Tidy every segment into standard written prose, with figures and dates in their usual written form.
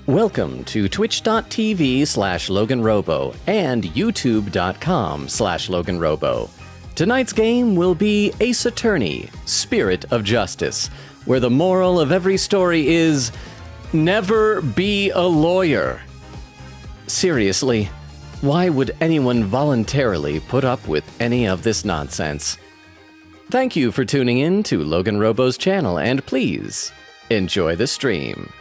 Welcome to twitch.tv/LoganRobo and youtube.com/LoganRobo. Tonight's game will be Ace Attorney, Spirit of Justice, where the moral of every story is never be a lawyer. Seriously, why would anyone voluntarily put up with any of this nonsense? Thank you for tuning in to LoganRobo's channel, and please enjoy the stream.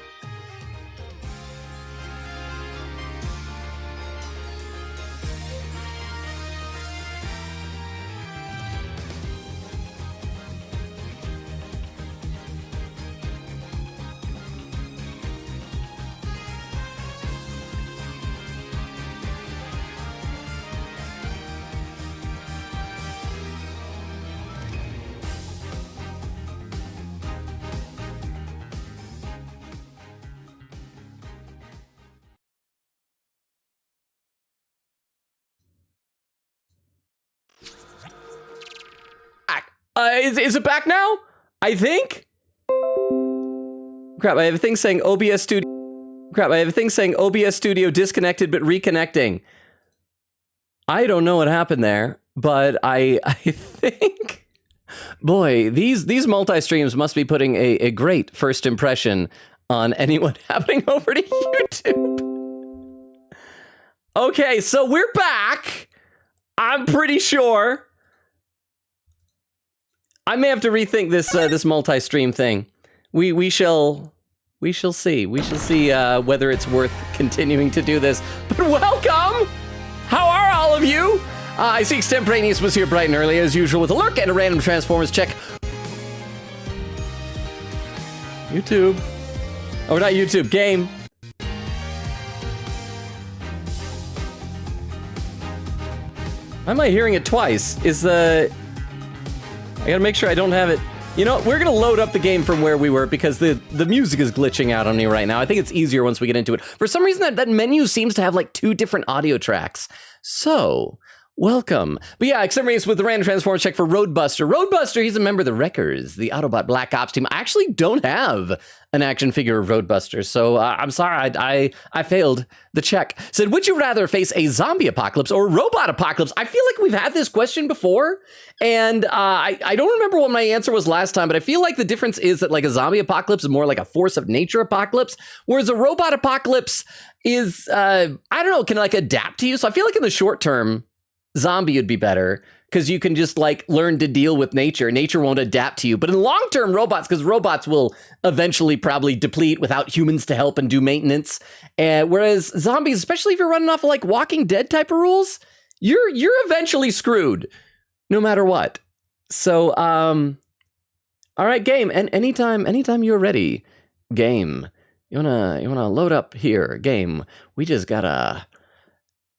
Is it back now? I think? Crap, I have a thing saying OBS Studio... OBS Studio disconnected but reconnecting. I don't know what happened there, but I think... Boy, these multi-streams must be putting a great first impression on anyone happening over to YouTube. Okay, so we're back. I'm pretty sure. I may have to rethink this this multi-stream thing. We shall see. We shall see whether it's worth continuing to do this. But welcome! How are all of you? I see Extemporaneous was here bright and early as usual with a lurk and a random Transformers check. YouTube. Oh, not YouTube. Game. Why am I hearing it twice? I gotta make sure I don't have it. You know, we're gonna load up the game from where we were because the music is glitching out on me right now. I think it's easier once we get into it. For some reason, that menu seems to have like 2 different audio tracks. So, welcome. But yeah, Extemporaneous with the random Transformers check for Roadbuster. Roadbuster, he's a member of the Wreckers, the Autobot Black Ops team. I actually don't have an action figure of Roadbuster, so I'm sorry, I failed the check. Said, would you rather face a zombie apocalypse or robot apocalypse? I feel like we've had this question before, and I don't remember what my answer was last time, but I feel like the difference is that like a zombie apocalypse is more like a force of nature apocalypse, whereas a robot apocalypse is, I don't know, can like adapt to you. So I feel like in the short term, zombie would be better because you can just like learn to deal with nature. Nature won't adapt to you. But in long-term robots, because robots will eventually probably deplete without humans to help and do maintenance. Whereas zombies, especially if you're running off of like Walking Dead type of rules, you're eventually screwed no matter what. So, all right, game. And anytime you're ready, game. You wanna load up here, game. We just gotta.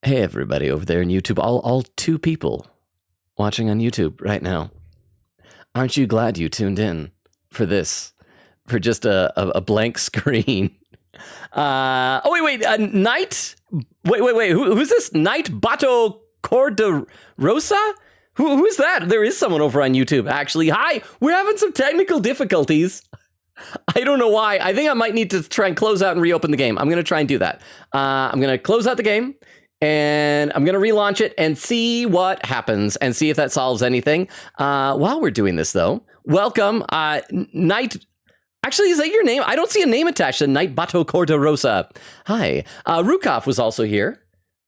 Hey everybody over there in YouTube, all 2 people watching on YouTube right now. Aren't you glad you tuned in for this? For just a blank screen. Knight? Wait, who's this? Knight Bato Corderosa? Who's that? There is someone over on YouTube, actually. Hi, we're having some technical difficulties. I don't know why. I think I might need to try and close out and reopen the game. I'm going to try and do that. I'm going to close out the game. And I'm going to relaunch it and see what happens and see if that solves anything. While we're doing this, though, welcome, Knight. Actually, is that your name? I don't see a name attached to Knight Bato Corderosa. Hi. Rukov was also here,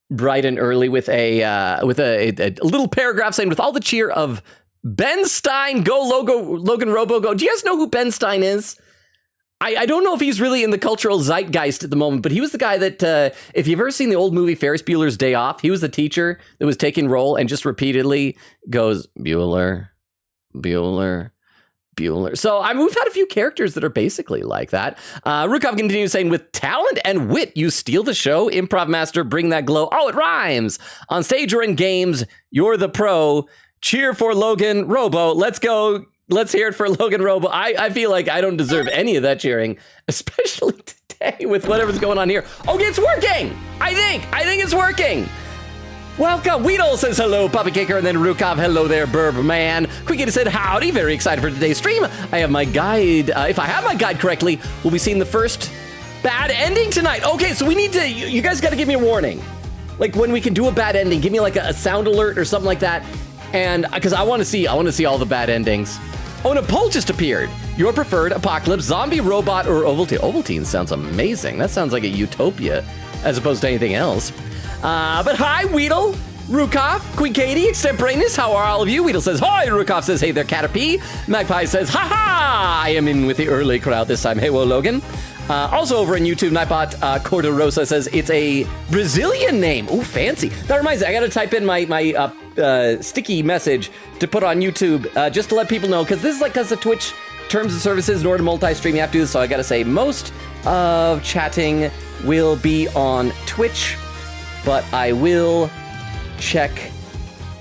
bright and early with a little paragraph saying, with all the cheer of Ben Stein, go Logan Robo, go. Do you guys know who Ben Stein is? I don't know if he's really in the cultural zeitgeist at the moment, but he was the guy that, if you've ever seen the old movie Ferris Bueller's Day Off, he was the teacher that was taking role and just repeatedly goes, Bueller, Bueller, Bueller. So, we've had a few characters that are basically like that. Rukov continues saying, with talent and wit, you steal the show. Improv master, bring that glow. Oh, it rhymes. On stage or in games, you're the pro. Cheer for Logan Robo. Let's go. Let's hear it for Logan Robo. I feel like I don't deserve any of that cheering, especially today with whatever's going on here. Okay, it's working. I think it's working. Welcome. Weedle says hello, Puppy Kicker, and then Rukov, hello there, Burb Man. Quickie said howdy, very excited for today's stream. I have my guide. If I have my guide correctly, we'll be seeing the first bad ending tonight. Okay, so we need to, you guys got to give me a warning. Like when we can do a bad ending, give me like a sound alert or something like that. And because I want to see all the bad endings. Oh, and a poll just appeared. Your preferred apocalypse, zombie, robot, or Ovaltine? Ovaltine sounds amazing. That sounds like a utopia as opposed to anything else. But hi, Weedle, Rukov, Queen Katie, Extemporaneous, how are all of you? Weedle says, hi. Rukov says, hey there, Caterpie. Magpie says, ha-ha, I am in with the early crowd this time. Hey, whoa, Logan. Also over on YouTube, Nightbot Corderosa says it's a Brazilian name. Ooh, fancy. That reminds me, I got to type in my sticky message to put on YouTube just to let people know, because this is like because of Twitch terms and services. In order to multi-stream, you have to do this. So I got to say most of chatting will be on Twitch, but I will check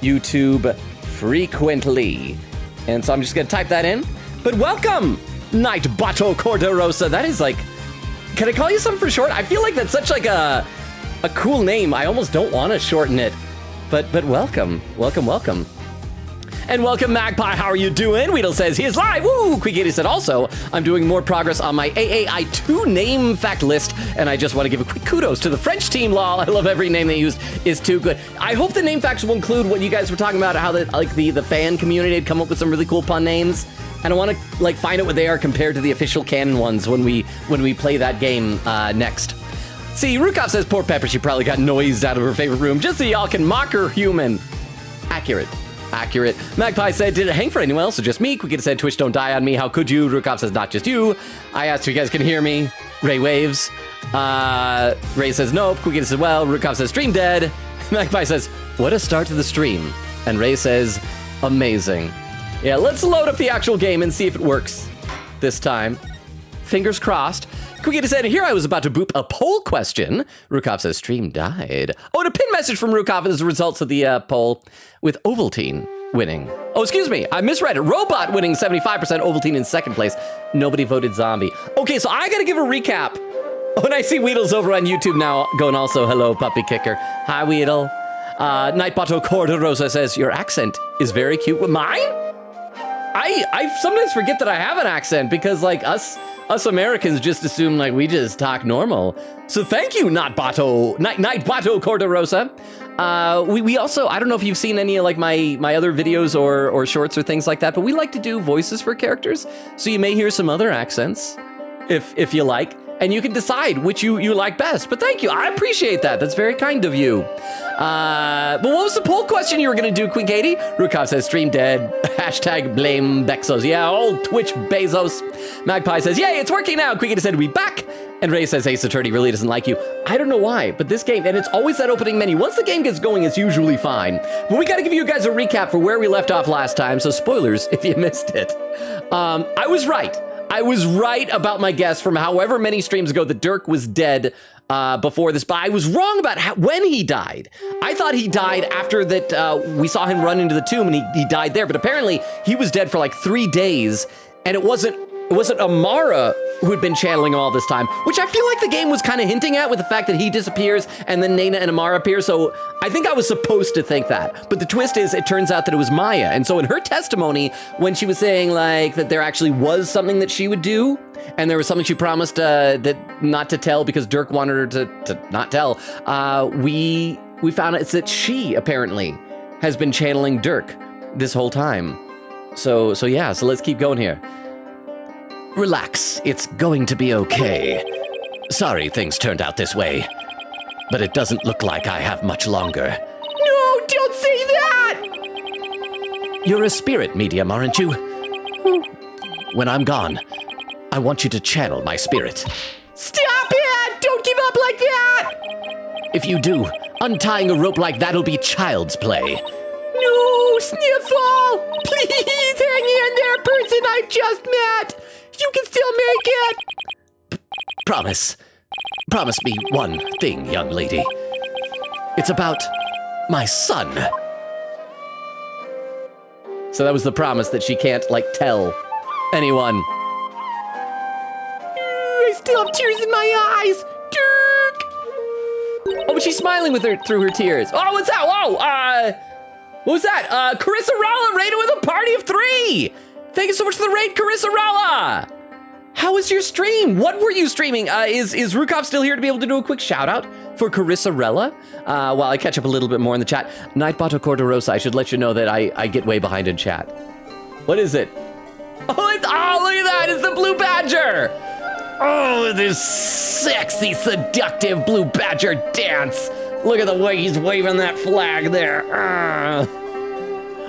YouTube frequently. And so I'm just going to type that in. But welcome, Nightbot Corderosa. That is like, can I call you something for short? I feel like that's such like a cool name. I almost don't want to shorten it. But welcome. And welcome, Magpie. How are you doing? Weedle says he is live. Woo! Quiggy said also, I'm doing more progress on my AAI2 name fact list, and I just want to give a quick kudos to the French team, lol. I love every name they used is too good. I hope the name facts will include what you guys were talking about, how the fan community had come up with some really cool pun names. And I want to like find out what they are compared to the official canon ones when we play that game next. See, Rukov says poor Pepper, she probably got noised out of her favorite room just so y'all can mock her human. Accurate. Magpie said, did it hang for anyone else or just me? Quickett said, Twitch don't die on me. How could you? Rukov says, not just you. I asked if you guys can hear me. Ray waves. Ray says, nope. Quickett says, well. Rukov says, stream dead. Magpie says, what a start to the stream. And Ray says, amazing. Yeah, let's load up the actual game and see if it works this time. Fingers crossed. Quickity said, here I was about to boop a poll question. Rukov says, stream died. Oh, and a pin message from Rukov is the results of the poll with Ovaltine winning. Oh, excuse me, I misread it. Robot winning 75%, Ovaltine in second place. Nobody voted zombie. Okay, so I gotta give a recap. Oh, and I see Weedle's over on YouTube now going also, hello, puppy kicker. Hi, Weedle. Nightbot Corderosa says, your accent is very cute. With mine? I sometimes forget that I have an accent because like us Americans just assume like we just talk normal. So thank you, Nightbot Corderosa. We also, I don't know if you've seen any of like my other videos or shorts or things like that, but we like to do voices for characters. So you may hear some other accents if you like. And you can decide which you like best. But thank you, I appreciate that. That's very kind of you. But what was the poll question you were gonna do, Queen Katie? Rukov says, stream dead. Hashtag blame Bexos. Yeah, old Twitch Bezos. Magpie says, yay, it's working now. Queen Katie said, we back. And Ray says, Ace Attorney really doesn't like you. I don't know why, but this game, and it's always that opening menu. Once the game gets going, it's usually fine. But we gotta give you guys a recap for where we left off last time, so spoilers if you missed it. I was right. I was right about my guess from however many streams ago that Dirk was dead before this, but I was wrong about when he died. I thought he died after that we saw him run into the tomb and he died there, but apparently he was dead for like 3 days, and it wasn't Amara who had been channeling all this time, which I feel like the game was kind of hinting at with the fact that he disappears and then Nana and Amara appear, so I think I was supposed to think that. But the twist is, it turns out that it was Maya, and so in her testimony, when she was saying like that there actually was something that she would do, and there was something she promised that not to tell because Dirk wanted her to not tell, we found out it's that she apparently has been channeling Dirk this whole time. So yeah, so let's keep going here. Relax, it's going to be okay. Sorry things turned out this way, but it doesn't look like I have much longer. No, don't say that! You're a spirit medium, aren't you? When I'm gone, I want you to channel my spirit. Stop it! Don't give up like that! If you do, untying a rope like that'll be child's play. No, Sniffle! Please hang in there, person I've just met! You can still make it! Promise. Promise me one thing, young lady. It's about my son. So that was the promise that she can't, like, tell anyone. I still have tears in my eyes! Dirk! Oh, but she's smiling with her through her tears. Oh, what's that? Whoa! What was that? Carissa Ralla raided with a party of 3! Thank you so much for the raid, Carissa Ralla! How was your stream? What were you streaming? Is Rukov still here to be able to do a quick shout out for Carissarella? While I catch up a little bit more in the chat. Nightbot Cordorosa, I should let you know that I get way behind in chat. What is it? Oh, look at that, it's the Blue Badger. Oh, this sexy, seductive Blue Badger dance. Look at the way he's waving that flag there.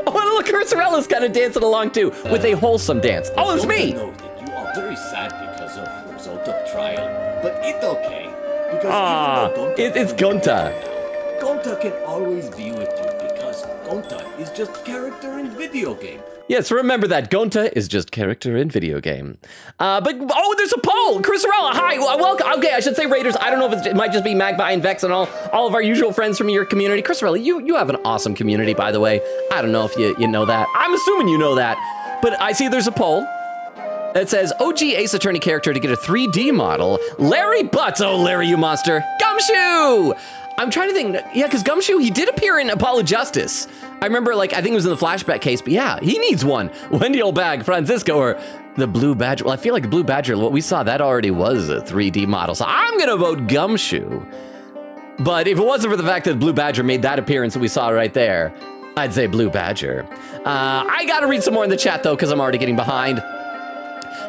Oh, look, Carissarella's kind of dancing along too, with a wholesome dance. Oh, it's me. Know that you are very sad because of the result of trial, but it's okay. Because it's Gonta. Gonta can always be with you because Gonta is just character in video game. Yes, remember that. Gonta is just character in video game. Oh, there's a poll! Carisarella, hi, welcome. Okay, I should say Raiders. I don't know if it might just be Magpie and Vex and all of our usual friends from your community. Carisarella, you have an awesome community, by the way. I don't know if you know that. I'm assuming you know that. But I see there's a poll. It says, OG Ace Attorney character to get a 3D model. Larry Butts, oh Larry, you monster. Gumshoe! I'm trying to think, yeah, because Gumshoe, he did appear in Apollo Justice. I remember, I think it was in the flashback case, but yeah, he needs one. Wendy Oldbag, Francisco, or the Blue Badger. Well, I feel like the Blue Badger, what we saw, that already was a 3D model, so I'm gonna vote Gumshoe. But if it wasn't for the fact that Blue Badger made that appearance that we saw right there, I'd say Blue Badger. I gotta read some more in the chat, though, because I'm already getting behind.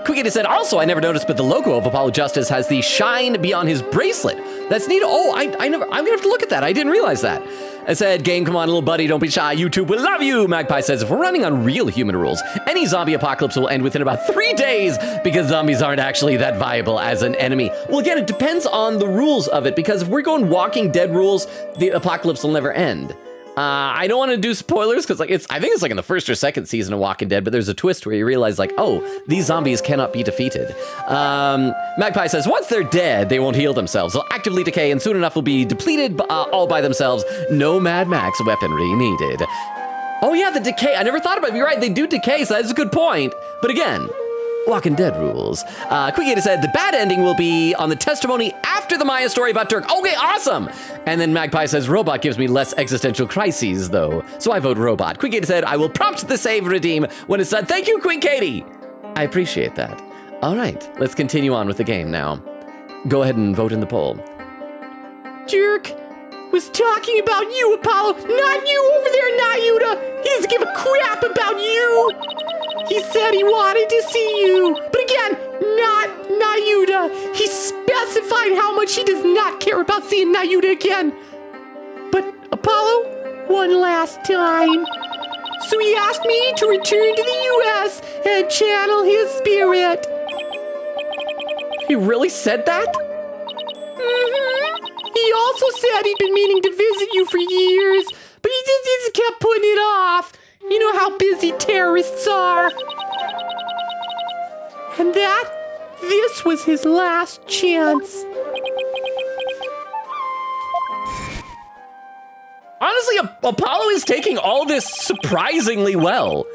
Quickity said, also, I never noticed, but the logo of Apollo Justice has the shine beyond his bracelet. That's neat. Oh, I'm gonna have to look at that. I didn't realize that. I said, game, come on, little buddy, don't be shy. YouTube will love you. Magpie says, if we're running on real human rules, any zombie apocalypse will end within about 3 days because zombies aren't actually that viable as an enemy. Well, again, it depends on the rules of it, because if we're going Walking Dead rules, the apocalypse will never end. I don't want to do spoilers because I think it's in the first or second season of Walking Dead, but there's a twist where you realize oh, these zombies cannot be defeated. Magpie says, once they're dead, they won't heal themselves. They'll actively decay and soon enough will be depleted all by themselves. No Mad Max weaponry needed. Oh yeah, the decay. I never thought about it. You're right, they do decay, so that's a good point. But again, Walking Dead rules. Quickgator said, the bad ending will be on the testimony after the Maya story about Turk. Okay, awesome. And then Magpie says, Robot gives me less existential crises, though. So I vote Robot. Quickgator said, I will prompt the save redeem when it's done. Thank you, Queen Katie. I appreciate that. All right, let's continue on with the game now. Go ahead and vote in the poll. Turk was talking about you, Apollo, not you over there, Nayuta. He doesn't give a crap about you. He said he wanted to see you, but again, not Nayuta. He specified how much he does not care about seeing Nayuta again. But Apollo, one last time. So he asked me to return to the U.S. and channel his spirit. He really said that? Mm-hmm. He also said he'd been meaning to visit you for years, but he just kept putting it off. You know how busy terrorists are. And this was his last chance. Honestly, Apollo is taking all this surprisingly well.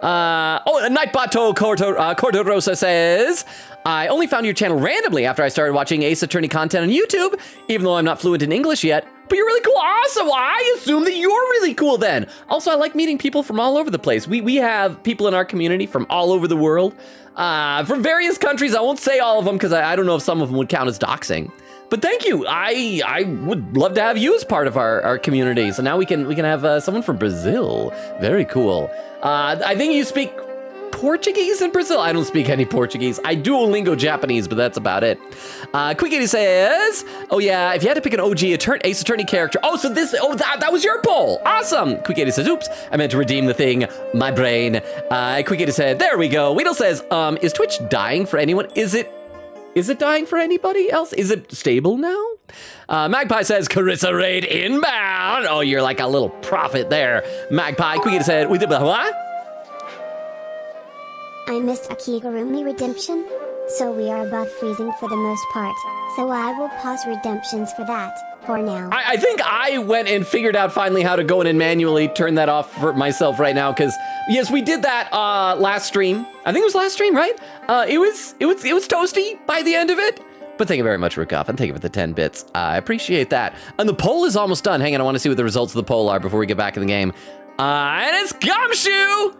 Nightbot Cordorosa says, I only found your channel randomly after I started watching Ace Attorney content on YouTube, even though I'm not fluent in English yet. But you're really cool. Awesome. Well, I assume that you're really cool then. Also, I like meeting people from all over the place. We have people in our community from all over the world, from various countries. I won't say all of them because I don't know if some of them would count as doxing. But thank you. I would love to have you as part of our community. So now we can have someone from Brazil. Very cool. I think you speak Portuguese in Brazil. I don't speak any Portuguese. I Duolingo Japanese, but that's about it. Quickity says, oh yeah, if you had to pick an OG Ace Attorney character. Oh, so that was your poll. Awesome. Quickity says, oops, I meant to redeem the thing. My brain. Quickity said, there we go. Weedle says, is Twitch dying for anyone? Is it dying for anybody else? Is it stable now? Magpie says, Carissa Raid inbound. Oh, you're like a little prophet there. Magpie, Quickity said, what? I missed a Kigurumi redemption, so we are above freezing for the most part, so I will pause redemptions for that, for now. I think I went and figured out finally how to go in and manually turn that off for myself right now, because, yes, we did that last stream. I think it was last stream, right? It was toasty by the end of it. But thank you very much, Rukov, and thank you for the 10 bits. I appreciate that. And the poll is almost done. Hang on, I want to see what the results of the poll are before we get back in the game. And it's Gumshoe!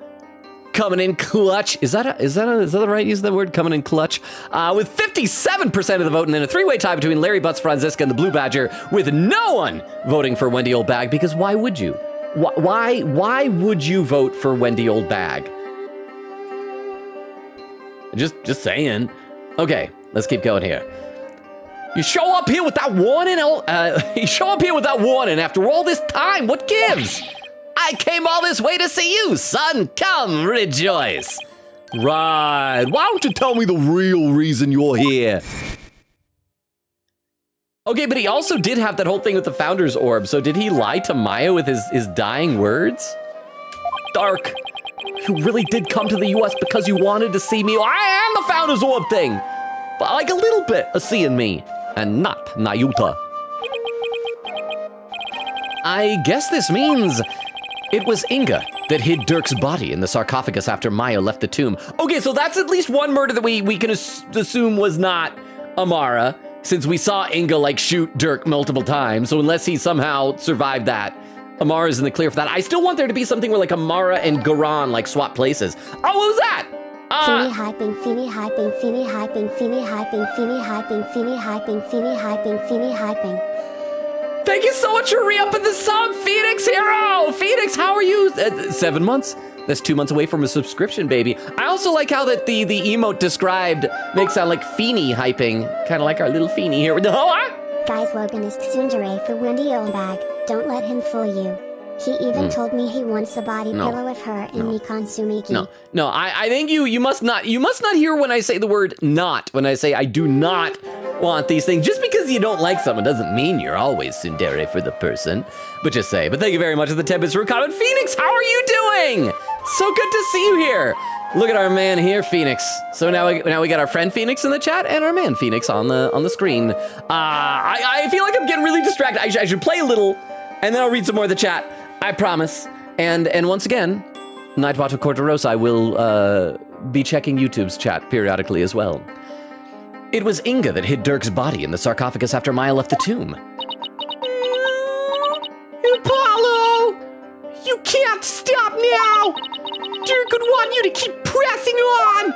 coming in clutch. Is that the right use of the word? Coming in clutch. With 57% of the vote, and then a three-way tie between Larry Butts, Franziska, and the Blue Badger, with no one voting for Wendy Oldbag, because why would you? Why would you vote for Wendy Oldbag? Just saying. Okay, let's keep going here. You show up here without warning. After all this time. What gives? I came all this way to see you, son. Come, rejoice. Right. Why don't you tell me the real reason you're here? Okay, but he also did have that whole thing with the Founder's Orb. So did he lie to Maya with his dying words? Dark. You really did come to the US because you wanted to see me. I am the Founder's Orb thing. But like a little bit of seeing me. And not Nayuta. I guess this means it was Inga that hid Dirk's body in the sarcophagus after Maya left the tomb. Okay, so that's at least one murder that we can assume was not Amara, since we saw Inga like shoot Dirk multiple times. So unless he somehow survived that, Amara's in the clear for that. I still want there to be something where like Amara and Garan like swap places. Oh, what was that? Feeny hyping, Feeny hyping, Feeny hyping, Feeny hyping, Feeny hyping, Feeny hyping, Feeny hyping, Feeny hyping. Thank you so much for re-upping the song, Phoenix Hero! Phoenix, how are you? 7 months? That's 2 months away from a subscription, baby. I also like how that the emote described makes sound like Feeny hyping. Kind of like our little Feeny here. Guys, Logan is tsundere for Wendy Oldbag. Don't let him fool you. He even told me he wants a body pillow of her and Nikon Sumiki. No, I think you must not hear when I say the word not, when I say I do not want these things. Just because you don't like someone doesn't mean you're always tsundere for the person. But just say, but thank you very much for the 10 bits for a comment. Phoenix, how are you doing? So good to see you here. Look at our man here, Phoenix. So now we got our friend Phoenix in the chat and our man Phoenix on the screen. I feel like I'm getting really distracted. I should play a little, and then I'll read some more of the chat. I promise. And once again, Nightwatch Corderosa will be checking YouTube's chat periodically as well. It was Inga that hid Dirk's body in the sarcophagus after Maya left the tomb. Apollo! You can't stop now! Dirk would want you to keep pressing on!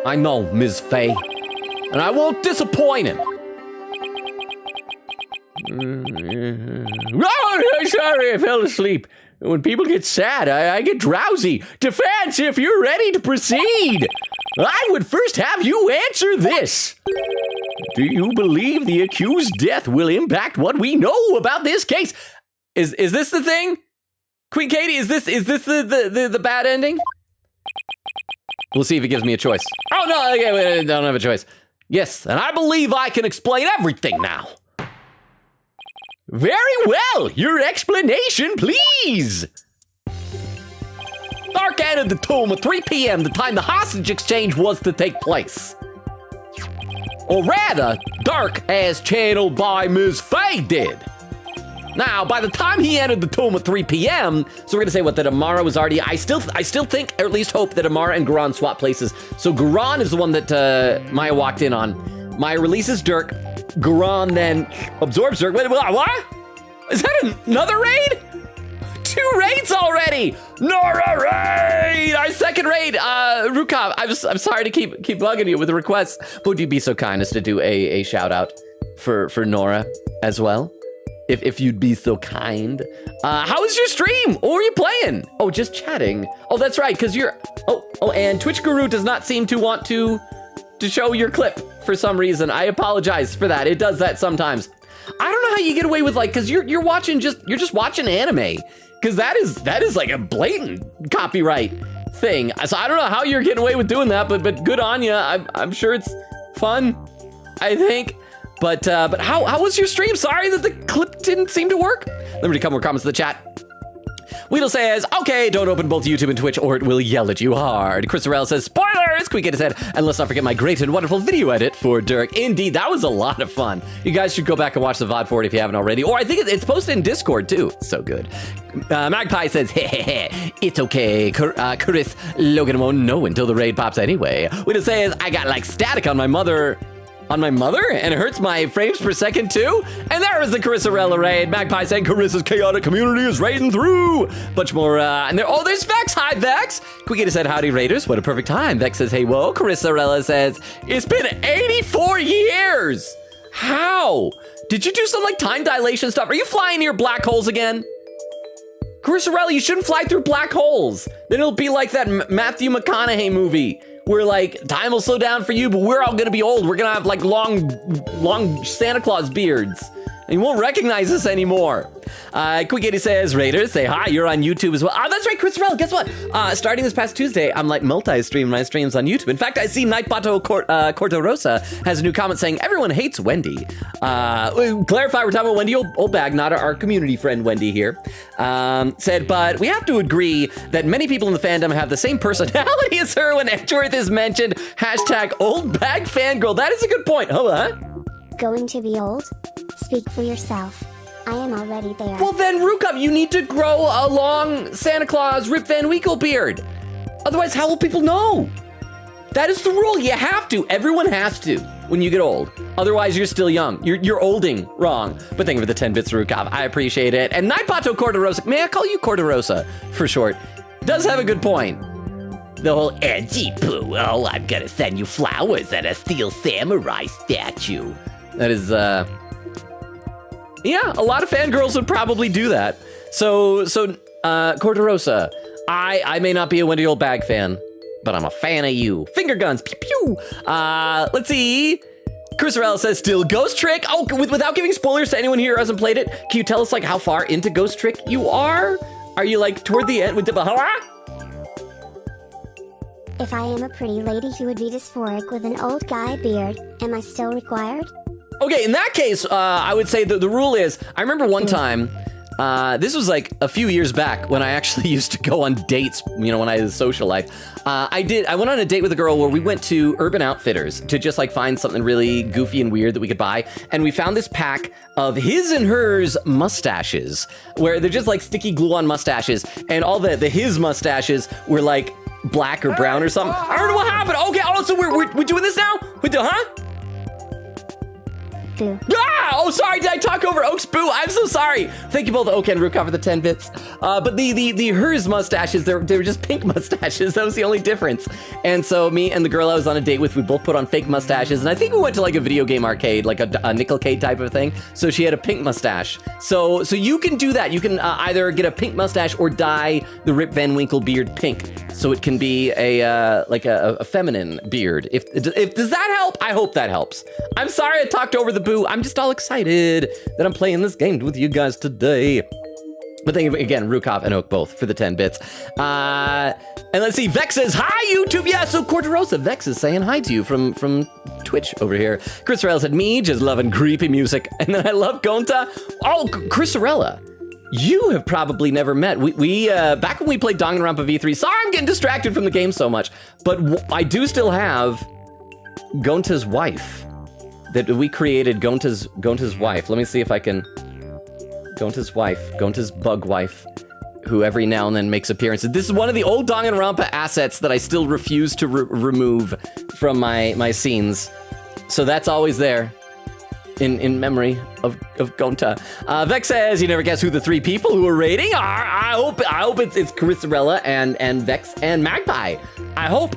I know, Ms. Faye. And I won't disappoint him. Oh, sorry, I fell asleep. When people get sad, I get drowsy. Defense, if you're ready to proceed, I would first have you answer this. Do you believe the accused's death will impact what we know about this case? Is this the thing? Queen Katie, is this the bad ending? We'll see if it gives me a choice. Oh, no, okay, I don't have a choice. Yes, and I believe I can explain everything now. Very well, your explanation, please. Dark entered the tomb at 3 p.m., the time the hostage exchange was to take place. Or rather, Dark, as channeled by Ms. Faye, did. Now, by the time he entered the tomb at 3 p.m., so we're gonna say what, that Amara was already, I still think, or at least hope, that Amara and Garan swap places. So Garan is the one that Maya walked in on. Maya releases Dirk. Garan then absorbs Dirk. Wait, what? Is that another raid? 2 raids already! Nora raid! Our second raid! Rukov, I'm sorry to keep bugging you with requests, but would you be so kind as to do a shout out for Nora as well? If you'd be so kind. How was your stream? What were you playing? Oh, just chatting. Oh, that's right, because you're... Oh, and Twitch Guru does not seem to want to show your clip for some reason. I apologize for that. It does that sometimes. I don't know how you get away with, like, because you're just watching anime. Because that is like a blatant copyright thing. So I don't know how you're getting away with doing that, but good on you. I'm sure it's fun, I think. But how was your stream? Sorry that the clip didn't seem to work. Let me read a couple more comments in the chat. Weedle says, okay, don't open both YouTube and Twitch or it will yell at you hard. Chris Sorrell says, spoilers! Quick his head. And let's not forget my great and wonderful video edit for Dirk. Indeed, that was a lot of fun. You guys should go back and watch the VOD for it if you haven't already. Or I think it's posted in Discord too. So good. Magpie says, it's okay. Chris, Logan won't know until the raid pops anyway. Weedle says, I got like static on my mother on my mother, and it hurts my frames per second too. And there is the Carissaarella raid. Magpie saying Carissa's chaotic community is raiding through. Bunch more, and there's Vex. Hi, Vex. Quickita said, howdy, raiders. What a perfect time. Vex says, hey, whoa. Carissaarella says, it's been 84 years. How? Did you do some like time dilation stuff? Are you flying near black holes again? Carissaarella, you shouldn't fly through black holes. Then it'll be like that Matthew McConaughey movie where like time will slow down for you, but we're all gonna be old. We're gonna have like long Santa Claus beards. And you won't recognize us anymore. Quickity says, Raiders, say hi, you're on YouTube as well. Oh, that's right, Chris Rell, guess what? Starting this past Tuesday, I'm like multi-stream my streams on YouTube. In fact, I see Nightbato Cortorosa has a new comment saying, everyone hates Wendy. Clarify, we're talking about Wendy Old Bag, not our community friend Wendy here. Said, but we have to agree that many people in the fandom have the same personality as her when Edgeworth is mentioned. Hashtag Old Bag Fangirl. That is a good point. Hold on. Going to be old? Speak for yourself. I am already there. Well then, Rukov, you need to grow a long Santa Claus Rip Van Winkle beard. Otherwise, how will people know? That is the rule. You have to. Everyone has to when you get old. Otherwise, you're still young. You're olding wrong. But thank you for the 10 bits, Rukov. I appreciate it. And Naipato Cortorosa, may I call you Cortorosa for short, does have a good point. The whole edgy poo, oh, I'm gonna send you flowers and a steel samurai statue. That is, yeah, a lot of fangirls would probably do that. So, Cortorosa, I may not be a Wendy Old Bag fan, but I'm a fan of you. Finger guns, pew pew. Let's see. Carissaarella says, still Ghost Trick. Oh, without giving spoilers to anyone here who hasn't played it, can you tell us like how far into Ghost Trick you are? Are you like toward the end with the If I am a pretty lady who would be dysphoric with an old guy beard, am I still required? Okay, in that case, I would say that the rule is, I remember one time, this was like a few years back when I actually used to go on dates, you know, when I had a social life. I went on a date with a girl where we went to Urban Outfitters to just like find something really goofy and weird that we could buy. And we found this pack of his and hers mustaches, where they're just like sticky glue on mustaches. And all the his mustaches were like black or brown or something. I don't know what happened. Okay, oh, so we're doing this now? Boo. Ah! Oh, sorry, did I talk over Oak's boo? I'm so sorry. Thank you both, Oak and Ruka, for the 10 bits. But the hers mustaches, they were just pink mustaches. That was the only difference. And so me and the girl I was on a date with, we both put on fake mustaches. And I think we went to like a video game arcade, like a Nickelcade type of thing. So she had a pink mustache. So you can do that. You can either get a pink mustache or dye the Rip Van Winkle beard pink. So it can be a feminine beard. If does that help? I hope that helps. I'm sorry I talked over the boo. I'm just all excited that I'm playing this game with you guys today. But thank you again, Rukov and Oak both for the 10 bits. And let's see, Vex says, hi, YouTube. Yeah, so Cortorosa, Vex is saying hi to you from Twitch over here. Carissaarella said, me, just loving creepy music. And then I love Gonta. Oh, Carissaarella, you have probably never met. We back when we played Danganronpa V3, sorry I'm getting distracted from the game so much, but I do still have Gonta's wife. That we created Gonta's wife. Let me see if I can. Gonta's bug wife, who every now and then makes appearances. This is one of the old Danganronpa assets that I still refuse to remove from my scenes. So that's always there in memory of Gonta. Vex says, you never guess who the three people who are raiding are. I hope it's Carissaarella and Vex and Magpie. I hope.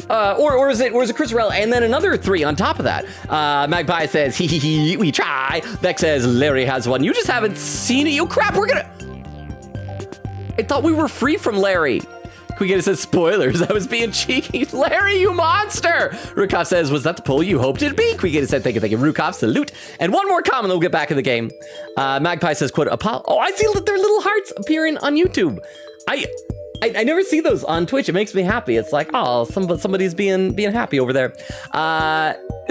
Or is it Carissaarella and then another 3 on top of that? Magpie says, hee, we try. Vex says, Larry has one. You just haven't seen it. Oh crap, I thought we were free from Larry. Quickita says, spoilers, I was being cheeky. Larry, you monster! Rukov says, was that the poll you hoped it'd be? Quickita said, thank you. Rukov, salute. And one more comment, then we'll get back in the game. Magpie says, quote, Apollo. Oh, I see their little hearts appearing on YouTube. I never see those on Twitch. It makes me happy. It's like, oh, somebody's being happy over there.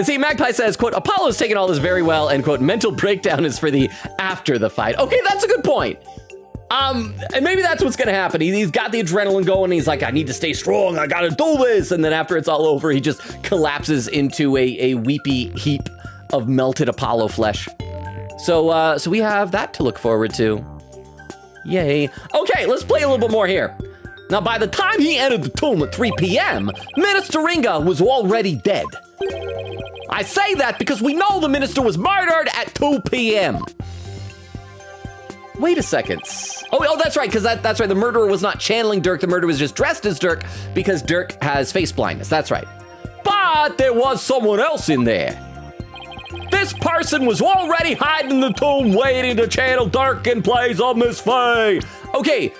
See, Magpie says, quote, Apollo's taking all this very well, and quote, mental breakdown is for the after the fight. Okay, that's a good point. And maybe that's what's gonna happen. He's got the adrenaline going. And he's like, I need to stay strong. I gotta do this. And then after it's all over, he just collapses into a weepy heap of melted Apollo flesh. So we have that to look forward to. Yay. Okay, let's play a little bit more here. Now, by the time he entered the tomb at 3 p.m., Minister Ringa was already dead. I say that because we know the minister was murdered at 2 p.m. Wait a second. Oh, that's right, because that's right. The murderer was not channeling Dirk. The murderer was just dressed as Dirk because Dirk has face blindness. That's right. But there was someone else in there. This person was already hiding in the tomb waiting to channel Dirk in place of Miss Faye. Okay,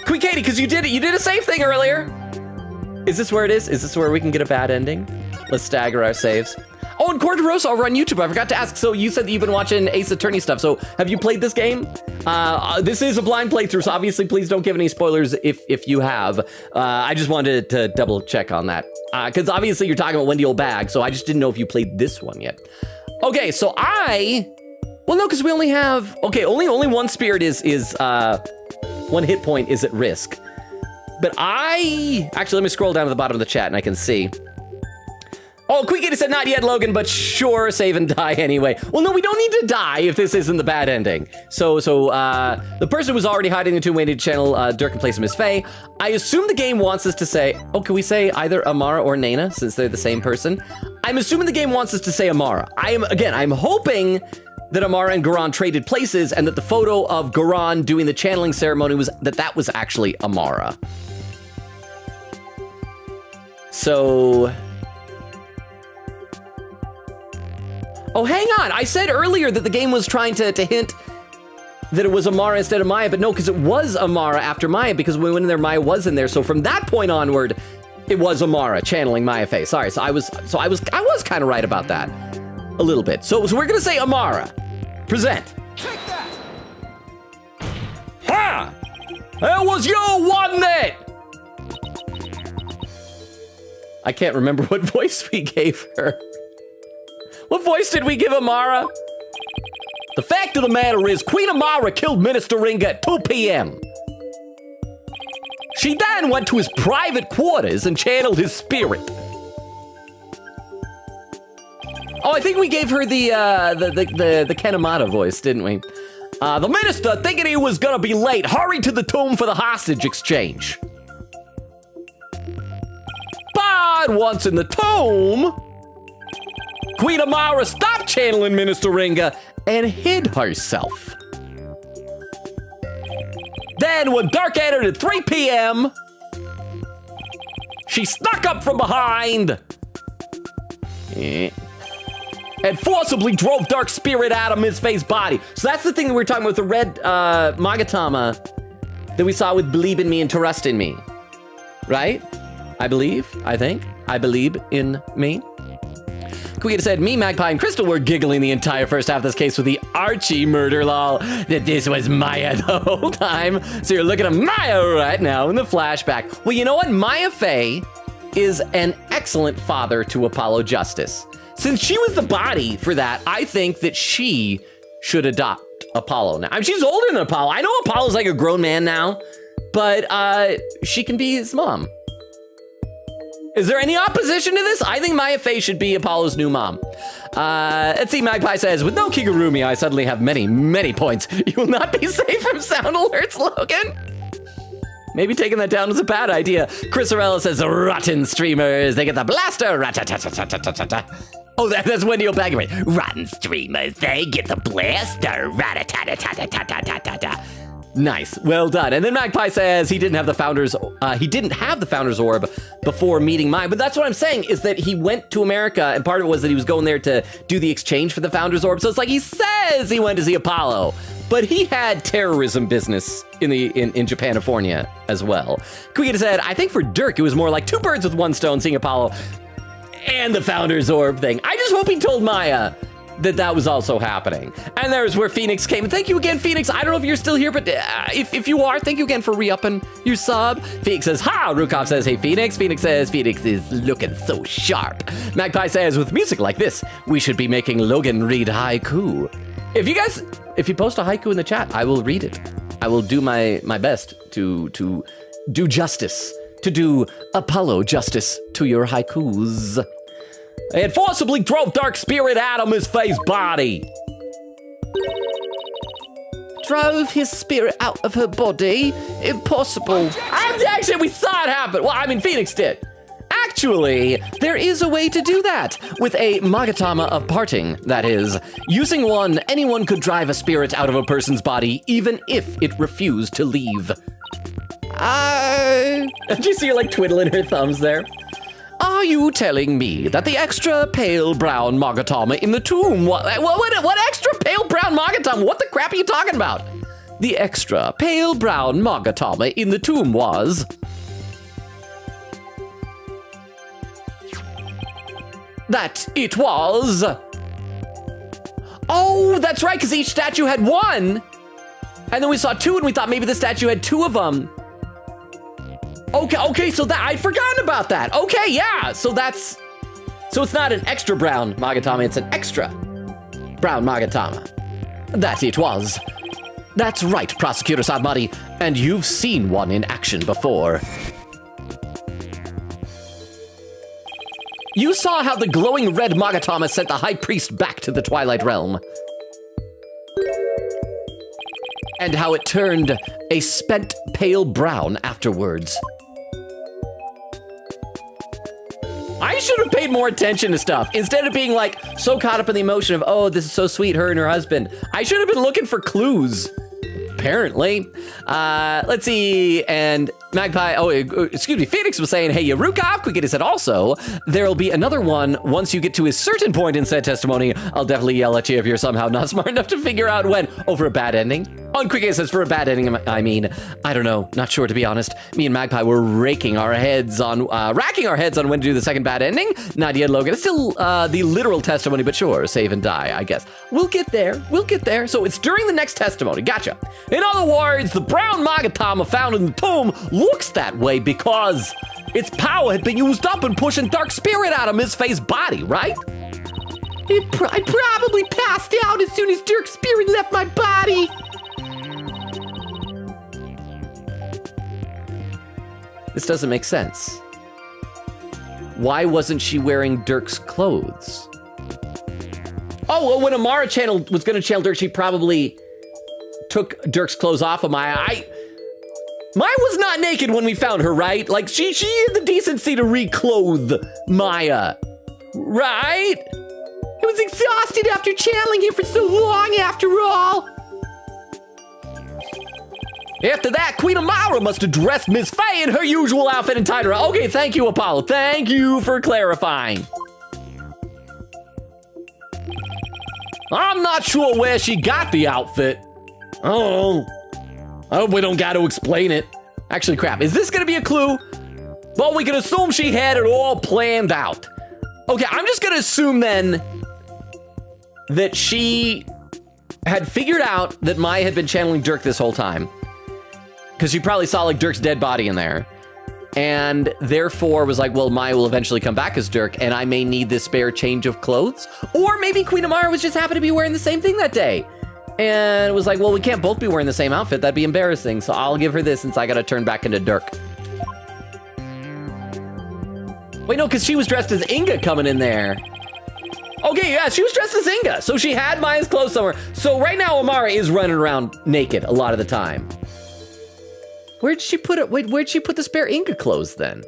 Queen Katie, because you did a safe thing earlier. Is this where it is? Is this where we can get a bad ending? Let's stagger our saves. Oh, and Corderosa over on YouTube. I forgot to ask. So you said that you've been watching Ace Attorney stuff. So have you played this game? This is a blind playthrough, so obviously please don't give any spoilers if you have. I just wanted to double check on that. Because obviously you're talking about Wendy Oldbag, so I just didn't know if you played this one yet. Okay, so well, no, because we only have, okay, only one spirit is one hit point is at risk. But actually, let me scroll down to the bottom of the chat and I can see. Oh, Queen Katie said not yet, Logan, but sure, save and die anyway. Well, no, we don't need to die if this isn't the bad ending. So the person was already hiding in the tomb waiting to channel Dirk in place of Miss Faye. I assume the game wants us to say, oh, can we say either Amara or Nana since they're the same person? I'm assuming the game wants us to say Amara. I'm hoping that Amara and Garan traded places and that the photo of Garan doing the channeling ceremony was actually Amara. So... Oh, hang on. I said earlier that the game was trying to hint that it was Amara instead of Maya, but no, because it was Amara after Maya, because when we went in there, Maya was in there. So from that point onward, it was Amara channeling Maya Faye. Sorry, I was kind of right about that. A little bit. So we're gonna say Amara. Present. Take that! Ha! It was you, wasn't it? I can't remember what voice we gave her. What voice did we give Amara? The fact of the matter is, Queen Amara killed Minister Ringa at 2 p.m. She then went to his private quarters and channeled his spirit. Oh, I think we gave her the Kanemata voice, didn't we? The minister, thinking he was gonna be late, hurried to the tomb for the hostage exchange. But once in the tomb, Queen Amara stopped channeling Minister Ringa and hid herself. Then when Dirk entered at 3 p.m., she snuck up from behind and forcibly drove Dirk's spirit out of Miss Faye's body. So that's the thing that we were talking about with the red Magatama that we saw with Believe in Me and Trust in Me. Right? I believe in me. Queen said, me, Magpie, and Crystal were giggling the entire first half of this case with the Archie murder lol, that this was Maya the whole time. So you're looking at Maya right now in the flashback. Well, you know what? Maya Faye is an excellent father to Apollo Justice. Since she was the body for that, I think that she should adopt Apollo now. I mean, she's older than Apollo. I know Apollo's like a grown man now, but she can be his mom. Is there any opposition to this? I think Maya Faye should be Apollo's new mom. Let's see, Magpie says, with no Kigurumi, I suddenly have many, many points. You will not be safe from sound alerts, Logan. Maybe taking that down was a bad idea. Chris Arella says, rotten streamers, they get the blaster. Oh, that's Wendy O'Baggery. Rotten streamers, they get the blaster. Nice, well done. And then Magpie says he didn't have the founder's orb before meeting Maya. But that's what I'm saying is that he went to America, and part of it was that he was going there to do the exchange for the founder's orb. So it's like he says he went to see Apollo, but he had terrorism business in Japanifornia as well. Kuya said, I think for Dirk it was more like two birds with one stone, seeing Apollo and the founder's orb thing. I just hope he told Maya that was also happening. And there's where Phoenix came. Thank you again, Phoenix. I don't know if you're still here, but if you are, thank you again for re-upping your sub. Phoenix says, ha! Rukov says, hey, Phoenix. Phoenix says, Phoenix is looking so sharp. Magpie says, with music like this, we should be making Logan read haiku. If you post a haiku in the chat, I will read it. I will do my best to do justice, to do Apollo justice to your haikus. It forcibly drove Dark Spirit out of Miss Faye's body. Drove his spirit out of her body? Impossible. Actually, we saw it happen. Well, I mean, Phoenix did. Actually, there is a way to do that. With a Magatama of parting, that is. Using one, anyone could drive a spirit out of a person's body, even if it refused to leave. Did you see her like twiddling her thumbs there? Are you telling me that the extra pale brown Magatama in the tomb what extra pale brown Magatama? What the crap are you talking about? The extra pale brown Magatama in the tomb was... that it was... Oh, that's right, because each statue had one. And then we saw two and we thought maybe the statue had two of them. Okay, so that, I'd forgotten about that. Okay, yeah, so it's not an extra brown Magatama, it's an extra brown Magatama. That it was. That's right, Prosecutor Sadmati, and you've seen one in action before. You saw how the glowing red Magatama sent the High Priest back to the Twilight Realm. And how it turned a spent pale brown afterwards. I should have paid more attention to stuff. Instead of being like so caught up in the emotion of, oh, this is so sweet, her and her husband. I should have been looking for clues. Apparently. Let's see, and Magpie, Phoenix was saying, hey, Yarukov, Quickity said also, there'll be another one once you get to a certain point in said testimony. I'll definitely yell at you if you're somehow not smart enough to figure out when. Oh, for a bad ending? On Quickity says, for a bad ending, I mean, I don't know, not sure to be honest. Me and Magpie were racking our heads on when to do the second bad ending. Not yet, Logan. It's still the literal testimony, but sure, save and die, I guess. We'll get there. So it's during the next testimony, gotcha. In other words, the brown Magatama found in the tomb looks that way because its power had been used up in pushing dark spirit out of Ms. Faye's body, right? I probably passed out as soon as dark spirit left my body. This doesn't make sense. Why wasn't she wearing Dirk's clothes? Oh, well, when Amara was going to channel Dirk, she probably took Dirk's clothes off of Maya. Maya was not naked when we found her, right? Like, she had the decency to reclothe Maya, right? I was exhausted after channeling him for so long, after all. After that, Queen Amara must have dressed Miss Faye in her usual outfit and tied her up. Okay, thank you, Apollo. Thank you for clarifying. I'm not sure where she got the outfit. Oh, I hope we don't got to explain it. Actually, crap, is this gonna be a clue? Well, we can assume she had it all planned out. Okay, I'm just gonna assume then that she had figured out that Maya had been channeling Dirk this whole time. Because she probably saw like Dirk's dead body in there. And therefore was like, well, Maya will eventually come back as Dirk and I may need this spare change of clothes. Or maybe Queen Amara was just happened to be wearing the same thing that day. And it was like, well, we can't both be wearing the same outfit. That'd be embarrassing. So I'll give her this since I gotta turn back into Dirk. Wait, no, because she was dressed as Inga coming in there. Okay, yeah, she was dressed as Inga. So she had Maya's clothes somewhere. So right now, Amara is running around naked a lot of the time. Where'd she put it? Wait, where'd she put the spare Inga clothes then?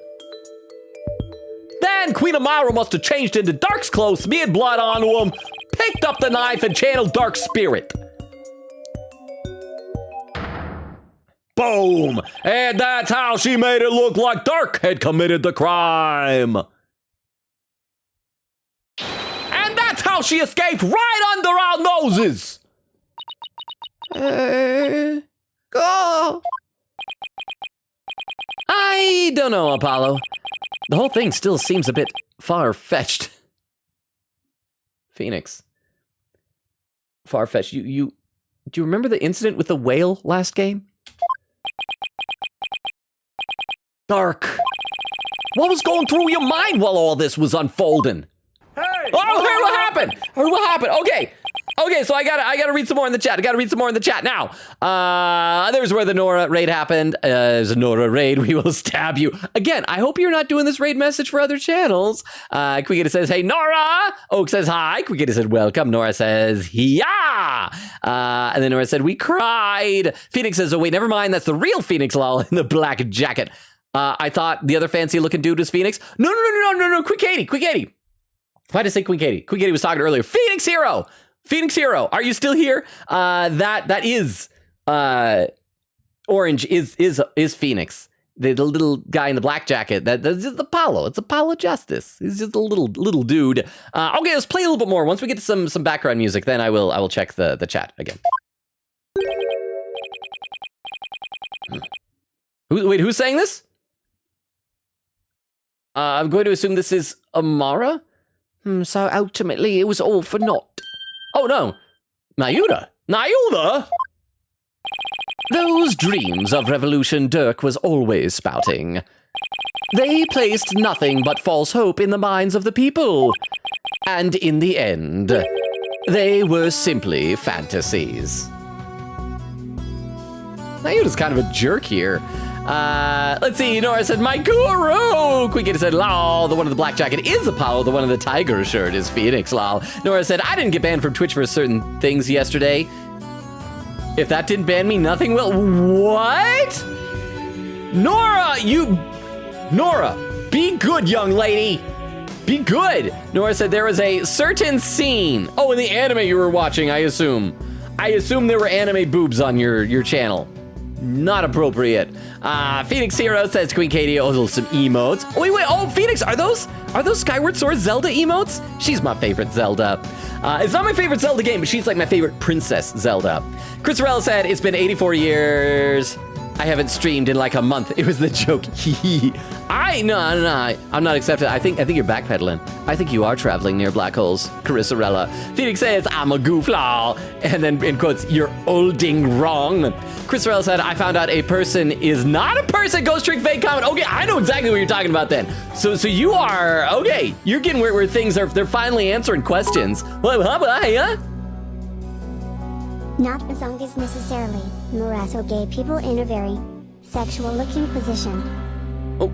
Then Queen Amara must have changed into Dark's clothes, smeared blood onto him, picked up the knife, and channeled Dark Spirit. Boom! And that's how she made it look like Dark had committed the crime. And that's how she escaped right under our noses. Oh. I don't know, Apollo. The whole thing still seems a bit far-fetched. Phoenix. Far-fetched. Do you remember the incident with the whale last game? Dark. What was going through your mind while all this was unfolding? Hey! Oh, heard what happened! Heard what happened? Okay, so I gotta read some more in the chat. Now, there's where the Nora raid happened. There's a Nora raid. We will stab you. Again, I hope you're not doing this raid message for other channels. Quickity says, hey, Nora. Oak says, hi. Quickity said, welcome. Nora says, yeah. And then Nora said, we cried. Phoenix says, oh, wait, never mind. That's the real Phoenix lol in the black jacket. I thought the other fancy looking dude was Phoenix. No, Queen Katie. Why did I say Queen Katie? Queen Katie was talking earlier. Phoenix Hero, are you still here? That is Orange is Phoenix. The little guy in the black jacket, that's just Apollo. It's Apollo Justice. He's just a little dude. Okay, let's play a little bit more. Once we get to some background music, then I will check the chat again. Who's saying this? I'm going to assume this is Amara. So ultimately, it was all for naught. Oh no, Nayuda. Those dreams of revolution Dirk was always spouting. They placed nothing but false hope in the minds of the people. And in the end, they were simply fantasies. Nayuda's kind of a jerk here. Let's see, Nora said, my guru! Queen said, lol, the one in the black jacket is Apollo, the one in the tiger shirt is Phoenix, lol. Nora said, I didn't get banned from Twitch for certain things yesterday. If that didn't ban me, nothing will. What? Nora, be good, young lady. Be good. Nora said there was a certain scene. Oh, in the anime you were watching, I assume. I assume there were anime boobs on your channel. Not appropriate. Phoenix Hero says Queen Katie, some emotes. Oh, wait. Oh, Phoenix, are those Skyward Sword Zelda emotes? She's my favorite Zelda. It's not my favorite Zelda game, but she's like my favorite Princess Zelda. Chris Rell said, it's been 84 years. I haven't streamed in like a month. It was the joke. No, I'm not accepting. I think you're backpedaling. I think you are traveling near black holes, Carisarella. Phoenix says, I'm a gooflaw. And then in quotes, you're olding wrong. Chris Rell said, I found out a person is not a person. Ghost Trick fake comment. Okay, I know exactly what you're talking about then. So you are, okay, you're getting where things are, they're finally answering questions. Huh? Not as long as necessarily, Morato gay people in a very sexual-looking position. Oh.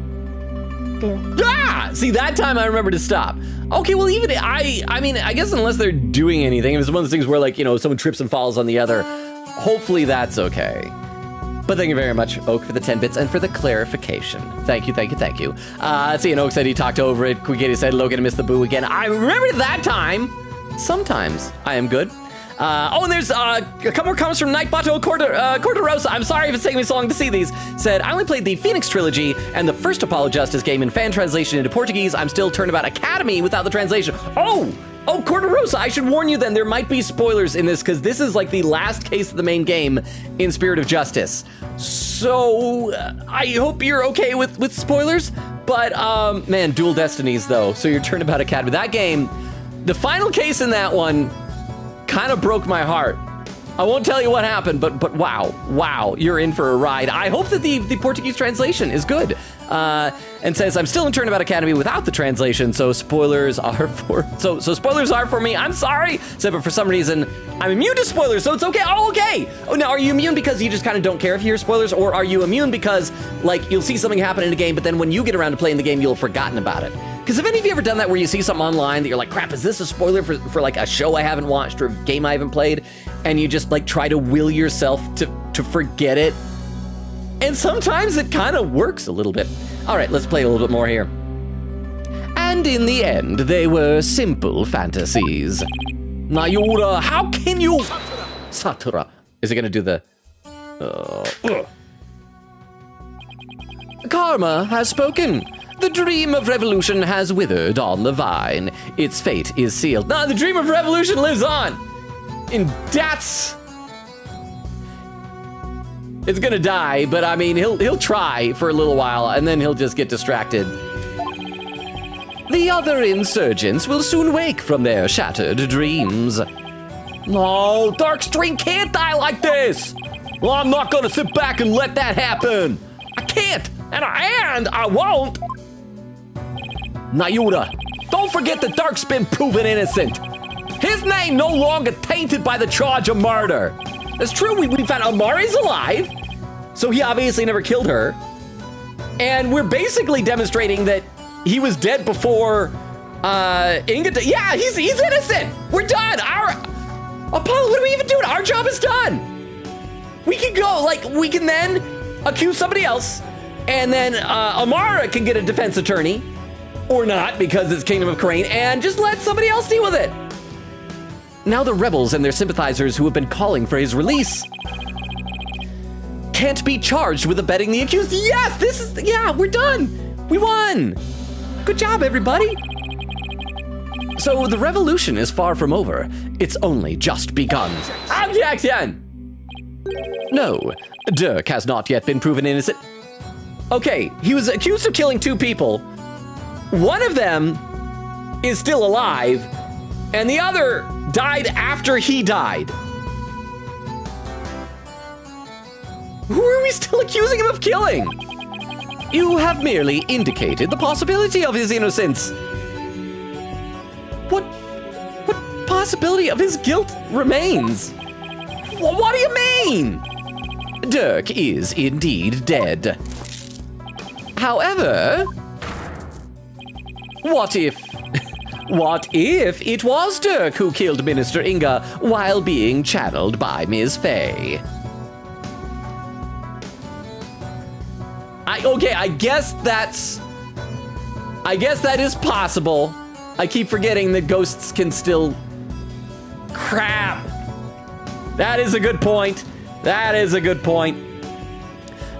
Boo. Ah! See, that time I remember to stop. Okay, well, even I mean, I guess unless they're doing anything, if it's one of those things where, like, someone trips and falls on the other, hopefully that's okay. But thank you very much, Oak, for the 10 bits and for the clarification. Thank you. Let's see, and Oak said he talked over it. Quiggy said Logan missed the boo again. I remember that time. Sometimes I am good. And there's a couple more comments from Nightbato Corderosa. I'm sorry if it's taking me so long to see these. Said, I only played the Phoenix trilogy and the first Apollo Justice game in fan translation into Portuguese. I'm still Turnabout Academy without the translation. Oh, Corderosa, I should warn you then, there might be spoilers in this because this is like the last case of the main game in Spirit of Justice. So I hope you're okay with spoilers. But man, Dual Destinies though. So your Turnabout Academy, that game, the final case in that one kind of broke my heart. I won't tell you what happened, but wow, you're in for a ride. I hope that the Portuguese translation is good. And says, I'm still in Turnabout Academy without the translation, so spoilers are for me. I'm sorry. Said, but for some reason, I'm immune to spoilers, so it's okay. Oh, okay. Oh, now, are you immune because you just kind of don't care if you hear spoilers, or are you immune because, like, you'll see something happen in a game, but then when you get around to playing the game, you'll have forgotten about it? Because have any of you ever done that where you see something online that you're like, crap, is this a spoiler for like a show I haven't watched or a game I haven't played? And you just like try to will yourself to forget it. And sometimes it kind of works a little bit. All right, let's play a little bit more here. And in the end, they were simple fantasies. Nayura, how can you? Satura. Is it gonna do the? Karma has spoken. The dream of revolution has withered on the vine. Its fate is sealed. No, the dream of revolution lives on. In Dats. It's gonna die, but I mean, he'll try for a little while, and then he'll just get distracted. The other insurgents will soon wake from their shattered dreams. No, Darkstream can't die like this. Well, I'm not gonna sit back and let that happen. I can't, and I won't. Nayura, don't forget that Dark's been proven innocent. His name no longer tainted by the charge of murder. It's true, we found Amari's alive, so he obviously never killed her. And we're basically demonstrating that he was dead before Inga. Yeah, he's innocent. We're done. Apollo, what are we even doing? Our job is done. We can go, like, we can then accuse somebody else, And then Amara can get a defense attorney, or not because it's Kingdom of Crane, and just let somebody else deal with it. Now the rebels and their sympathizers who have been calling for his release can't be charged with abetting the accused. Yes, we're done. We won. Good job, everybody. So the revolution is far from over. It's only just begun. Objection! No, Dirk has not yet been proven innocent. Okay, he was accused of killing 2 people. One of them is still alive, and the other died after he died. Who are we still accusing him of killing? You have merely indicated the possibility of his innocence. What possibility of his guilt remains? What do you mean? Dirk is indeed dead. However, what if it was Dirk who killed Minister Inga while being channeled by Ms. Faye? I guess that is possible. I keep forgetting that ghosts can still... Crap. That is a good point.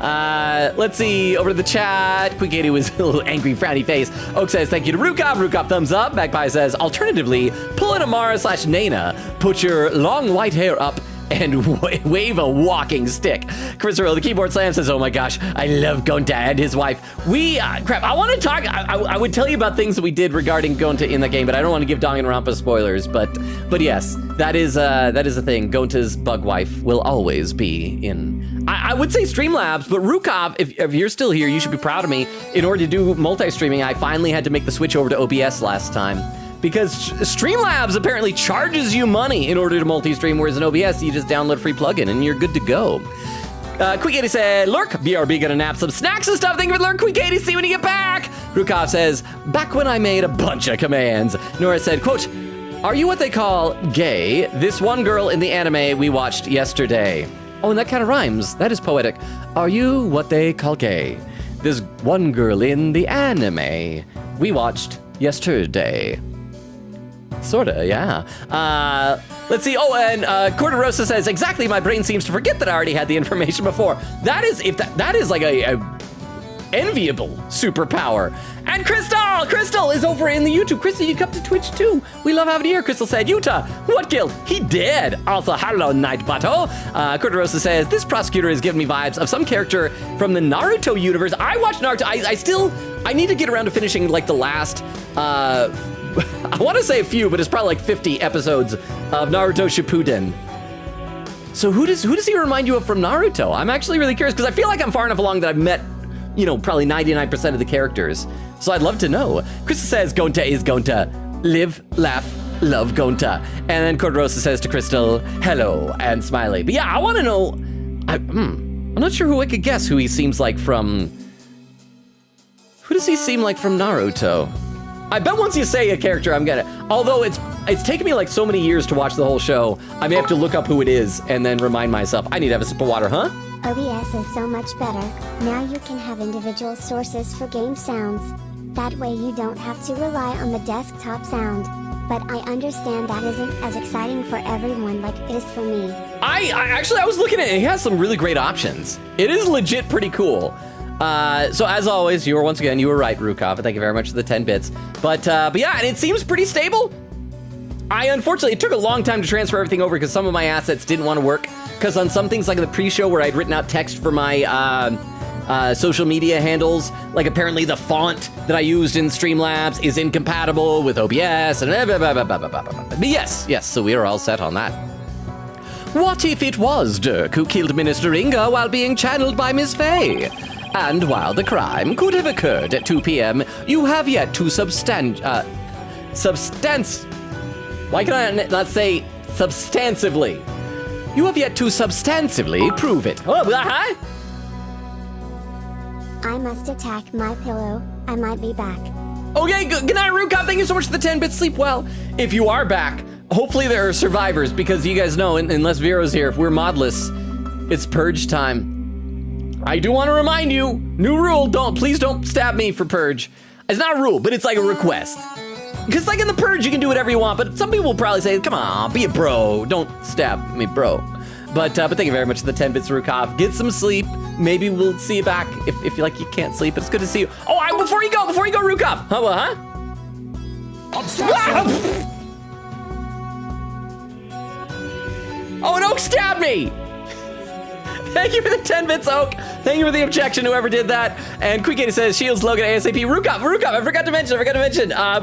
Let's see, over to the chat. Quick 80 was a little angry, frowny face. Oak says, thank you to Rukop. Rukop, thumbs up. Magpie says, alternatively, pull an Amara/Nana, put your long white hair up, and wave a walking stick. Christopher, the keyboard slam, says, oh my gosh, I love Gonta and his wife. Crap, I want to talk, I would tell you about things that we did regarding Gonta in the game, but I don't want to give Danganronpa spoilers, but yes, that is a thing. Gonta's bug wife will always be in, I would say Streamlabs, but Rukov, if you're still here, you should be proud of me. In order to do multi-streaming, I finally had to make the switch over to OBS last time. Because Streamlabs apparently charges you money in order to multi-stream, whereas in OBS, you just download a free plugin and you're good to go. Quick 80 said, Lurk, BRB gonna nap some snacks and stuff. Thank you for Lurk, Quick 80, see when you get back. Rukov says, back when I made a bunch of commands. Nora said, quote, are you what they call gay? This one girl in the anime we watched yesterday. Oh, and that kind of rhymes. That is poetic. Are you what they call gay? This one girl in the anime we watched yesterday. Sorta, yeah. Let's see. Oh, and Corderosa says, exactly, my brain seems to forget that I already had the information before. That is like a enviable superpower. And Crystal is over in the YouTube. Crystal, you come to Twitch too. We love having you here. Crystal said, Utah, what killed? He did. Also, hello, Night Bato. Corderosa says, this prosecutor has given me vibes of some character from the Naruto universe. I watched Naruto. I need to get around to finishing like the last, I want to say a few, but it's probably like 50 episodes of Naruto Shippuden. So who does he remind you of from Naruto? I'm actually really curious because I feel like I'm far enough along that I've met, probably 99% of the characters. So I'd love to know. Krista says, Gonta is Gonta. Live, laugh, love Gonta. And then Corderosa says to Crystal, hello, and smiley. But yeah, I want to know, I'm not sure who I could guess who he seems like from, who does he seem like from Naruto? I bet once you say a character, I'm gonna, although it's taken me like so many years to watch the whole show, I may have to look up who it is and then remind myself. I need to have a sip of water, huh? OBS is so much better. Now you can have individual sources for game sounds. That way you don't have to rely on the desktop sound. But I understand that isn't as exciting for everyone like it is for me. I was looking at it, it has some really great options. It is legit pretty cool. So as always, you were right, Rukov, and thank you very much for the 10 bits. But yeah, and it seems pretty stable. Unfortunately, it took a long time to transfer everything over because some of my assets didn't want to work. Because on some things like the pre-show where I'd written out text for my social media handles, like apparently the font that I used in Streamlabs is incompatible with OBS, and blah, blah, blah, blah, blah, blah, blah. But yes, so we are all set on that. What if it was Dirk who killed Minister Inga while being channeled by Ms. Faye? And while the crime could have occurred at 2 p.m., you have yet to why can I not say substantively? You have yet to substantively prove it. Oh, hi. I must attack my pillow. I might be back. Okay, good night, Rukov. Thank you so much for the 10 bits. Sleep well. If you are back, hopefully there are survivors because you guys know, unless Vero's here, if we're modless, it's purge time. I do want to remind you, new rule, please don't stab me for Purge. It's not a rule, but it's like a request. Because like in the Purge, you can do whatever you want, but some people will probably say, come on, be a bro. Don't stab me, bro. But thank you very much for the 10 bits, Rukov. Get some sleep. Maybe we'll see you back if you can't sleep. It's good to see you. Oh, before you go, Rukov. Huh? Oh, an Oak stabbed me! Thank you for the 10 bits, Oak. Thank you for the objection, whoever did that. And Quick Katie says, Shields, Logan, ASAP. Rukov, I forgot to mention.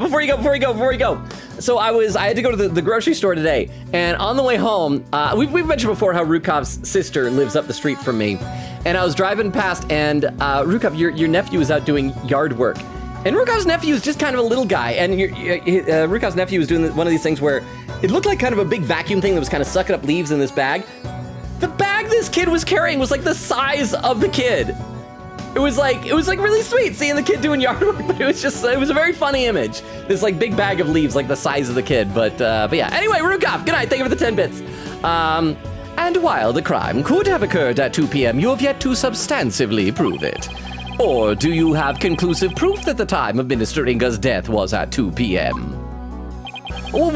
Before you go. So I had to go to the grocery store today. And on the way home, we've mentioned before how Rukov's sister lives up the street from me. And I was driving past, and Rukov, your nephew was out doing yard work. And Rukov's nephew is just kind of a little guy. And Rukov's nephew was doing one of these things where it looked like kind of a big vacuum thing that was kind of sucking up leaves in this bag. The bag this kid was carrying was like the size of the kid. It was like really sweet seeing the kid doing yard work, but it was a very funny image. This like big bag of leaves, like the size of the kid. But yeah. Anyway, Rukov, good night. Thank you for the 10 bits. And while the crime could have occurred at 2 p.m., you have yet to substantively prove it. Or do you have conclusive proof that the time of Minister Inga's death was at 2 p.m.? Well,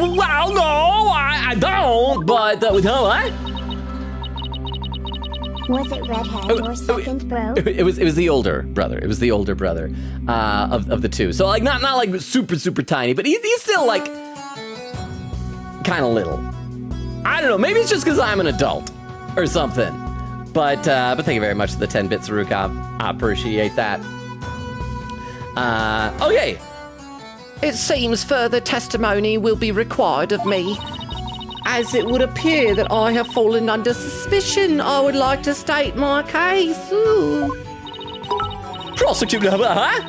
no, I don't, but what? Was it redhead or second bro? It was the older brother. It was the older brother of the two. So like not like super tiny, but he's still like kind of little. I don't know. Maybe it's just because I'm an adult or something. But thank you very much for the 10 bits, Rukov. I appreciate that. Okay. It seems further testimony will be required of me. As it would appear that I have fallen under suspicion, I would like to state my case. Ooh. Prosecutor, huh?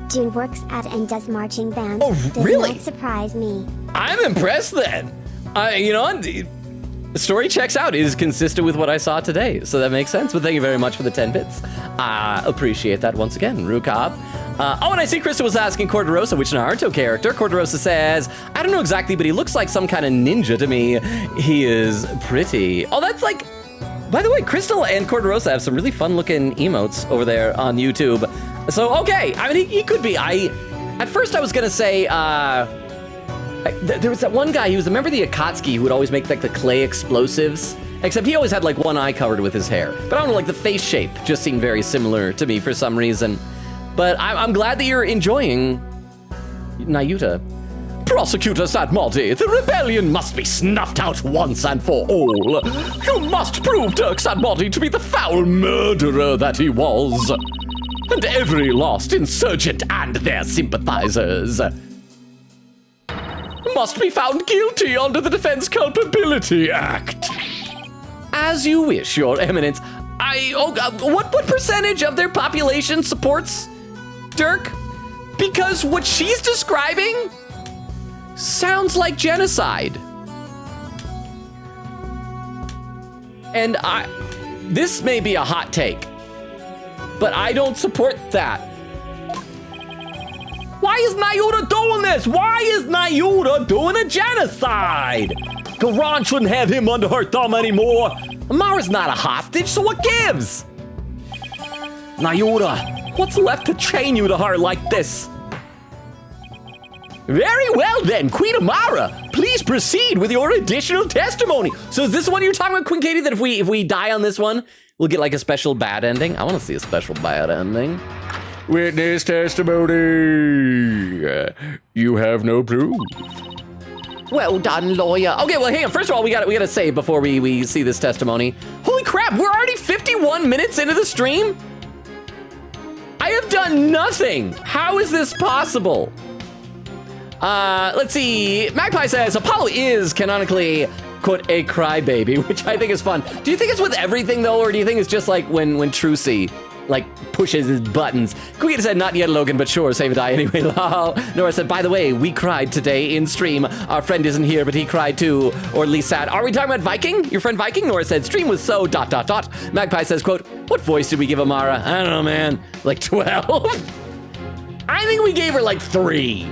June works at and does marching band. Oh, Does really? not surprise me. I'm impressed then. The story checks out. It is consistent with what I saw today, so that makes sense. But thank you very much for the 10 bits. I appreciate that once again, Rukov. And I see Krista was asking Corderosa which Naruto character. Corderosa says, I don't know exactly, but he looks like some kind of ninja to me. He is pretty. Oh, that's like... By the way, Crystal and Corderosa have some really fun-looking emotes over there on YouTube. So, okay. I mean, he could be. At first, I was going to say... there was that one guy, he was a member of the Akatsuki who would always make like the clay explosives. Except he always had like one eye covered with his hair. But I don't know, like the face shape just seemed very similar to me for some reason. But I'm glad that you're enjoying Nayuta. Prosecutor Satmaldi, the rebellion must be snuffed out once and for all. You must prove Dirk Satmaldi to be the foul murderer that he was. And every lost insurgent and their sympathizers must be found guilty under the Defense Culpability Act. As you wish, Your Eminence. What percentage of their population supports Dirk? Because what she's describing sounds like genocide. And this may be a hot take, but I don't support that. Why is Nayuta doing this? Why is Nayuta doing a genocide? Garan shouldn't have him under her thumb anymore. Amara's not a hostage, so what gives? Nayuta, what's left to chain you to her like this? Very well then, Queen Amara, please proceed with your additional testimony. So is this the one you're talking about, Queen Katie, that if we die on this one, we'll get like a special bad ending? I want to see a special bad ending. Witness testimony. You have no proof. Well done, lawyer. Okay, well, hang on. First of all, we gotta say before we see this testimony. Holy crap, we're already 51 minutes into the stream? I have done nothing. How is this possible? Let's see. Magpie says, Apollo is canonically, quote, a crybaby, which I think is fun. Do you think it's with everything, though, or do you think it's just like when Trucy, like, pushes his buttons? Queen said, not yet, Logan, but sure, save a die anyway, lol. Nora said, by the way, we cried today in stream. Our friend isn't here, but he cried too, or at least sad. Are we talking about Viking? Your friend Viking? Nora said, stream was so ... Magpie says, quote, what voice did we give Amara? I don't know, man. Like 12? I think we gave her like 3.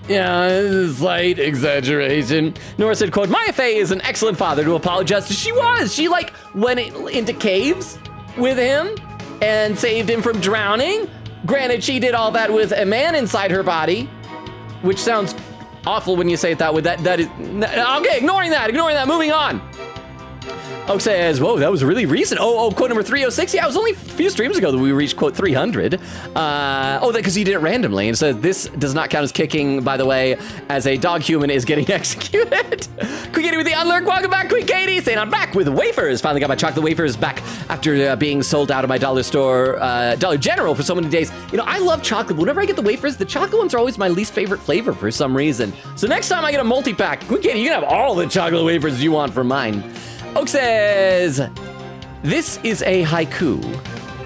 Yeah, slight exaggeration. Nora said, quote, Maya Fey is an excellent father to apologize to. She was. She, like, went into caves with him and saved him from drowning. Granted, she did all that with a man inside her body, which sounds awful when you say it that way. That is, okay, ignoring that, moving on. Oak says, whoa, that was really recent. Quote number 306. Yeah, it was only a few streams ago that we reached quote 300. Because he did it randomly. And so this does not count as kicking, by the way, as a dog human is getting executed. Quick Katie with the unlurk. Welcome back, Quick Katie. Saying I'm back with wafers. Finally got my chocolate wafers back after being sold out of my dollar store, Dollar General for so many days. You know, I love chocolate. Whenever I get the wafers, the chocolate ones are always my least favorite flavor for some reason. So next time I get a multi-pack, Quick Katie, you can have all the chocolate wafers you want from mine. Oak says, this is a haiku.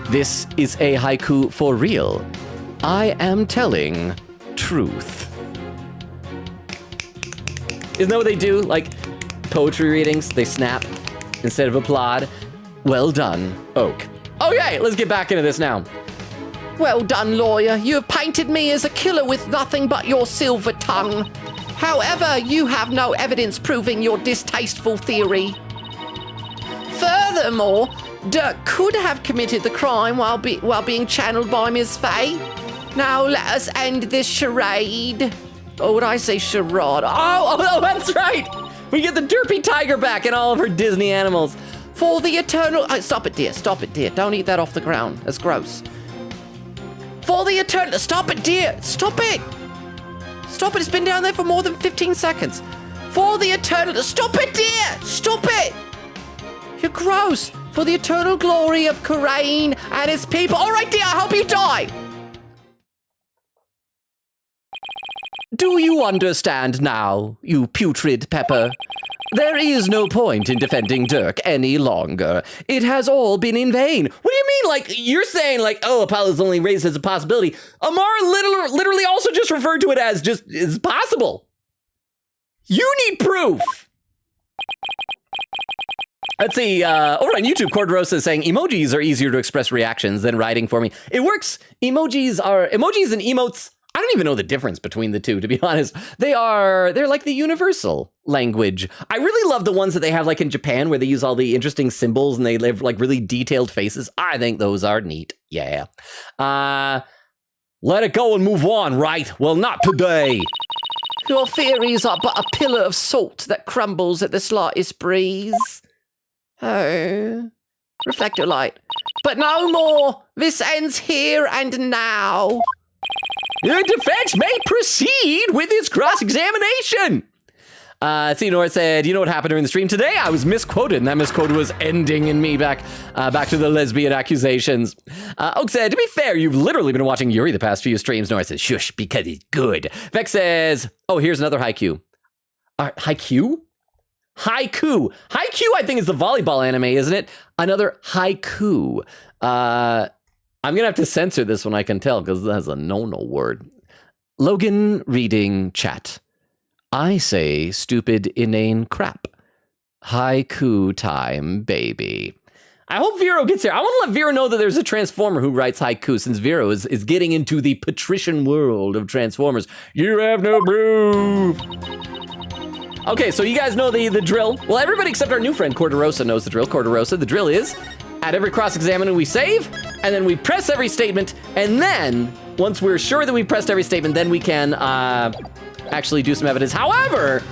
This is a haiku for real. I am telling truth. Isn't that what they do? Like poetry readings, they snap instead of applaud. Well done, Oak. Okay, let's get back into this now. Well done, lawyer. You have painted me as a killer with nothing but your silver tongue. However, you have no evidence proving your distasteful theory. Furthermore, Dirk could have committed the crime while being channeled by Ms. Fay. Now let us end this charade. Or would I say charade? Oh, that's right. We get the derpy tiger back and all of her Disney animals. For the eternal... stop it, dear. Stop it, dear. Don't eat that off the ground. That's gross. For the eternal... Stop it, dear. Stop it. Stop it. It's been down there for more than 15 seconds. For the eternal... Stop it, dear. Stop it. You're gross. For the eternal glory of Karain and his people. All right, dear, I hope you die. Do you understand now, you putrid pepper? There is no point in defending Dirk any longer. It has all been in vain. What do you mean? Like, you're saying, like, oh, Apollo's only raised as a possibility. Amar literally also just referred to it as just is possible. You need proof. Let's see, over on YouTube, Cordrosa is saying emojis are easier to express reactions than writing for me. It works. Emojis and emotes. I don't even know the difference between the two, to be honest. They're like the universal language. I really love the ones that they have like in Japan where they use all the interesting symbols and they have like really detailed faces. I think those are neat. Yeah. Let it go and move on, right? Well, not today. Your theories are but a pillar of salt that crumbles at the slightest breeze. Oh, reflector light. But no more. This ends here and now. The defense may proceed with its cross-examination. North said, you know what happened during the stream today? I was misquoted, and that misquote was ending in me back to the lesbian accusations. Oak said, to be fair, you've literally been watching Yuri the past few streams. North says, shush, because he's good. Vex says, oh, here's another haiku. Haiku? Haiku. Haiku, I think, is the volleyball anime, isn't it? Another haiku. I'm going to have to censor this one, I can tell, because that's a no-no word. Logan reading chat. I say stupid, inane crap. Haiku time, baby. I hope Vero gets here. I want to let Vero know that there's a Transformer who writes haiku, since Vero is getting into the patrician world of Transformers. You have no proof. Okay, so you guys know the drill. Well, everybody except our new friend, Cordorosa, knows the drill. Cordorosa, the drill is, at every cross-examination we save, and then we press every statement, and then, once we're sure that we've pressed every statement, then we can actually do some evidence. However,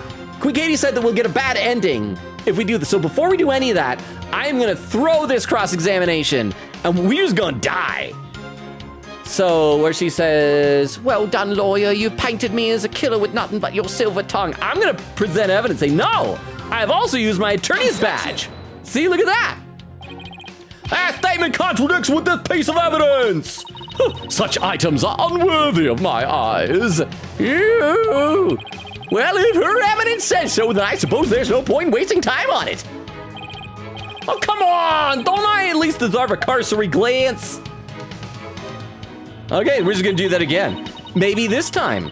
Quick Katie said that we'll get a bad ending if we do this. So before we do any of that, I am gonna throw this cross-examination, and we're just gonna die. So, where she says, well done, lawyer, you've painted me as a killer with nothing but your silver tongue. I'm gonna present evidence, say, no, I've also used my attorney's badge. See, look at that. That statement contradicts with this piece of evidence. Such items are unworthy of my eyes. Ew. Well, if her evidence says so, then I suppose there's no point in wasting time on it. Oh, come on, don't I at least deserve a cursory glance? Okay, we're just gonna do that again. Maybe this time,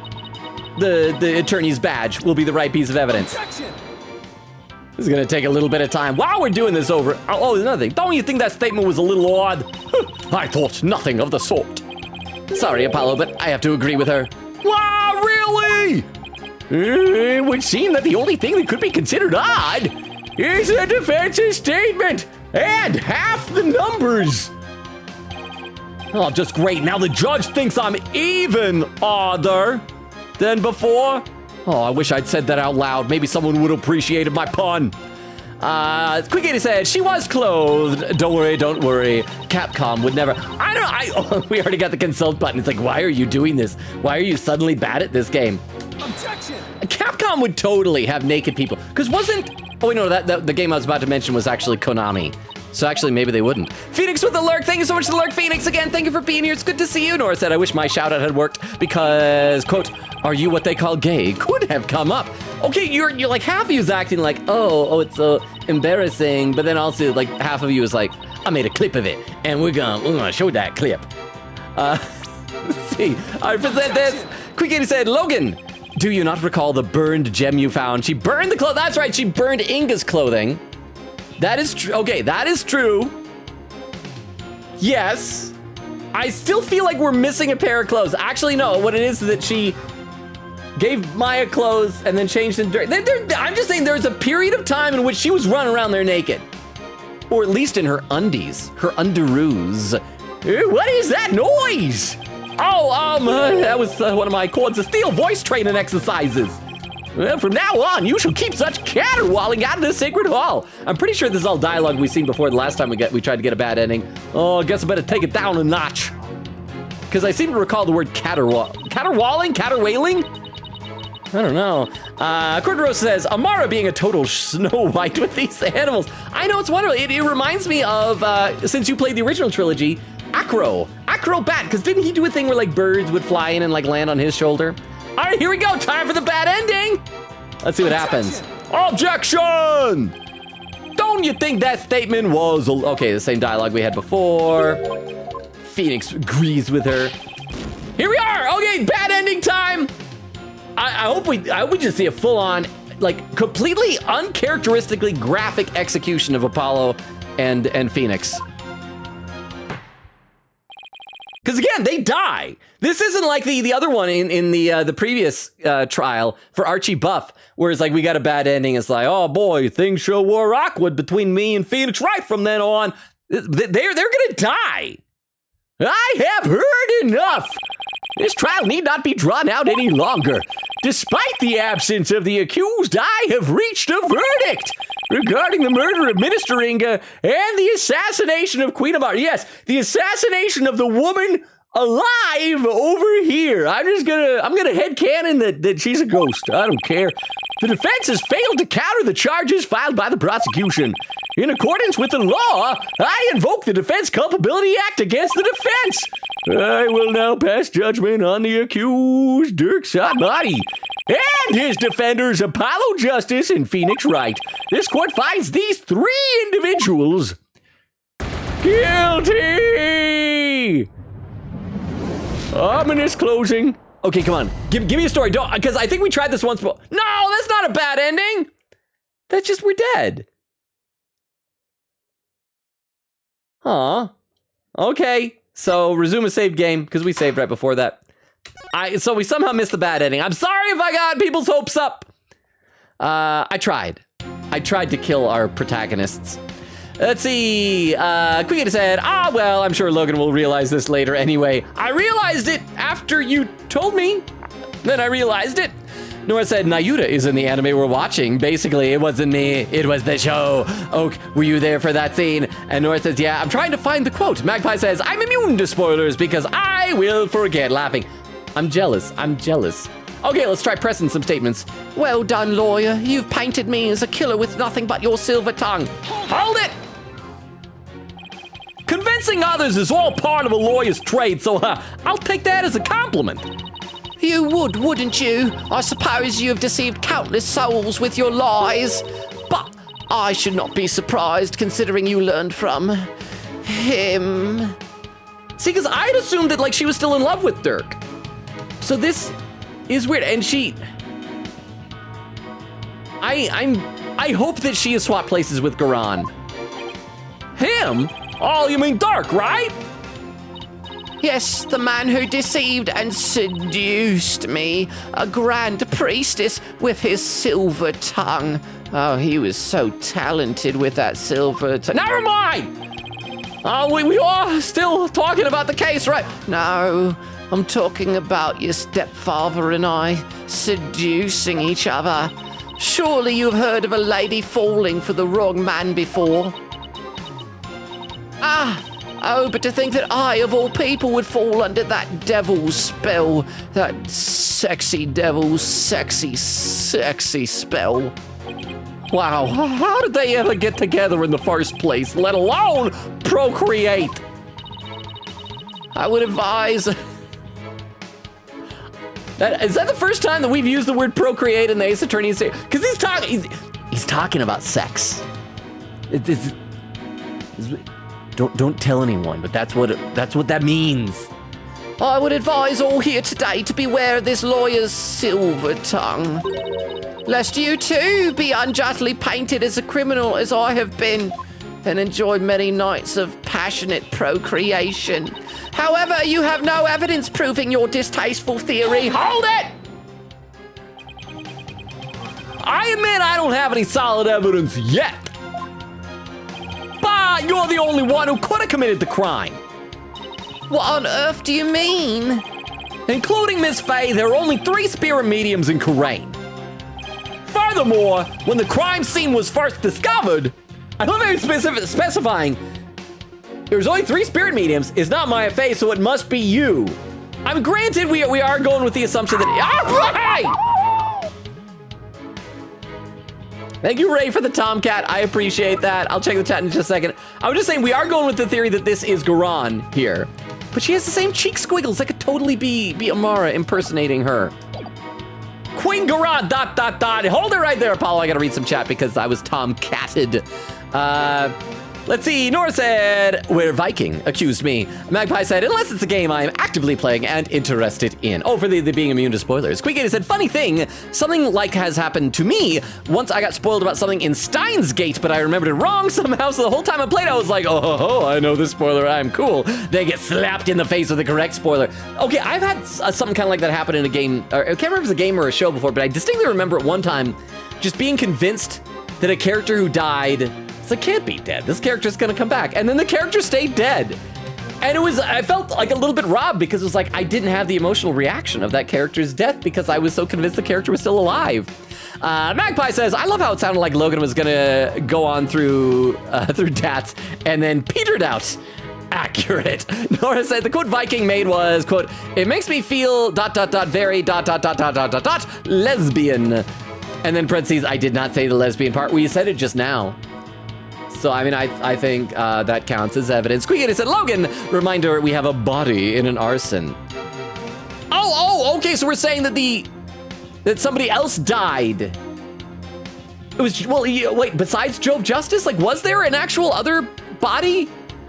the attorney's badge will be the right piece of evidence. Objection. This is gonna take a little bit of time. While we're doing this over, oh, another thing. Don't you think that statement was a little odd? I thought nothing of the sort. Sorry, Apollo, but I have to agree with her. Wow, really? It would seem that the only thing that could be considered odd is the defense's statement and half the numbers. Oh, just great. Now the judge thinks I'm even odder than before. Oh, I wish I'd said that out loud. Maybe someone would have appreciated my pun. Quick 80 said, she was clothed. Don't worry, don't worry. Capcom would never. We already got the consult button. It's like, why are you doing this? Why are you suddenly bad at this game? Objection! Capcom would totally have naked people. Because wasn't. Oh, wait, no, the game I was about to mention was actually Konami. So actually, maybe they wouldn't. Phoenix with the lurk. Thank you so much for the lurk, Phoenix. Again, thank you for being here. It's good to see you. Nora said, I wish my shout out had worked because, quote, are you what they call gay? Could have come up. Okay, you're like half of you is acting like, oh, it's so embarrassing. But then also like half of you is like, I made a clip of it and we're gonna show that clip. Let's see. I present this. Quick 80 said, Logan, do you not recall the burned gem you found? She burned the clothes. That's right. She burned Inga's clothing. That is true. Okay, that is true. Yes. I still feel like we're missing a pair of clothes. Actually, no. What it is that she gave Maya clothes and then changed them. I'm just saying there's a period of time in which she was running around there naked. Or at least in her undies, her underoos. What is that noise? Oh, that was one of my Chords of Steel voice training exercises. Well, from now on, you shall keep such caterwauling out of this sacred hall. I'm pretty sure this is all dialogue we've seen before the last time we tried to get a bad ending. Oh, I guess I better take it down a notch. Because I seem to recall the word caterwauling? Caterwailing? I don't know. Cordero says, Amara being a total Snow White with these animals. I know, it's wonderful. It reminds me of, since you played the original trilogy, Acrobat, because didn't he do a thing where like birds would fly in and like land on his shoulder? All right, here we go. Time for the bad ending. Let's see what happens. Objection! Don't you think that statement was... Okay, the same dialogue we had before. Phoenix agrees with her. Here we are. Okay, bad ending time. I hope we just see a full-on, like, completely uncharacteristically graphic execution of Apollo and Phoenix. Because again, they die. This isn't like the other one in the previous trial for Archie Buff, where it's like we got a bad ending. It's like, oh boy, things sure were awkward between me and Phoenix right from then on. They're gonna die. I have heard enough. This trial need not be drawn out any longer. Despite the absence of the accused, I have reached a verdict regarding the murder of Minister Inga and the assassination of Queen Amara. Yes, the assassination of the woman alive over here. I'm gonna headcanon that she's a ghost. I don't care. The defense has failed to counter the charges filed by the prosecution. In accordance with the law, I invoke the Defense Culpability Act against the defense. I will now pass judgment on the accused, Dirk Satmati, and his defenders, Apollo Justice and Phoenix Wright. This court finds these three individuals guilty. Ominous closing. Okay, come on. Give me a story. Don't, because I think we tried this once before. No, that's not a bad ending. That's just we're dead. Aw. Okay. So resume a saved game because we saved right before that. So we somehow missed the bad ending. I'm sorry if I got people's hopes up. I tried to kill our protagonists. Let's see. Quick said, well, I'm sure Logan will realize this later anyway. I realized it after you told me. Then I realized it. Nora said, Nayuta is in the anime we're watching. Basically, it wasn't me. It was the show. Oak, were you there for that scene? And Nora says, yeah, I'm trying to find the quote. Magpie says, I'm immune to spoilers because I will forget. Laughing. I'm jealous. Okay, let's try pressing some statements. Well done, lawyer. You've painted me as a killer with nothing but your silver tongue. Hold it! Convincing others is all part of a lawyer's trade, so I'll take that as a compliment. You would, wouldn't you? I suppose you have deceived countless souls with your lies. But I should not be surprised considering you learned from him. See, because I'd assumed that like she was still in love with Dirk. So this is weird, and I hope that she has swapped places with Garan. Him? Oh, you mean Dark, right? Yes, the man who deceived and seduced me, a grand priestess with his silver tongue. Oh, he was so talented with that silver tongue. Never mind! We are still talking about the case, right? No, I'm talking about your stepfather and I seducing each other. Surely you've heard of a lady falling for the wrong man before. Oh, but to think that I, of all people, would fall under that devil's spell. That sexy devil's sexy spell. Wow, how did they ever get together in the first place, let alone procreate? I would advise... Is that the first time that we've used the word procreate in the Ace Attorney? Because he's talking about sex. Don't tell anyone, but that's what that means. I would advise all here today to beware of this lawyer's silver tongue, lest you too be unjustly painted as a criminal as I have been, and enjoyed many nights of passionate procreation. However, you have no evidence proving your distasteful theory. Hold it! I admit I don't have any solid evidence yet. But you're the only one who could have committed the crime. What on earth do you mean? Including Miss Faye, there are only 3 spirit mediums in Karain. Furthermore, when the crime scene was first discovered, I love very specifying there's only 3 spirit mediums. It's not Maya Faye, so it must be you. I'm granted we are going with the assumption that... Thank you, Ray, for the Tomcat. I appreciate that. I'll check the chat in just a second. I was just saying we are going with the theory that this is Garan here. But she has the same cheek squiggles. That could totally be Amara impersonating her. Queen Garan, ... Hold it right there, Apollo. I gotta read some chat because I was Tomcatted. Let's see, Nora said, where Viking accused me. Magpie said, unless it's a game I am actively playing and interested in. Oh, for the being immune to spoilers. Squeakator said, funny thing, something like has happened to me. Once I got spoiled about something in Steins Gate, but I remembered it wrong somehow, so the whole time I played, I was like, oh, I know this spoiler, I'm cool. They get slapped in the face with the correct spoiler. Okay, I've had something kind of like that happen in a game, or I can't remember if it was a game or a show before, but I distinctly remember at one time just being convinced that a character who died, it's like, can't be dead. This character's gonna come back. And then the character stayed dead. And I felt like a little bit robbed because it was like, I didn't have the emotional reaction of that character's death because I was so convinced the character was still alive. Magpie says, I love how it sounded like Logan was gonna go on through DATS and then petered out. Accurate. Nora said the quote Viking made was, quote, it makes me feel ... very ... lesbian. And then parentheses, I did not say the lesbian part. Well, you said it just now. So, I mean, I think that counts as evidence. Squeaky said, Logan, reminder, we have a body in an arson. Oh, okay, so we're saying that somebody else died. It was, well, wait, besides Jove Justice? Like, was there an actual other body?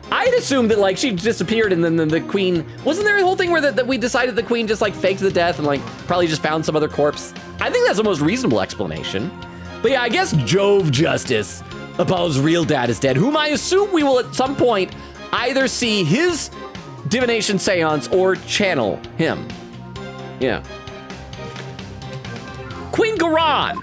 I'd assumed that, like, she disappeared and then the queen... Wasn't there a whole thing where that we decided the queen just, like, faked the death and, like, probably just found some other corpse? I think that's the most reasonable explanation. But yeah, I guess Jove Justice, Apollo's real dad, is dead, whom I assume we will at some point either see his divination seance or channel him. Yeah. Queen Garan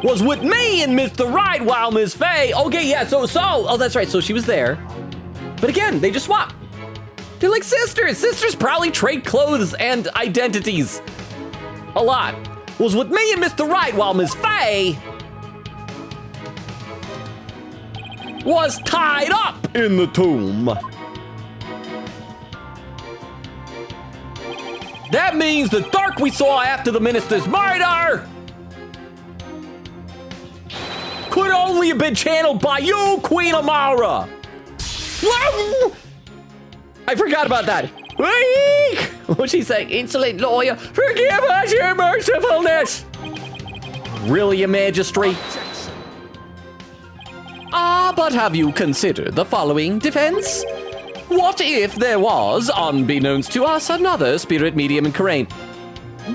was with me and Mr. Right while Miss Faye. Okay, yeah, so, oh, that's right, so she was there. But again, they just swapped. They're like sisters. Sisters probably trade clothes and identities a lot. Was with me and Mr. Right while Miss Faye was tied up in the tomb. That means the dark we saw after the minister's murder could only have been channeled by you, Queen Amara. Whoa! I forgot about that. What's she saying? Insolent lawyer, forgive us your mercifulness. Really, your majesty? But have you considered the following defense? What if there was, unbeknownst to us, another spirit medium in Karain?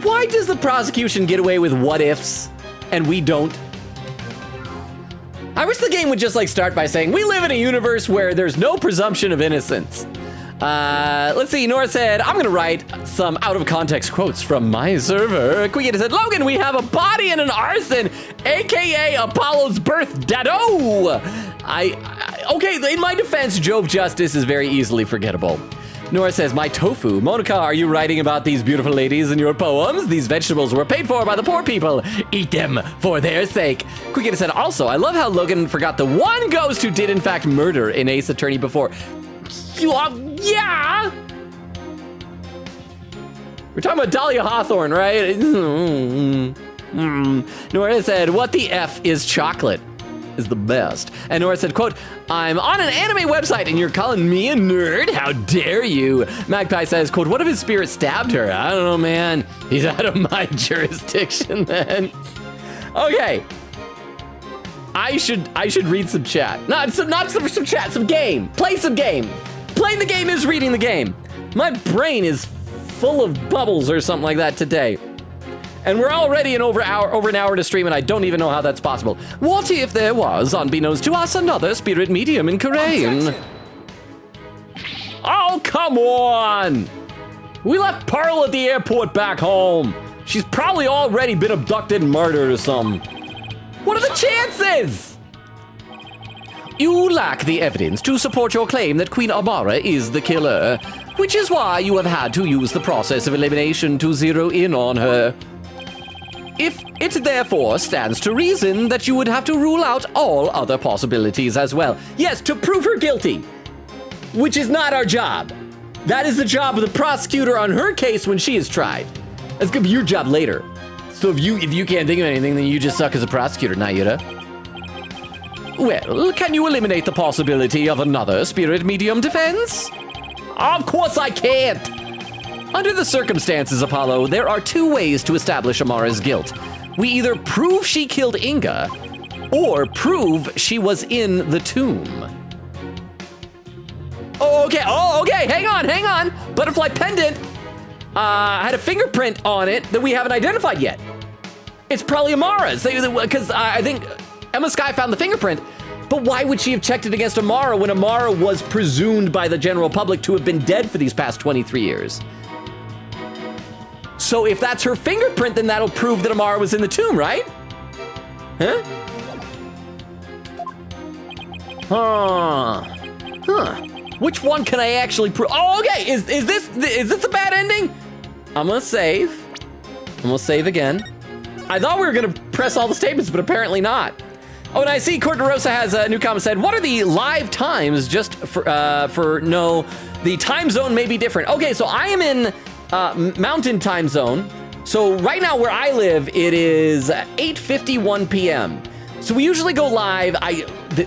Why does the prosecution get away with what ifs and we don't? I wish the game would just like start by saying, we live in a universe where there's no presumption of innocence. Let's see, Nora said, I'm gonna write some out of context quotes from my server. Quieta said, Logan, we have a body and an arson, AKA Apollo's birth dado. Okay, in my defense, Jove Justice is very easily forgettable. Nora says, my tofu. Monica, are you writing about these beautiful ladies in your poems? These vegetables were paid for by the poor people. Eat them for their sake. Quieta said, also, I love how Logan forgot the one ghost who did in fact murder in Ace Attorney before. Yeah! We're talking about Dahlia Hawthorne, right? Nora said, what the F is chocolate? Is the best. And Nora said, quote, I'm on an anime website and you're calling me a nerd? How dare you? Magpie says, quote, what if his spirit stabbed her? I don't know, man. He's out of my jurisdiction then. Okay. I should read some chat. Not some chat, some game. Play some game. Playing the game is reading the game. My brain is full of bubbles or something like that today. And we're already over an hour to stream, and I don't even know how that's possible. What if there was, unbeknownst to us, another spirit medium in Karain? Oh, come on! We left Pearl at the airport back home. She's probably already been abducted and murdered or something. What are the chances? You lack the evidence to support your claim that Queen Amara is the killer, which is why you have had to use the process of elimination to zero in on her. If it therefore stands to reason that you would have to rule out all other possibilities as well. Yes, to prove her guilty, which is not our job. That is the job of the prosecutor on her case when she is tried. That's gonna be your job later. So if you can't think of anything, then you just suck as a prosecutor, Nayuta. Well, can you eliminate the possibility of another spirit medium defense? Of course I can't. Under the circumstances, Apollo, there are two ways to establish Amara's guilt. We either prove she killed Inga, or prove she was in the tomb. Oh, okay, hang on. Butterfly pendant had a fingerprint on it that we haven't identified yet. It's probably Amara's, because I think Emma Sky found the fingerprint, but why would she have checked it against Amara when Amara was presumed by the general public to have been dead for these past 23 years? So if that's her fingerprint, then that'll prove that Amara was in the tomb, right? Huh. Which one can I actually prove? Oh, okay. Is this a bad ending? I'm gonna save. I'm gonna save again. I thought we were gonna press all the statements, but apparently not. Oh, and I see Corderosa has a new comment said, what are the live times just for no, the time zone may be different. Okay, so I am in Mountain Time Zone. So right now where I live, it is 8:51 p.m. So we usually go live.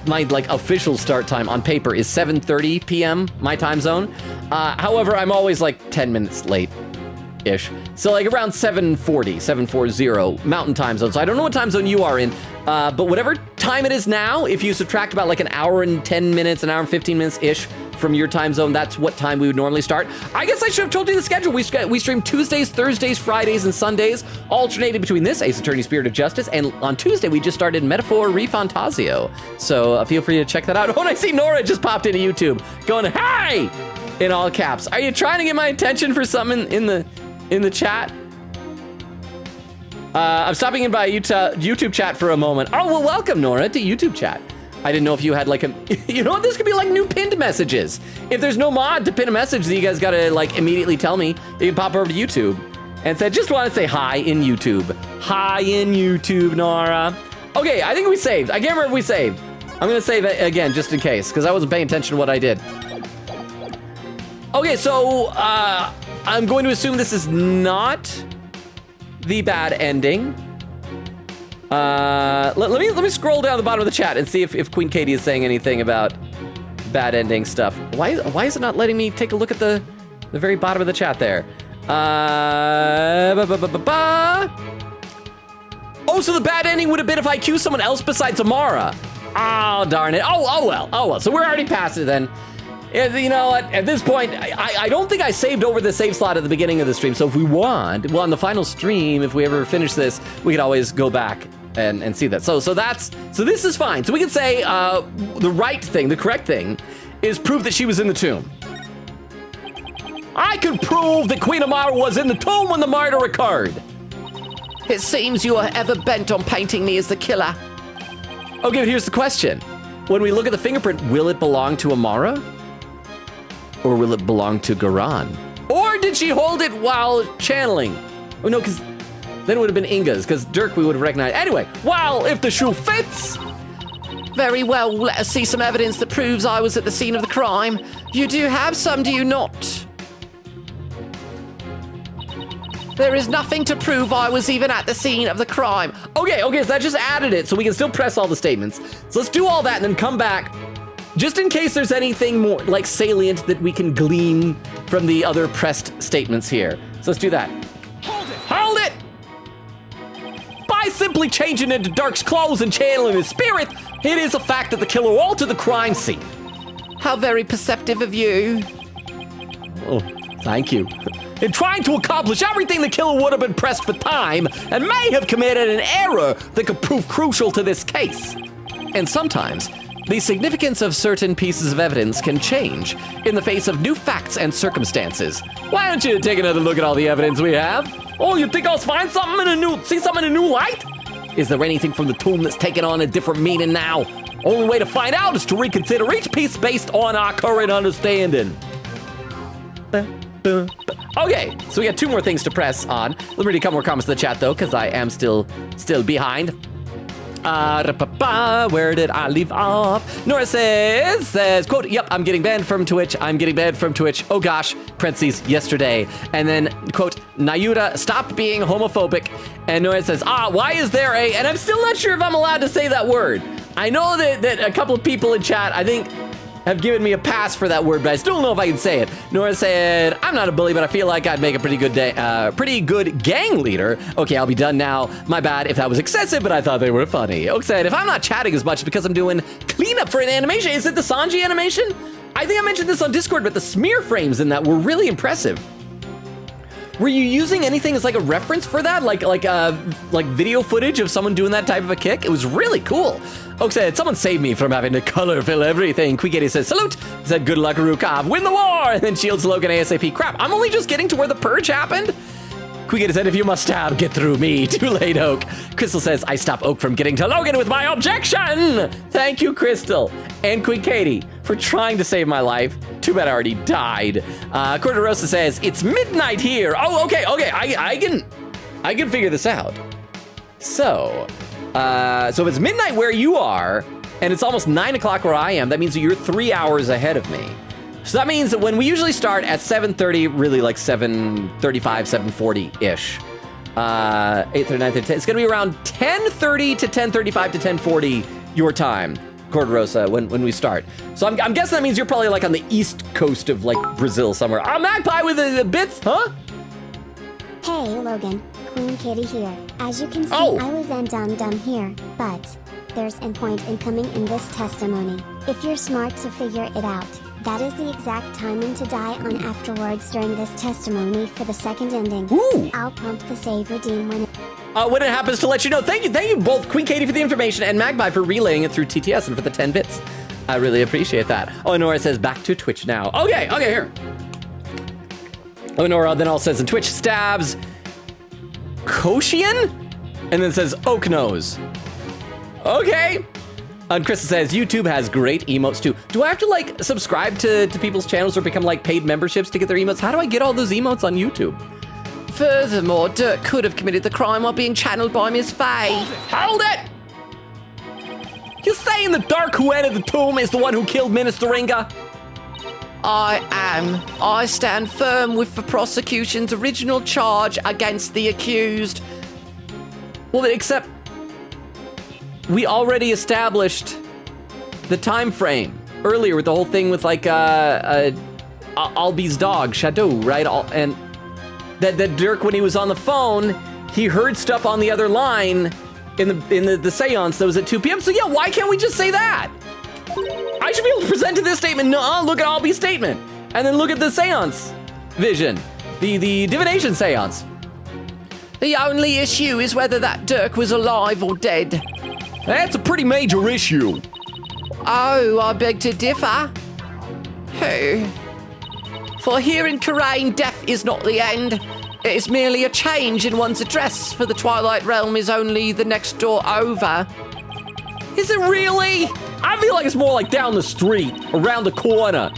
My like official start time on paper is 7:30 p.m. my time zone. However, I'm always like 10 minutes late-ish. So like around 7:40 Mountain Time Zone. So I don't know what time zone you are in, but whatever time it is now, if you subtract about like an hour and 10 minutes, an hour and 15 minutes-ish from your time zone, that's what time we would normally start. I guess I should have told you the schedule. We stream Tuesdays, Thursdays, Fridays, and Sundays, alternating between this Ace Attorney Spirit of Justice, and on Tuesday we just started Metaphor Refantasio. So feel free to check that out. Oh, and I see Nora just popped into YouTube, going, "Hey!" in all caps. Are you trying to get my attention for something in the chat? I'm stopping in by YouTube chat for a moment. Oh, well, welcome, Nora, to YouTube chat. I didn't know if you had like you know what, this could be like new pinned messages. If there's no mod to pin a message that you guys gotta like immediately tell me, you can pop over to YouTube and say, just want to say hi in YouTube. Hi in YouTube, Nora. Okay, I think we saved. I can't remember if we saved. I'm gonna save it again just in case, because I wasn't paying attention to what I did. Okay, so I'm going to assume this is not the bad ending. Let me scroll down the bottom of the chat and see if Queen Katie is saying anything about bad ending stuff. Why is it not letting me take a look at the very bottom of the chat there? Oh, so the bad ending would have been if I accused someone else besides Amara. Oh, darn it. Oh well. So we're already past it then. You know what? At this point, I don't think I saved over the save slot at the beginning of the stream. So if we want, well, on the final stream, if we ever finish this, we could always go back and see that. So this is fine. So we can say the right thing, the correct thing, is prove that she was in the tomb. I can prove that Queen Amara was in the tomb when the murder occurred. It seems you are ever bent on painting me as the killer. Okay, but here's the question. When we look at the fingerprint, will it belong to Amara? Or will it belong to Garan? Or did she hold it while channeling? Oh no, because then it would have been Inga's, because Dirk we would have recognized. Anyway, well, if the shoe fits. Very well, let us see some evidence that proves I was at the scene of the crime. You do have some, do you not? There is nothing to prove I was even at the scene of the crime. Okay, so that just added it, so we can still press all the statements. So let's do all that and then come back, just in case there's anything more, like, salient that we can glean from the other pressed statements here. So let's do that. Hold it! By simply changing into Dark's clothes and channeling his spirit, it is a fact that the killer altered the crime scene. How very perceptive of you. Oh, thank you. In trying to accomplish everything, the killer would have been pressed for time and may have committed an error that could prove crucial to this case. And sometimes, the significance of certain pieces of evidence can change in the face of new facts and circumstances. Why don't you take another look at all the evidence we have? Oh, you think I'll find something see something in a new light? Is there anything from the tomb that's taken on a different meaning now? Only way to find out is to reconsider each piece based on our current understanding. Okay, so we got 2 more things to press on. Let me read a couple more comments in the chat though, because I am still behind. Where did I leave off? Nora says, quote, yep, I'm getting banned from Twitch. Oh gosh, parentheses, yesterday. And then, quote, Nayuta, stop being homophobic. And Nora says, why is there and I'm still not sure if I'm allowed to say that word. I know that a couple of people in chat, I think, have given me a pass for that word, but I still don't know if I can say it. Nora said, I'm not a bully, but I feel like I'd make a pretty good gang leader. Okay, I'll be done now. My bad if that was excessive, but I thought they were funny. Oak said, if I'm not chatting as much because I'm doing cleanup for an animation, is it the Sanji animation? I think I mentioned this on Discord, but the smear frames in that were really impressive. Were you using anything as like a reference for that? Like video footage of someone doing that type of a kick? It was really cool. Oak said, someone saved me from having to color fill everything. Queegaty says, salute. He said, good luck, Rukov. Win the war. And then Shields Logan ASAP. Crap, I'm only just getting to where the purge happened. Queegaty said, if you must stab, get through me. Too late, Oak. Crystal says, I stop Oak from getting to Logan with my objection. Thank you, Crystal. And Queegaty for trying to save my life. Too bad I already died. Corderosa says, it's midnight here. Oh, okay, I can figure this out. So if it's midnight where you are, and it's almost 9 o'clock where I am, that means that you're 3 hours ahead of me. So that means that when we usually start at 7:30, really like 7:35, 7:40-ish, 8:30, 9:30, 10, it's gonna be around 10:30 to 10:35 to 10:40 your time, Corderosa, when we start. So I'm guessing that means you're probably like on the east coast of like Brazil somewhere. Magpie with the bits, huh? Hey Logan, Queen Kitty here. As you can see, I was in dum here, but there's an point incoming in this testimony. If you're smart to figure it out, that is the exact timing to die on afterwards during this testimony for the second ending. Ooh. I'll prompt the save redeem when it happens to let you know. Thank you both, Queen Katie for the information and Magpie for relaying it through TTS and for the 10 bits. I really appreciate that. Oh, Nora says back to Twitch now. Okay, here. Oh, Nora then all says in Twitch stabs Koshian and then says Oak Nose. Okay. And Krista says YouTube has great emotes too. Do I have to like subscribe to people's channels or become like paid memberships to get their emotes? How do I get all those emotes on YouTube? Furthermore, Dirk could have committed the crime while being channeled by Miss Faye. Hold it! You're saying the Dark who entered the tomb is the one who killed Minister Inga? I am. I stand firm with the prosecution's original charge against the accused. Well, except we already established the time frame earlier with the whole thing with like Albi's dog, Shadow, right? And that Dirk, when he was on the phone, he heard stuff on the other line in the seance that was at 2 p.m. So yeah, why can't we just say that? I should be able to present to this statement. No, look at Albi's statement, and then look at the seance vision, the divination seance. The only issue is whether that Dirk was alive or dead. That's a pretty major issue. Oh, I beg to differ. Who? For here in Karain, death is not the end. It is merely a change in one's address, for the Twilight Realm is only the next door over. Is it really? I feel like it's more like down the street, around the corner.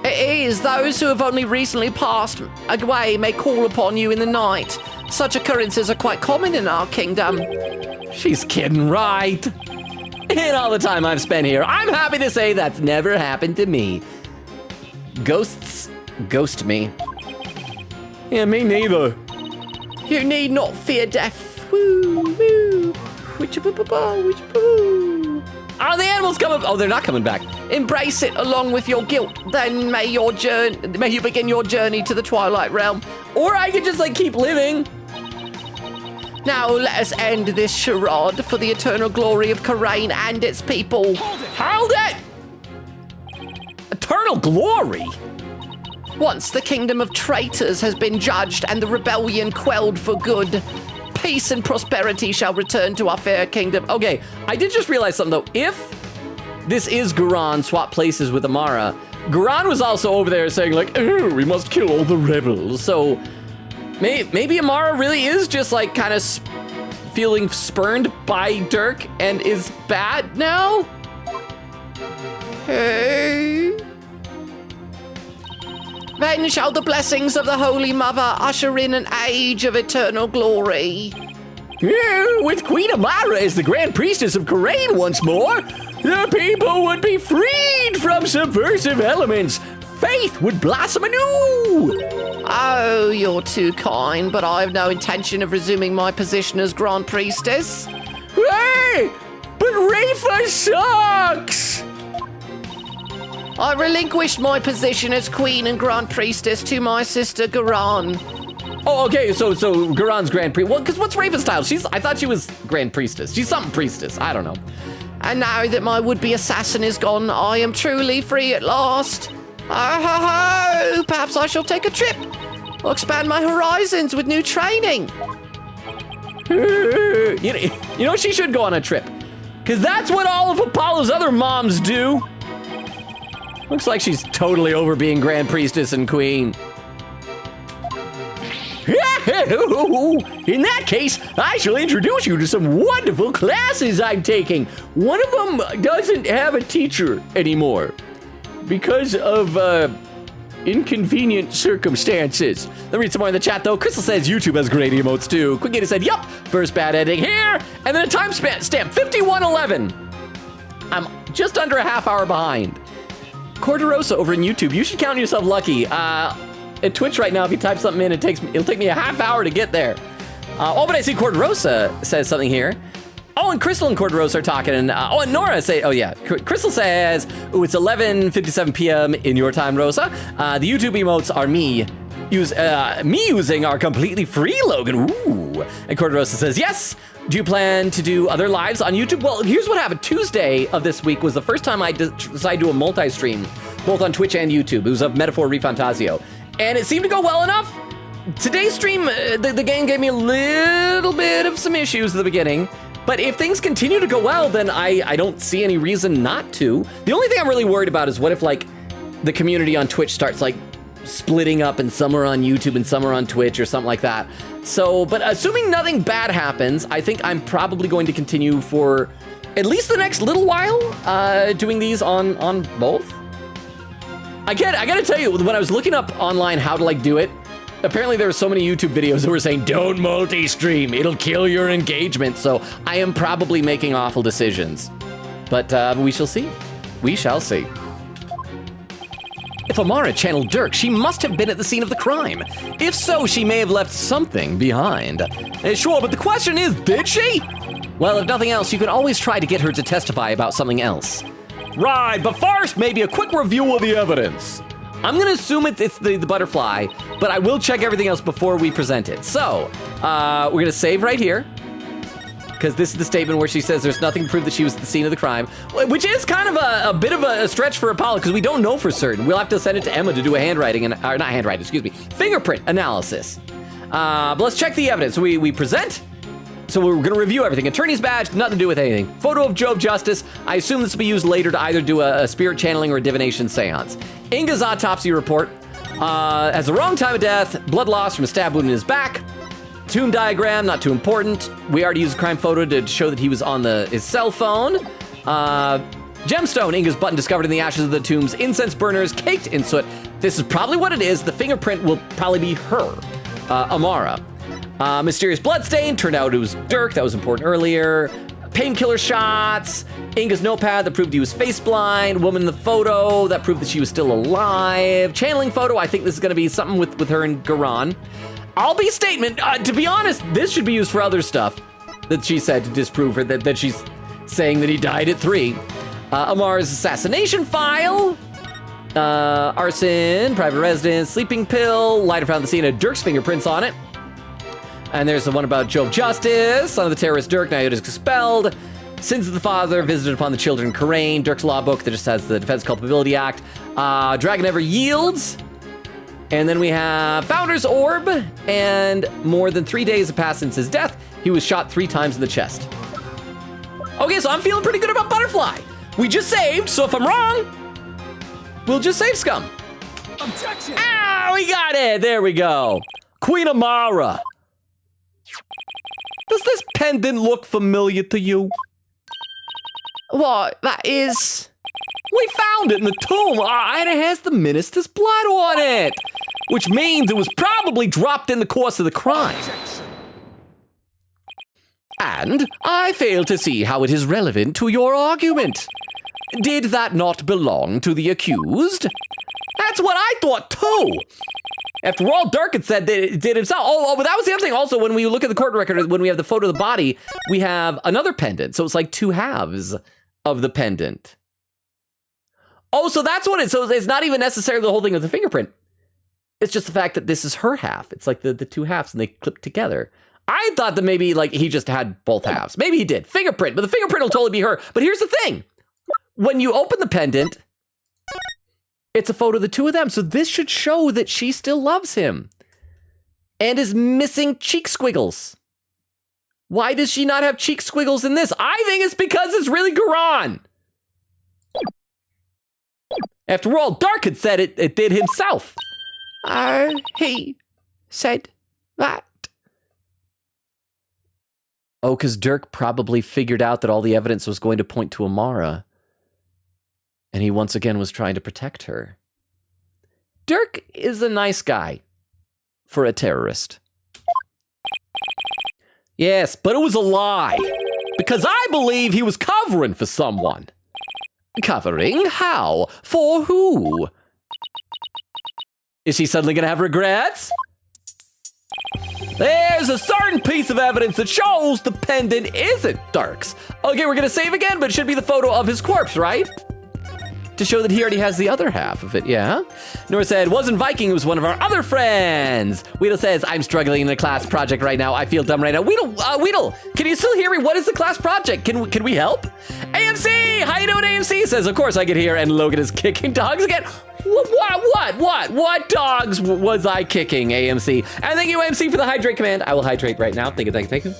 It is. Those who have only recently passed away may call upon you in the night. Such occurrences are quite common in our kingdom. She's kidding, right? In all the time I've spent here, I'm happy to say that's never happened to me. Ghosts ghost me. Yeah, me neither. You need not fear death. Woo, woo. Are the animals coming? Oh, they're not coming back. Embrace it along with your guilt. Then may you begin your journey to the Twilight Realm. Or I could just like keep living. Now let us end this charade for the eternal glory of Karain and its people. Hold it! Eternal glory? Once the kingdom of traitors has been judged and the rebellion quelled for good, peace and prosperity shall return to our fair kingdom. Okay, I did just realize something though. If this is Garan swap places with Amara, Garan was also over there saying like, oh, we must kill all the rebels. So maybe Amara really is just like kind of feeling spurned by Dirk and is bad now? Hey. Then shall the blessings of the Holy Mother usher in an age of eternal glory. With Queen Amara as the Grand Priestess of Karain once more, the people would be freed from subversive elements. Faith would blossom anew. Oh, you're too kind, but I have no intention of resuming my position as Grand Priestess. Hey, but Rafa sucks. I relinquished my position as Queen and Grand Priestess to my sister Garan. Oh, okay, so Garan's Grand Priestess. Well, because what's Raven's title? I thought she was Grand Priestess. She's something priestess. I don't know. And now that my would-be assassin is gone, I am truly free at last. Oh, perhaps I shall take a trip or expand my horizons with new training. You know, she should go on a trip. Because that's what all of Apollo's other moms do. Looks like she's totally over being Grand Priestess and Queen. In that case, I shall introduce you to some wonderful classes I'm taking. One of them doesn't have a teacher anymore because of inconvenient circumstances. Let me read some more in the chat, though. Crystal says YouTube has great emotes, too. Quickgator said, yup, first bad ending here, and then a time stamp, 51:11. I'm just under a half hour behind. Corderosa over in YouTube, you should count yourself lucky. At Twitch right now, if you type something in, it'll take me a half hour to get there. But I see Corderosa says something here. Oh, and Crystal and Corderosa are talking. And and Nora say, oh yeah, Crystal says, oh, it's 11:57 p.m. in your time, Rosa. The YouTube emotes are me using are completely free, Logan. Ooh. And Corderosa says, yes. Do you plan to do other lives on YouTube? Well, here's what happened. Tuesday of this week was the first time I decided to do a multi-stream, both on Twitch and YouTube. It was of Metaphor Refantasio. And it seemed to go well enough. Today's stream, the game gave me a little bit of some issues at the beginning. But if things continue to go well, then I don't see any reason not to. The only thing I'm really worried about is what if, like, the community on Twitch starts, like, splitting up and some are on YouTube and some are on Twitch or something like that. So, but assuming nothing bad happens, I think I'm probably going to continue for at least the next little while doing these on both. I gotta tell you, when I was looking up online how to like do it, apparently there were so many YouTube videos that were saying, don't multi-stream, it'll kill your engagement. So I am probably making awful decisions, but we shall see. We shall see. If Amara channeled Dirk, she must have been at the scene of the crime. If so, she may have left something behind. Sure, but the question is, did she? Well, if nothing else, you could always try to get her to testify about something else. Right, but first, maybe a quick review of the evidence. I'm gonna assume it's the butterfly, but I will check everything else before we present it. So, we're gonna save right here, because this is the statement where she says there's nothing to prove that she was at the scene of the crime, which is kind of a bit of a stretch for Apollo, because we don't know for certain. We'll have to send it to Emma to do a fingerprint analysis. But let's check the evidence. So we present. So we're going to review everything. Attorney's badge, nothing to do with anything. Photo of Jove Justice. I assume this will be used later to either do a spirit channeling or a divination seance. Inga's autopsy report has the wrong time of death. Blood loss from a stab wound in his back. Tomb diagram, not too important. We already used a crime photo to show that he was on his cell phone. Gemstone, Inga's button discovered in the ashes of the tombs. Incense burners, caked in soot. This is probably what it is. The fingerprint will probably be her, Amara. Mysterious bloodstain, turned out it was Dirk, that was important earlier. Painkiller shots, Inga's notepad that proved he was face blind. Woman in the photo that proved that she was still alive. Channeling photo, I think this is gonna be something with her and Garan. Albie statement, to be honest, this should be used for other stuff that she said to disprove her, that she's saying that he died at 3. Amara's assassination file, arson, private residence, sleeping pill, lighter found the scene had Dirk's fingerprints on it. And there's the one about Jove Justice, son of the terrorist Dirk, now is expelled. Sins of the father visited upon the children Karain, Dirk's law book that just has the Defense Culpability Act. Dragon Never Yields. And then we have Founder's Orb, and more than 3 days have passed since his death. He was shot 3 times in the chest. Okay, so I'm feeling pretty good about Butterfly. We just saved, so if I'm wrong, we'll just save scum. Objection! Ah, we got it. There we go. Queen Amara. Does this pendant look familiar to you? What? That is... We found it in the tomb, and it has the minister's blood on it, which means it was probably dropped in the course of the crime. And I fail to see how it is relevant to your argument. Did that not belong to the accused? That's what I thought too. After all, Dirk had said that it did himself. Oh, but that was the other thing. Also, when we look at the court record, when we have the photo of the body, we have another pendant. So it's like 2 halves of the pendant. Oh, so that's what it is. So it's not even necessarily the whole thing of the fingerprint. It's just the fact that this is her half. It's like the 2 halves and they clip together. I thought that maybe like he just had both halves. Maybe he did. Fingerprint, but the fingerprint will totally be her. But here's the thing. When you open the pendant, it's a photo of the 2 of them. So this should show that she still loves him and is missing cheek squiggles. Why does she not have cheek squiggles in this? I think it's because it's really Garan. After all, Dark had said it did himself. He said that. Oh, because Dirk probably figured out that all the evidence was going to point to Amara. And he once again was trying to protect her. Dirk is a nice guy for a terrorist. Yes, but it was a lie. Because I believe he was covering for someone. Covering? How? For who? Is she suddenly going to have regrets? There's a certain piece of evidence that shows the pendant isn't Dark's. Okay, we're going to save again, but it should be the photo of his corpse, right? To show that he already has the other half of it, yeah? Nora said, wasn't Viking, it was one of our other friends. Weedle says, I'm struggling in a class project right now. I feel dumb right now. Weedle, can you still hear me? What is the class project? Can we help? AMC, how you doing, AMC? Says, of course I can hear, and Logan is kicking dogs again. What dogs was I kicking, AMC? And thank you, AMC, for the hydrate command. I will hydrate right now. Thank you.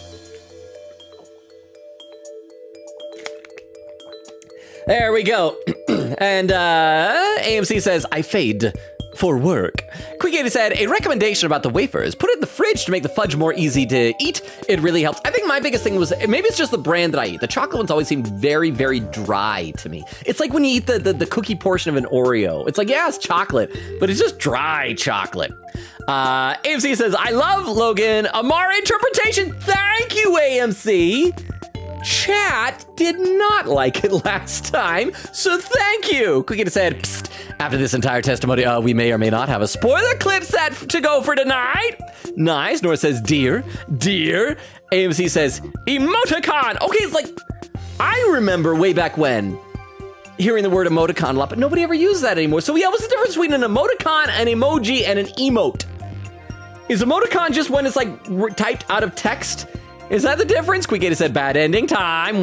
There we go. And AMC says, I fade for work. Quick80 said, a recommendation about the wafers. Put it in the fridge to make the fudge more easy to eat. It really helps. I think my biggest thing was, maybe it's just the brand that I eat. The chocolate ones always seem very, very dry to me. It's like when you eat the cookie portion of an Oreo. It's like, yeah, it's chocolate, but it's just dry chocolate. AMC says, I love Logan. Amara interpretation. Thank you, AMC. Chat did not like it last time, so thank you. Quick said, psst, after this entire testimony, we may or may not have a spoiler clip set to go for tonight. Nice. Nora says, dear. AMC says, emoticon. Okay, it's like, I remember way back when hearing the word emoticon a lot, but nobody ever used that anymore. So yeah, what's the difference between an emoticon, an emoji, and an emote? Is emoticon just when it's like typed out of text? Is that the difference? Quick80 said, bad ending time.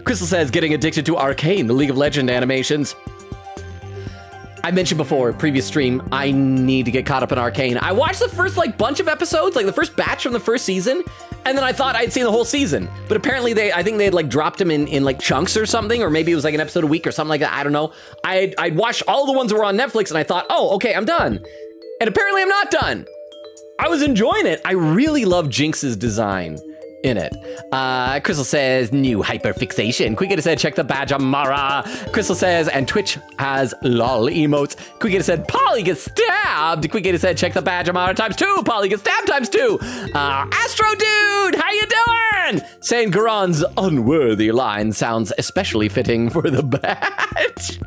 Crystal says, getting addicted to Arcane, the League of Legends animations. I mentioned before, previous stream, I need to get caught up in Arcane. I watched the first like bunch of episodes, like the first batch from the first season, and then I thought I'd seen the whole season. But apparently I think they had like dropped them in like chunks or something, or maybe it was like an episode a week or something like that. I don't know. I'd watched all the ones that were on Netflix and I thought, oh, okay, I'm done. And apparently I'm not done. I was enjoying it. I really love Jinx's design in it. Crystal says, new hyperfixation. Quickita said, check the badge on Mara. Crystal says, and Twitch has lol emotes. Quickita said, Polly gets stabbed. Quickita said, check the badge on Mara ×2. Polly gets stabbed ×2. Astro Dude, how you doing? Saying Garon's unworthy line sounds especially fitting for the badge.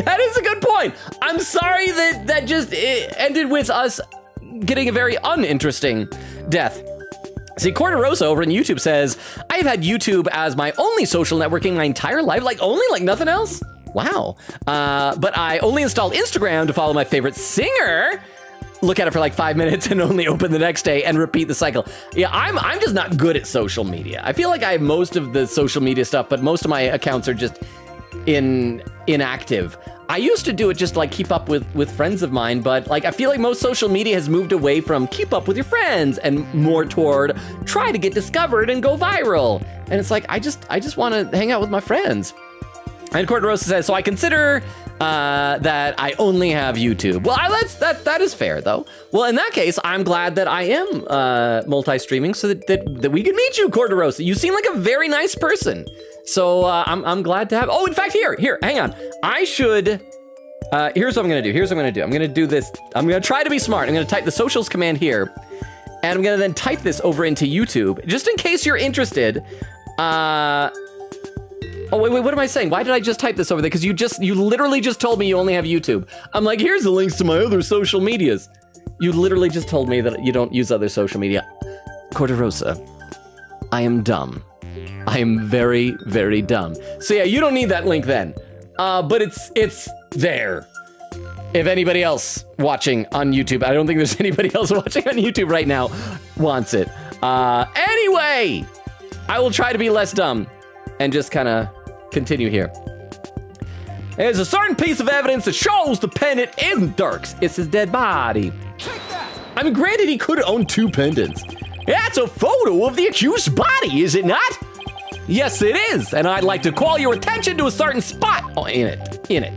That is a good point. I'm sorry that just ended with us getting a very uninteresting death. See, Corderosa over on YouTube says, I've had YouTube as my only social networking my entire life, like nothing else? Wow. But I only installed Instagram to follow my favorite singer, look at it for like 5 minutes and only open the next day and repeat the cycle. Yeah, I'm just not good at social media. I feel like I have most of the social media stuff, but most of my accounts are just inactive. I used to do it just to like keep up with friends of mine, but like I feel like most social media has moved away from keep up with your friends and more toward try to get discovered and go viral. And it's like I just want to hang out with my friends. And Corderosa says, so I consider that I only have YouTube. Well, that is fair though. Well, in that case, I'm glad that I am multi-streaming so that we can meet you, Corderosa. You seem like a very nice person. So I'm glad to have. Oh, in fact, here, hang on. I should. Here's what I'm gonna do. I'm gonna do this. I'm gonna try to be smart. I'm gonna type the socials command here, and I'm gonna then type this over into YouTube, just in case you're interested. Oh wait, what am I saying? Why did I just type this over there? Because you literally just told me you only have YouTube. I'm like, here's the links to my other social medias. You literally just told me that you don't use other social media. Corderosa, I am dumb. I am very, very dumb. So yeah, you don't need that link then. But it's there. If anybody else watching on YouTube, I don't think there's anybody else watching on YouTube right now wants it. Anyway, I will try to be less dumb and just kind of continue here. There's a certain piece of evidence that shows the pendant isn't Dirk's. It's his dead body. I mean, granted, he could own 2 pendants. That's a photo of the accused's body, is it not? Yes, it is, and I'd like to call your attention to a certain spot. Oh, in it.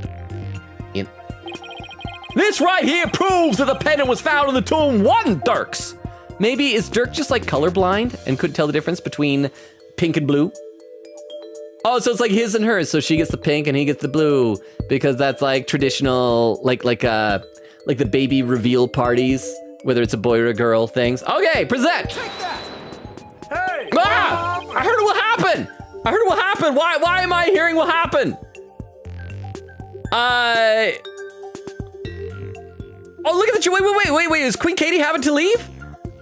This right here proves that the pendant was found in the tomb one Dirk's. Maybe is Dirk just like colorblind and couldn't tell the difference between pink and blue? Oh, so it's like his and hers. So she gets the pink and he gets the blue because that's like traditional, like the baby reveal parties, whether it's a boy or a girl things. Okay, present. Take that! Hey! I heard what happened. Why am I hearing what happened? Oh, look at the wait. Is Queen Katie having to leave?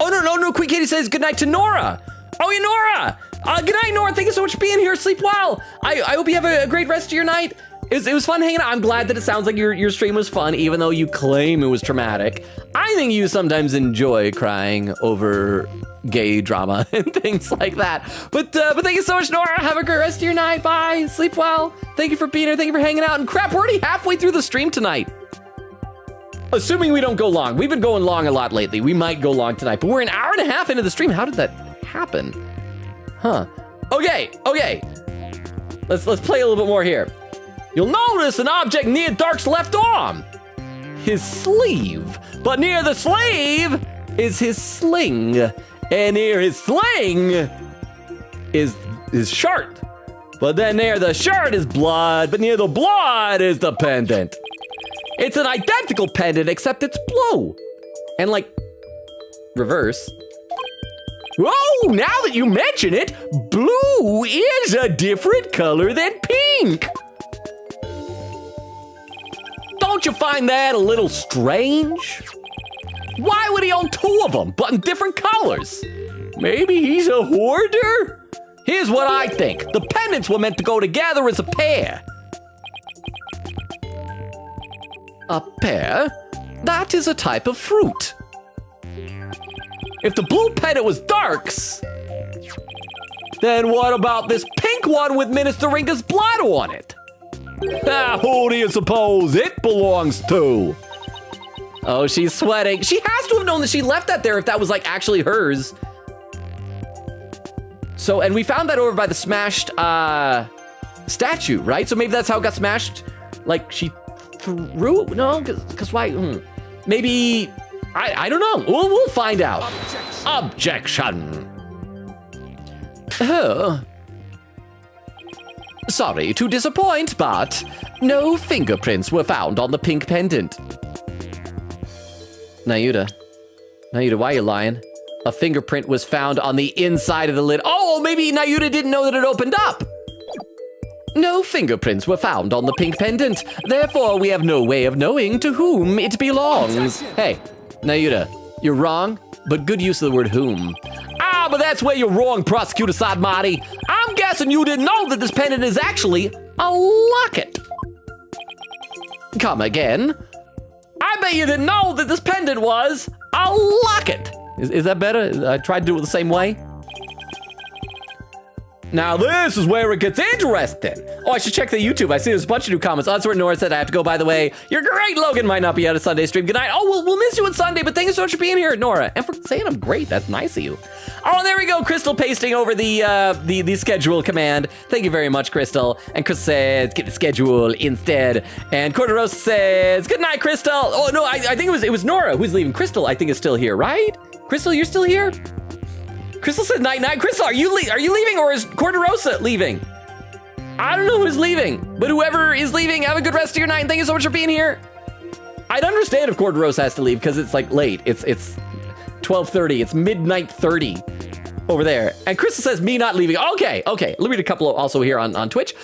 Oh, no. Queen Katie says goodnight to Nora. Oh, yeah, Nora. Good night, Nora. Thank you so much for being here. Sleep well. I hope you have a great rest of your night. It was fun hanging out. I'm glad that it sounds like your stream was fun, even though you claim it was traumatic. I think you sometimes enjoy crying over gay drama and things like that. But thank you so much, Nora. Have a great rest of your night. Bye. Sleep well. Thank you for being here. Thank you for hanging out. And crap, we're already halfway through the stream tonight. Assuming we don't go long. We've been going long a lot lately. We might go long tonight, but we're an hour and a half into the stream. How did that happen? Huh. Okay. Let's play a little bit more here. You'll notice an object near Dark's left arm. His sleeve. But near the sleeve is his sling. And near his sling is his shirt. But then near the shirt is blood. But near the blood is the pendant. It's an identical pendant, except it's blue. And like, reverse. Whoa, now that you mention it, blue is a different color than pink. Don't you find that a little strange? Why would he own 2 of them, but in different colors? Maybe he's a hoarder? Here's what I think. The pendants were meant to go together as a pair. A pear? That is a type of fruit. If the blue pendant was Dark's, then what about this pink one with Minister Ringa's blood on it? Who do you suppose it belongs to? Oh, she's sweating. She has to have known that she left that there if that was like actually hers. So, and we found that over by the smashed statue, right? So maybe that's how it got smashed. Like she threw, no, cause why? Maybe, I don't know. We'll find out. Objection. Sorry to disappoint, but no fingerprints were found on the pink pendant. Nayuta, why are you lying? A fingerprint was found on the inside of the lid. Oh, maybe Nayuta didn't know that it opened up. No fingerprints were found on the pink pendant. Therefore, we have no way of knowing to whom it belongs. Hey, Nayuta, you're wrong, but good use of the word whom. Ah, but that's where you're wrong, Prosecutor Sadmati. I'm guessing you didn't know that this pendant is actually a locket. Come again. I bet you didn't know that this pendant was a locket. Is that better? I tried to do it the same way. Now this is where it gets interesting. Oh, I should check the YouTube. I see there's a bunch of new comments. Oh, that's where Nora said I have to go, by the way. You're great, Logan. Might not be out of Sunday stream. Good night. Oh, we'll miss you on Sunday, but thank you so much for being here, Nora. And for saying I'm great. That's nice of you. Oh, there we go. Crystal pasting over the schedule command. Thank you very much, Crystal. And Chris says, get the schedule instead. And Corderos says, good night, Crystal. Oh, no, I think it was Nora who's leaving. Crystal, I think, is still here, right? Crystal, you're still here? Crystal said night-night. Crystal, are you leaving or is Corderosa leaving? I don't know who's leaving, but whoever is leaving, have a good rest of your night and thank you so much for being here. I'd understand if Corderosa has to leave because it's like late. It's 12:30. It's midnight 30 over there. And Crystal says me not leaving. Okay. Let me read a couple also here on Twitch.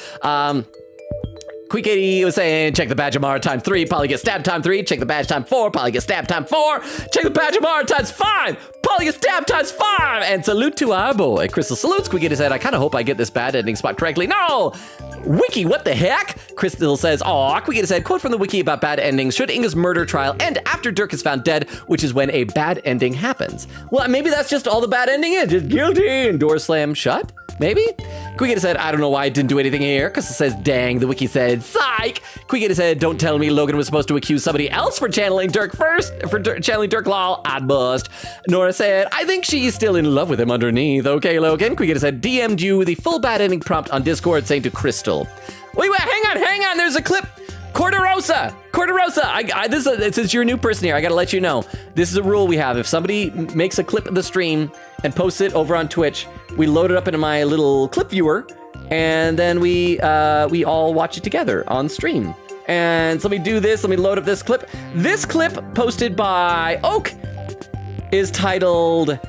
Quick 80 was saying, check the badge of Mara times 3, Polly gets stabbed times 3, check the badge times 4, Polly gets stabbed times 4, check the badge of Mara times 5, Polly gets stabbed times 5, and salute to our boy. Crystal salutes, Quick 80 said, I kind of hope I get this bad ending spot correctly. No! Wiki, what the heck? Crystal says, aw, Quick 80 said, quote from the wiki about bad endings, should Inga's murder trial end after Dirk is found dead, which is when a bad ending happens? Well, maybe that's just all the bad ending is, just guilty, and door slam shut? Maybe? Quickita said, I don't know why I didn't do anything here, because it says, dang, the wiki said, psych! Quickita said, don't tell me Logan was supposed to accuse somebody else for channeling Dirk first, channeling Dirk lol, I'd bust. Nora said, I think she's still in love with him underneath. Okay, Logan. Quickita said, DM'd you the full bad ending prompt on Discord saying to Crystal. Wait, hang on, there's a clip. Corderosa, since you're a new person here, I gotta let you know, this is a rule we have. If somebody makes a clip of the stream and posts it over on Twitch, we load it up into my little clip viewer, and then we all watch it together on stream. And so let me do this, let me load up this clip. This clip posted by Oak is titled,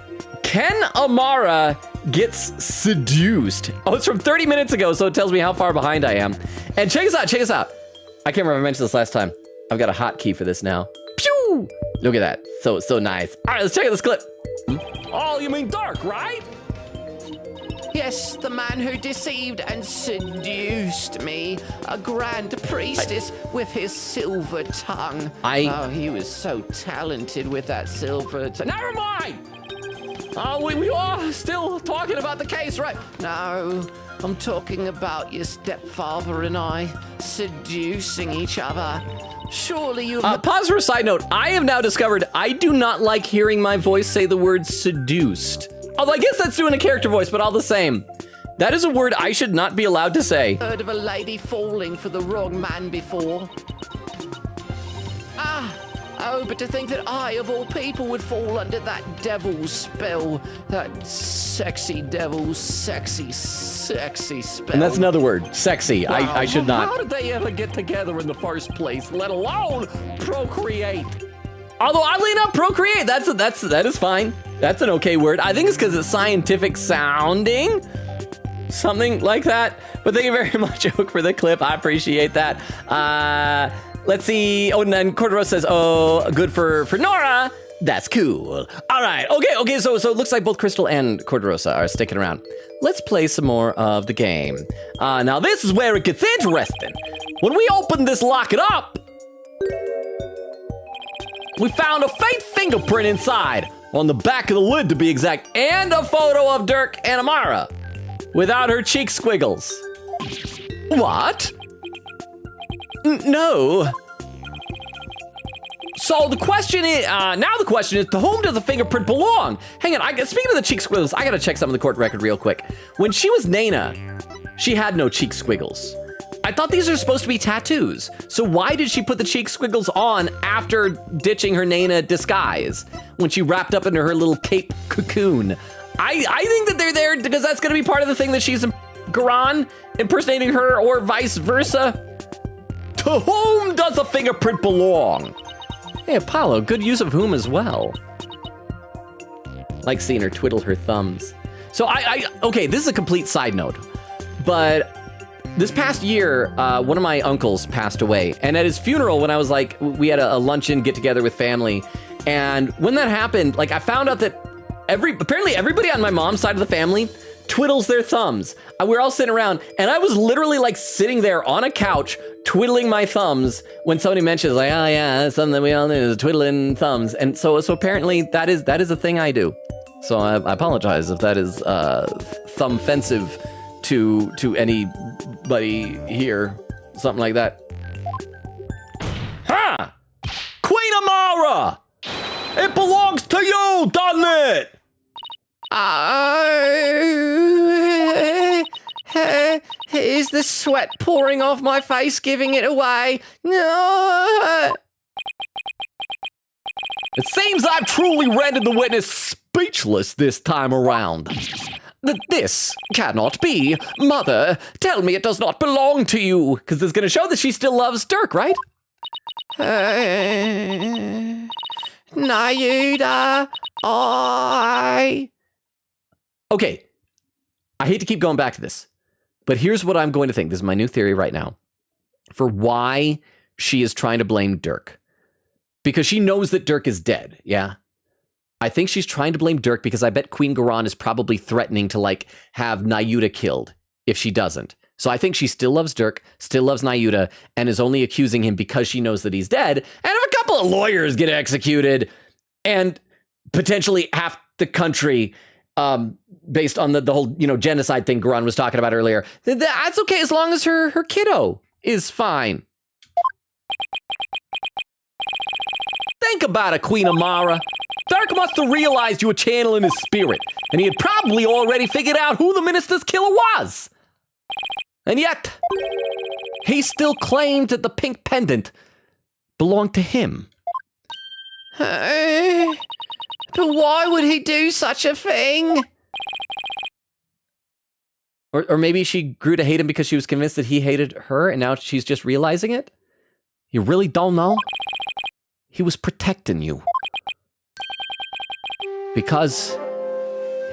Ken Amara Gets Seduced. Oh, it's from 30 minutes ago, so it tells me how far behind I am. And check us out. I can't remember if I mentioned this last time. I've got a hotkey for this now. Pew! Look at that. So nice. All right, let's check out this clip. Oh, you mean Dark, right? Yes, the man who deceived and seduced me. A grand priestess with his silver tongue. Oh, he was so talented with that silver tongue. Never mind! Oh, we are still talking about the case, right? No, I'm talking about your stepfather and I seducing each other. Surely you... Pause for a side note. I have now discovered I do not like hearing my voice say the word seduced. Although I guess that's doing a character voice, but all the same. That is a word I should not be allowed to say. Heard of a lady falling for the wrong man before? Oh, but to think that I, of all people, would fall under that devil's spell. That sexy devil's sexy spell. And that's another word, sexy. Wow. I should not. How did they ever get together in the first place, let alone procreate? Although, oddly enough, procreate, that is fine. That's an okay word. I think it's because it's scientific sounding. Something like that. But thank you very much, Oak, for the clip. I appreciate that. Let's see. Oh, and then Corderos says, oh, good for Nora. That's cool. All right. Okay. So it looks like both Crystal and Corderosa are sticking around. Let's play some more of the game. Now, this is where it gets interesting. When we open this locket up, we found a fake fingerprint inside, on the back of the lid to be exact, and a photo of Dirk and Amara without her cheek squiggles. What? No. So the question is, to whom does the fingerprint belong? Hang on, speaking of the cheek squiggles, I gotta check some of the court record real quick. When she was Nana, she had no cheek squiggles. I thought these are supposed to be tattoos. So why did she put the cheek squiggles on after ditching her Nana disguise when she wrapped up into her little cape cocoon? I think that they're there because that's gonna be part of the thing that she's Garan impersonating her or vice versa. To whom does the fingerprint belong? Hey, Apollo, good use of whom as well. Like seeing her twiddle her thumbs. So okay, this is a complete side note, but this past year, one of my uncles passed away, and at his funeral, when I was like, we had a luncheon get together with family, and when that happened, like I found out that apparently everybody on my mom's side of the family twiddles their thumbs. We're all sitting around, and I was literally like sitting there on a couch twiddling my thumbs when somebody mentions like, oh yeah, that's something that we all do is twiddling thumbs. And so apparently that is a thing I do. So I apologize if that is thumb offensive to anybody here, something like that. Ha! Queen Amara! It belongs to you, doesn't it? Is the sweat pouring off my face giving it away? No. It seems I've truly rendered the witness speechless this time around. This cannot be. Mother, tell me it does not belong to you. Because it's going to show that she still loves Dirk, right? Nayuda, Okay, I hate to keep going back to this, but here's what I'm going to think. This is my new theory right now for why she is trying to blame Dirk. Because she knows that Dirk is dead, yeah? I think she's trying to blame Dirk because I bet Queen Garan is probably threatening to, like, have Nayuda killed if she doesn't. So I think she still loves Dirk, still loves Nayuda, and is only accusing him because she knows that he's dead. And if a couple of lawyers get executed and potentially half the country, based on the whole, genocide thing Garan was talking about earlier, that's okay as long as her kiddo is fine. Think about it, Queen Amara. Dirk must have realized you were channeling his spirit, and he had probably already figured out who the minister's killer was. And yet, he still claimed that the pink pendant belonged to him. But why would he do such a thing? Or maybe she grew to hate him because she was convinced that he hated her, and now she's just realizing it? You really don't know? He was protecting you. Because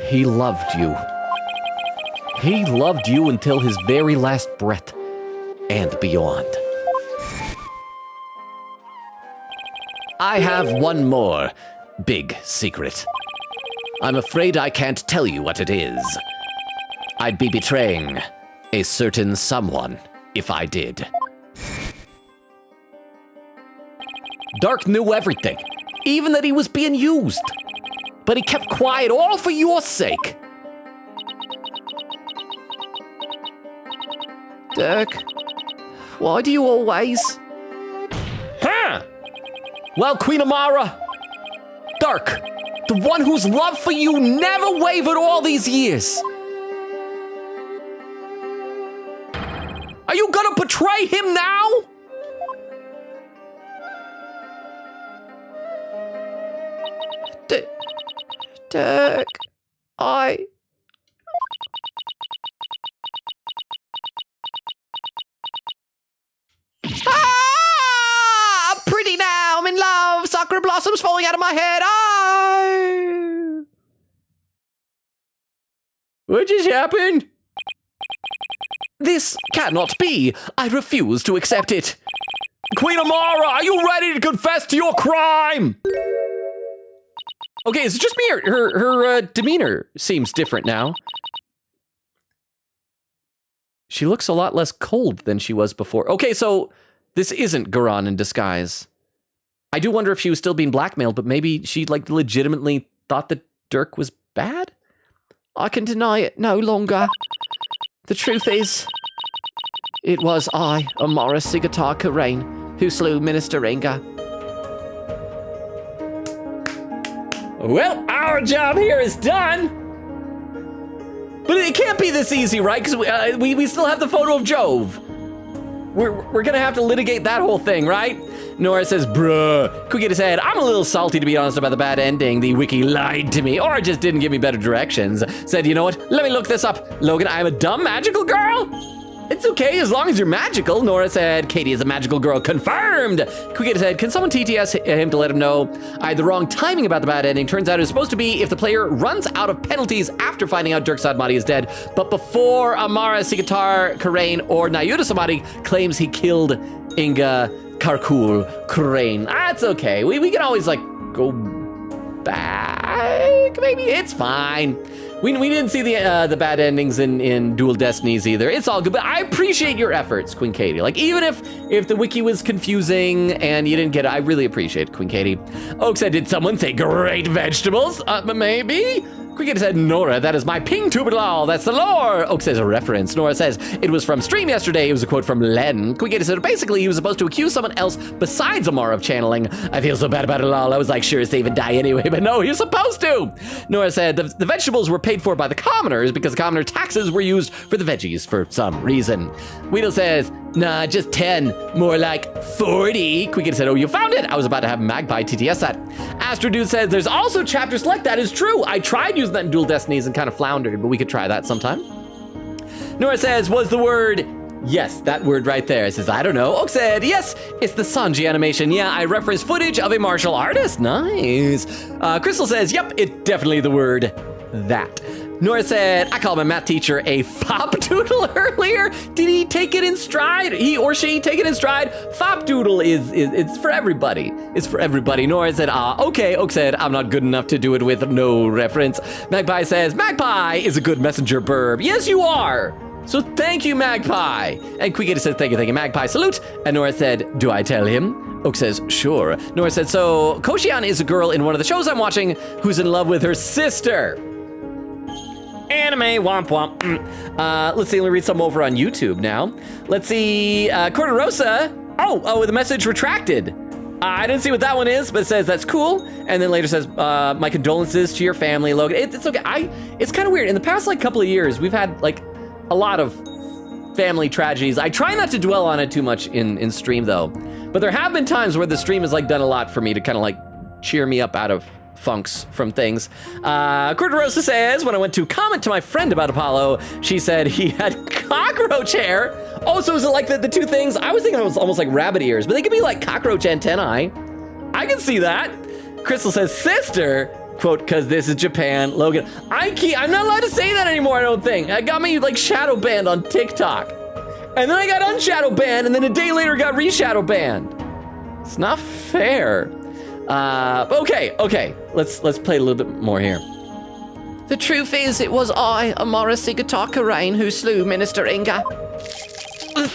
he loved you. He loved you until his very last breath and beyond. I have one more big secret. I'm afraid I can't tell you what it is. I'd be betraying a certain someone if I did. Dirk knew everything, even that he was being used. But he kept quiet, all for your sake. Dirk, why do you always... Huh? Well, Queen Amara, Dirk, the one whose love for you never wavered all these years. Are you gonna betray him now? Dirk, I'm pretty now, I'm in love, sakura blossoms falling out of my head, What just happened? This cannot be. I refuse to accept it. Queen Amara, are you ready to confess to your crime? Okay, is it just me or her demeanor seems different now? She looks a lot less cold than she was before. Okay, so this isn't Garan in disguise. I do wonder if she was still being blackmailed, but maybe she like legitimately thought that Dirk was bad? I can deny it no longer. The truth is, It was I, Amara Sigatar Karain, who slew Minister Inga. Well, our job here is done. But it can't be this easy, right? Because we still have the photo of Jove. We're gonna have to litigate that whole thing, right? Nora says, bruh. Quick his head. I'm a little salty, to be honest, about the bad ending. The wiki lied to me, or just didn't give me better directions. Said, you know what? Let me look this up. Logan, I'm a dumb magical girl? It's okay as long as you're magical. Nora said, Katie is a magical girl. Confirmed. Quick said, can someone TTS him to let him know I had the wrong timing about the bad ending? Turns out it was supposed to be if the player runs out of penalties after finding out Dirk Sadmati is dead, but before Amara Sigatar Karain or Nayuda Samadhi claims he killed Inga Karkul Karain. That's okay. We can always like go back. Maybe it's fine. We didn't see the bad endings in Dual Destinies either. It's all good, but I appreciate your efforts, Queen Katie. Like, even if the wiki was confusing and you didn't get it, I really appreciate it, Queen Katie. Oak said, did someone say great vegetables? Maybe? Queen Katie said, Nora, that is my ping tubalal. That's the lore. Oak says a reference. Nora says, it was from stream yesterday. It was a quote from Len. Queen Katie said, basically, he was supposed to accuse someone else besides Amara of channeling. I feel so bad about it, lol. I was like, sure, save and die anyway, but no, he was supposed to. Nora said, the vegetables were paid for by the commoners because the commoner taxes were used for the veggies for some reason. Weedle says, nah, just 10, more like 40. Quick said, oh, you found it. I was about to have Magpie TTS that. Astro Dude says, there's also chapter select. That is true. I tried using that in Dual Destinies and kind of floundered, but we could try that sometime. Nora says, was the word, yes, that word right there. It says, I don't know. Oak said, yes, it's the Sanji animation. Yeah, I referenced footage of a martial artist. Nice. Crystal says, yep, it's definitely the word that. Nora said, I called my math teacher a fop-doodle earlier. Did he take it in stride? He or she take it in stride? Fop-doodle it's for everybody. It's for everybody. Nora said, okay. Oak said, I'm not good enough to do it with no reference. Magpie says, Magpie is a good messenger burb. Yes, you are. So thank you, Magpie. And Quickity said, thank you, Magpie. Salute. And Nora said, do I tell him? Oak says, sure. Nora said, so Koshian is a girl in one of the shows I'm watching who's in love with her sister. Anime, womp womp. Let's see, let me read some over on YouTube now. Let's see, Corderosa. Oh, the message retracted. I didn't see what that one is, but it says that's cool. And then later says, my condolences to your family, Logan. It's okay. It's kind of weird. In the past like couple of years, we've had like a lot of family tragedies. I try not to dwell on it too much in stream though. But there have been times where the stream has like done a lot for me to kind of like cheer me up out of funks from things. Corderosa says, when I went to comment to my friend about Apollo, she said he had cockroach hair. Oh, so is it like the two things? I was thinking it was almost like rabbit ears, but they could be like cockroach antennae. I can see that. Crystal says, sister, quote, because this is Japan. Logan, I'm not allowed to say that anymore, I don't think. I got me like shadow banned on TikTok. And then I got unshadow banned, and then a day later got re-shadow banned. It's not fair. Okay. Let's play a little bit more here. The truth is, it was I, Amara Sigatar Karain, who slew Minister Inga.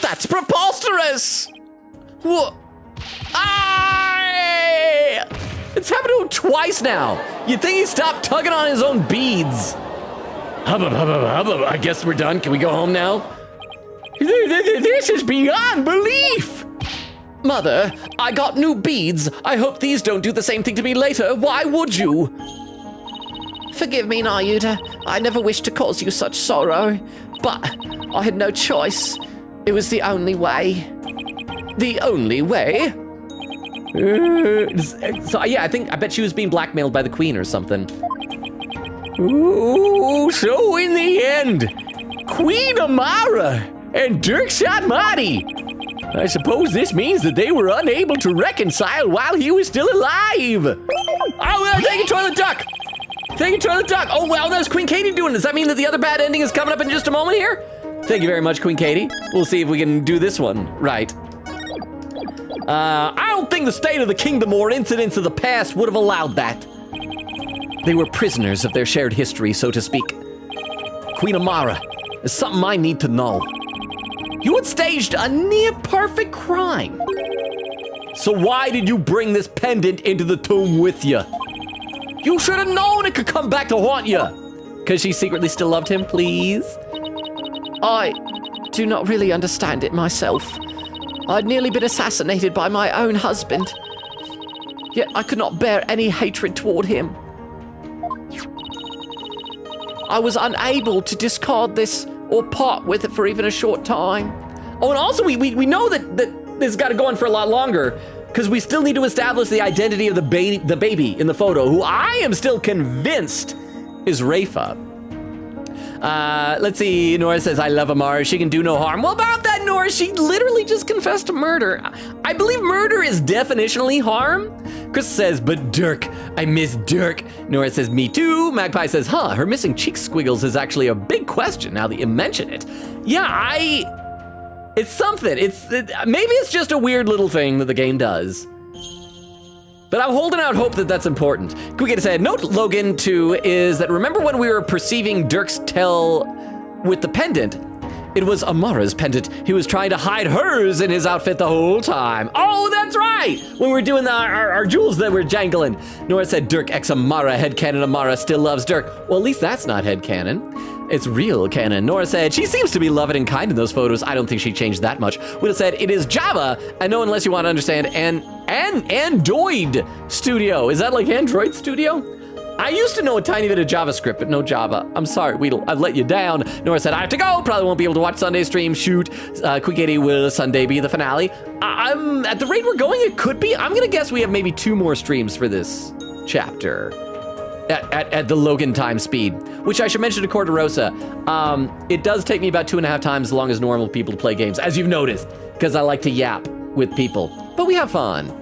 That's preposterous! What? It's happened to him twice now. You'd think he stopped tugging on his own beads. Hubba. I guess we're done. Can we go home now? This is beyond belief! Mother, I got new beads. I hope these don't do the same thing to me later. Why would you? Forgive me, Nayuda. I never wished to cause you such sorrow. But I had no choice. It was the only way. The only way? So yeah, I bet she was being blackmailed by the queen or something. Ooh, so in the end, Queen Amara and Dirk Sadmati. I suppose this means that they were unable to reconcile while he was still alive. Oh, take a toilet duck. Take a toilet duck. Oh, well, that's Queen Katie doing. Does that mean that the other bad ending is coming up in just a moment here? Thank you very much, Queen Katie. We'll see if we can do this one right. I don't think the state of the kingdom or incidents of the past would have allowed that. They were prisoners of their shared history, so to speak. Queen Amara, there's something I need to know. You had staged a near-perfect crime. So why did you bring this pendant into the tomb with you? You should have known it could come back to haunt you. Because she secretly still loved him, please? I do not really understand it myself. I'd nearly been assassinated by my own husband. Yet I could not bear any hatred toward him. I was unable to discard this or part with it for even a short time. Oh, and also we know that this has got to go on for a lot longer because we still need to establish the identity of the baby in the photo, who I am still convinced is Rafa. Let's see, Nora says, I love Amara, she can do no harm. Well, about that, Nora, she literally just confessed to murder. I believe murder is definitionally harm. Chris says, but Dirk, I miss Dirk. Nora says, me too. Magpie says, her missing cheek squiggles is actually a big question now that you mention it. Yeah, it's something. Maybe it's just a weird little thing that the game does. But I'm holding out hope that that's important. Can we get a sad note, Logan, too, is that remember when we were perceiving Dirk's tell with the pendant? It was Amara's pendant. He was trying to hide hers in his outfit the whole time. Oh, that's right! When we were doing our jewels that were jangling. Nora said, Dirk ex Amara, headcanon Amara still loves Dirk. Well, at least that's not headcanon. It's real canon. Nora said, she seems to be loving and kind in those photos. I don't think she changed that much. Will said, it is Java, and no, unless you want to understand, and Android Studio. Is that like Android Studio? I used to know a tiny bit of JavaScript, but no Java. I'm sorry, Weedle, I've let you down. Nora said, I have to go. Probably won't be able to watch Sunday stream. Shoot. Quick 80 will Sunday be the finale. I'm at the rate we're going, it could be. I'm gonna guess we have maybe 2 more streams for this chapter. At the Logan time speed, which I should mention to Corderosa, it does take me about 2.5 times as long as normal people to play games, as you've noticed, because I like to yap with people, but we have fun.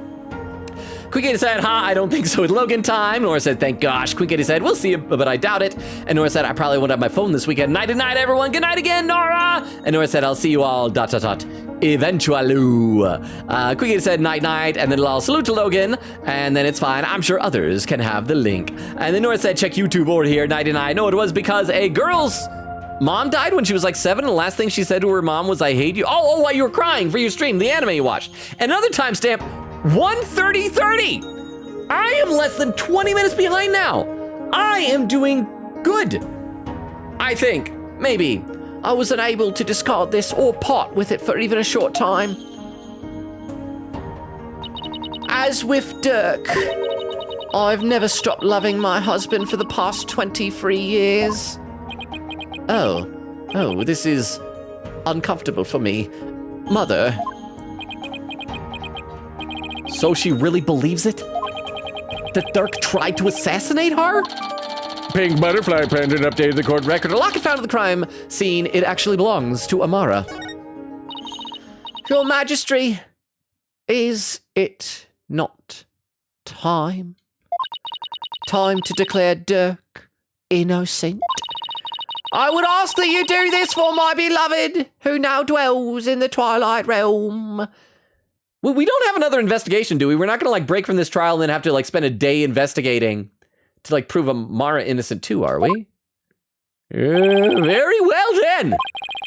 Quick said, I don't think so with Logan time. Nora said, thank gosh. Quick said, we'll see you, but I doubt it. And Nora said, I probably won't have my phone this weekend. Night to night, everyone. Good night again, Nora. And Nora said, I'll see you all, ... eventually. Quick said, night night, and then I'll salute to Logan, and then it's fine. I'm sure others can have the link. And then Nora said, check YouTube over here, night and night. No, it was because a girl's mom died when she was like 7, and the last thing she said to her mom was, I hate you. Oh, while you were crying for your stream, the anime you watched. Another timestamp, 1:30:30. I am less than 20 minutes behind now. I am doing good. I think, maybe. I was unable to discard this or part with it for even a short time. As with Dirk, I've never stopped loving my husband for the past 23 years. Oh, this is uncomfortable for me. Mother. So she really believes it? That Dirk tried to assassinate her? Pink butterfly pendant updated the court record. A locket found at the crime scene. It actually belongs to Amara. Your Majesty, is it not time? Time to declare Dirk innocent? I would ask that you do this for my beloved, who now dwells in the Twilight Realm. Well, we don't have another investigation, do we? We're not gonna like break from this trial and then have to like spend a day investigating to like prove Amara innocent too, are we? Very well then.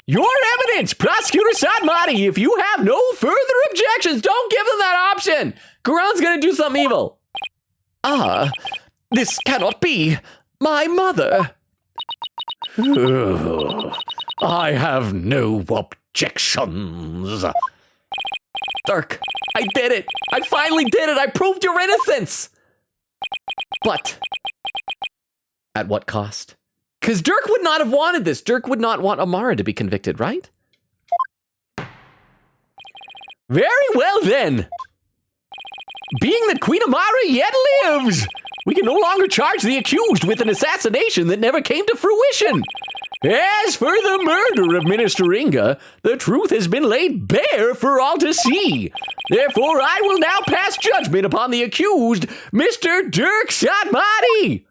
Your evidence, Prosecutor Sadmati. If you have no further objections, don't give them that option. Garon's gonna do something evil. This cannot be. My mother. I have no objections. Dirk, I did it. I finally did it. I proved your innocence. But at what cost? Because Dirk would not have wanted this. Dirk would not want Amara to be convicted, right? Very well then. Being that Queen Amara yet lives, we can no longer charge the accused with an assassination that never came to fruition. As for the murder of Minister Inga, the truth has been laid bare for all to see. Therefore, I will now pass judgment upon the accused, Mr. Dirk Sadmati.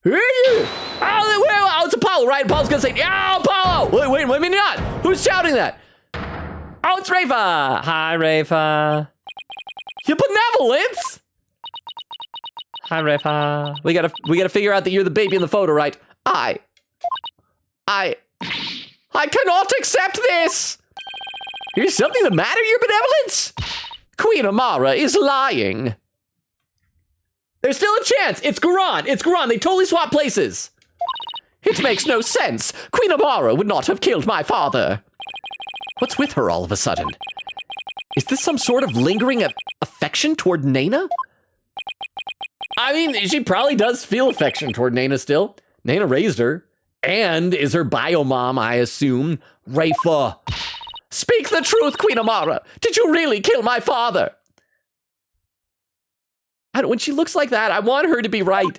Oh, it's Apollo, right? Apollo's gonna say, yeah, Apollo! Wait, maybe not. Who's shouting that? Oh, it's Rafa. Hi, Rafa. Your benevolence? Hi, Rafa. We gotta figure out that you're the baby in the photo, right? I cannot accept this! Is something the matter, your benevolence? Queen Amara is lying. There's still a chance. It's Garon. They totally swap places. It makes no sense. Queen Amara would not have killed my father. What's with her all of a sudden? Is this some sort of lingering affection toward Nana? I mean, she probably does feel affection toward Nana still. Nana raised her and is her bio mom, I assume. Rafa. Speak the truth, Queen Amara. Did you really kill my father? When she looks like that, I want her to be right.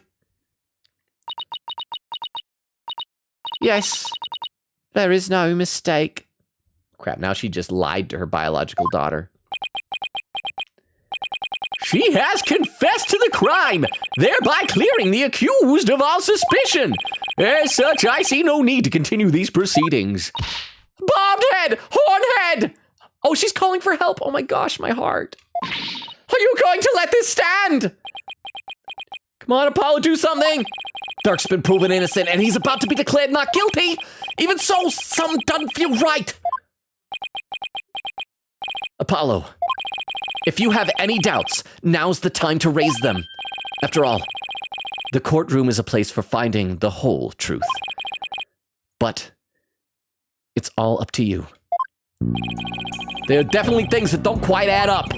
Yes, there is no mistake. Crap, now she just lied to her biological daughter. She has confessed to the crime, thereby clearing the accused of all suspicion. As such, I see no need to continue these proceedings. Bobbed head! Hornhead! Oh, she's calling for help. Oh my gosh, my heart. Are you going to let this stand? Come on, Apollo, do something. Dark's been proven innocent, and he's about to be declared not guilty. Even so, something doesn't feel right. Apollo, if you have any doubts, now's the time to raise them. After all, the courtroom is a place for finding the whole truth. But it's all up to you. There are definitely things that don't quite add up.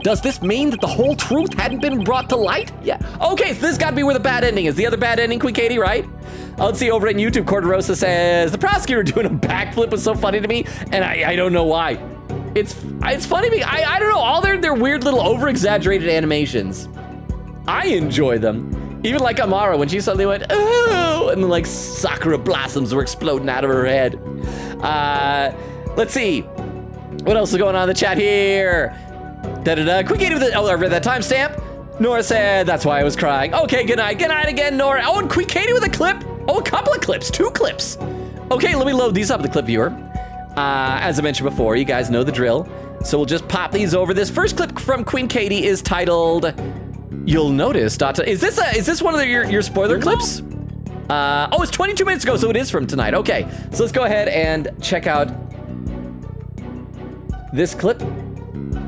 Does this mean that the whole truth hadn't been brought to light? Yeah. Okay, so this got to be where the bad ending is. The other bad ending, Queen Katie, right? Let's see, over in YouTube, Corderosa says, the prosecutor doing a backflip was so funny to me, and I don't know why. It's funny to me. I don't know, all their weird little over-exaggerated animations. I enjoy them. Even like Amara, when she suddenly went, oh, and then like sakura blossoms were exploding out of her head. Let's see. What else is going on in the chat here? Quick Katie with I read that timestamp. Nora said, that's why I was crying. Okay, good night. Good night again, Nora. Oh, and Quick Katie with a clip. Oh, a couple of clips, 2 clips. Okay, let me load these up in the clip viewer. As I mentioned before, you guys know the drill. So we'll just pop these over. This first clip from Queen Katie is titled, You'll Notice. Is this one of your spoiler clips? Oh, it's 22 minutes ago, so it is from tonight. Okay, so let's go ahead and check out this clip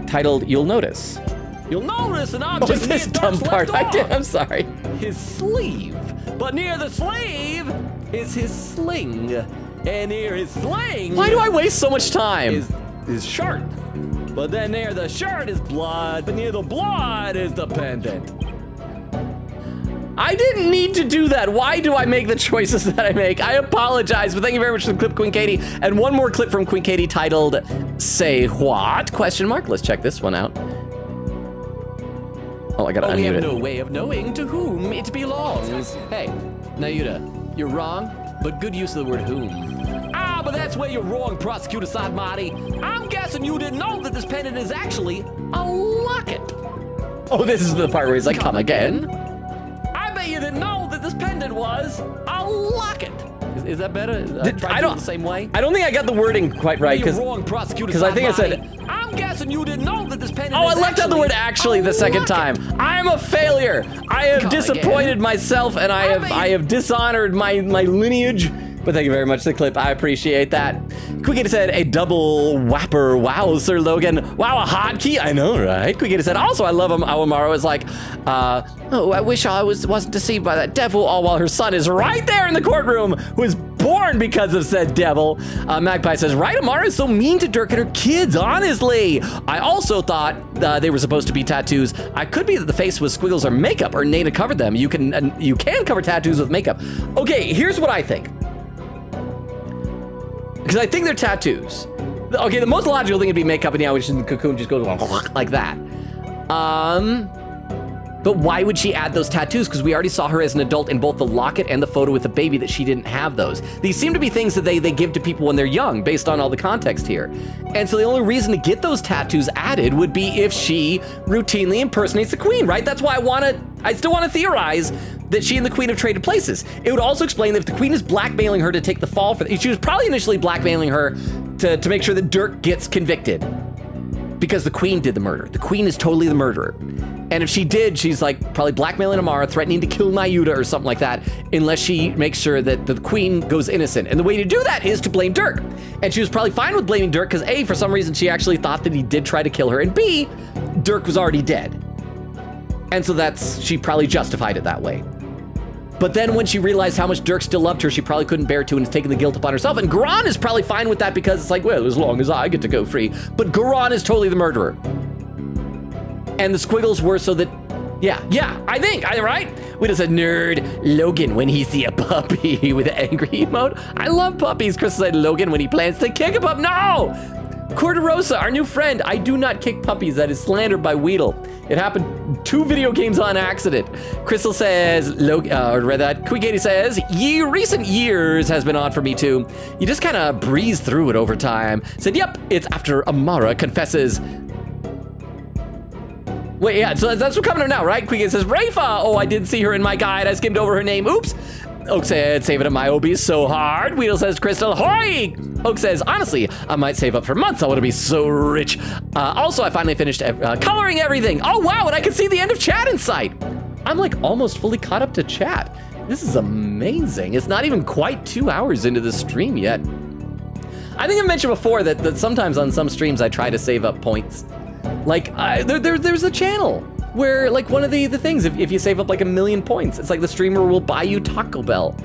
titled, You'll Notice. You'll notice an object. What was this dumb part I did? I'm sorry. His sleeve. But near the sleeve is his sling. And near his sling... Why do I waste so much time? Is his shirt. But then near the shirt is blood. But near the blood is the pendant. I didn't need to do that. Why do I make the choices that I make? I apologize, but thank you very much for the clip, Queen Katie. And one more clip from Queen Katie titled, Say What? Question mark. Let's check this one out. Oh, I gotta unmute we have it. no way of knowing to whom it belongs. Hey, Nayuta, you're wrong, but good use of the word whom. Ah, but that's where you're wrong, Prosecutor Sadmati. I'm guessing you didn't know that this pendant is actually a locket. Oh, this is the part where he's like, come again? I bet you didn't know that this pendant was a locket. Is that better? I don't the same way. I don't think I got the wording quite right You're wrong, Prosecutor Sadmati. I think I said. I'm guessing you didn't know that this pendant Oh, is I left out the word actually the second time. I'm a failure. I have disappointed myself, and I have dishonored my lineage. But thank you very much for the clip. I appreciate that. Quickita said, a double whapper. Wow, Sir Logan. Wow, a hotkey. I know, right? Quickita said, also, I love him. Awamaro is like, oh, I wish I wasn't deceived by that devil, all while her son is right there in the courtroom, who was born because of said devil. Magpie says, right, Amara is so mean to Dirk and her kids, honestly. I also thought they were supposed to be tattoos. I could be that the face was squiggles or makeup, or Nana covered them. You can cover tattoos with makeup. Okay, here's what I think. Because I think they're tattoos. Okay, the most logical thing would be makeup, and yeah, which is the cocoon just goes like that. But why would she add those tattoos? Because we already saw her as an adult in both the locket and the photo with the baby that she didn't have those. These seem to be things that they give to people when they're young, based on all the context here. And so the only reason to get those tattoos added would be if she routinely impersonates the queen, right? That's why I still want to theorize that she and the queen have traded places. It would also explain that if the queen is blackmailing her to take the fall for she was probably initially blackmailing her to make sure that Dirk gets convicted, because the queen did the murder. The queen is totally the murderer. And if she did, she's like probably blackmailing Amara, threatening to kill Nayuta or something like that, unless she makes sure that the queen goes innocent. And the way to do that is to blame Dirk. And she was probably fine with blaming Dirk because A, for some reason she actually thought that he did try to kill her, and B, Dirk was already dead. And so she probably justified it that way. But then when she realized how much Dirk still loved her, she probably couldn't bear to and is taking the guilt upon herself. And Garan is probably fine with that because it's like, well, as long as I get to go free. But Garan is totally the murderer. And the squiggles were so that, yeah, I think, right? We just said, nerd, Logan when he see a puppy with an angry emote. I love puppies. Chris said, Logan when he plans to kick a pup. No! Corderosa, our new friend. I do not kick puppies. That is slander by Weedle. It happened 2 video games on accident. Crystal says, Quigaty says, recent years has been odd for me too. You just kind of breeze through it over time. Said, yep, it's after Amara confesses. Wait, yeah, so that's what's coming up now, right? Quigaty says, Rafa. Oh, I didn't see her in my guide. I skimmed over her name. Oops. Oak said, saving up my OB is so hard. Weedle says, Crystal, hoy! Oak says, honestly, I might save up for months. I want to be so rich. Also, I finally finished coloring everything. Oh, wow, and I can see the end of chat in sight. I'm like almost fully caught up to chat. This is amazing. It's not even quite 2 hours into the stream yet. I think I mentioned before that sometimes on some streams I try to save up points. Like, there's a channel where, like, one of the things, if you save up like 1,000,000 points, it's like the streamer will buy you Taco Bell.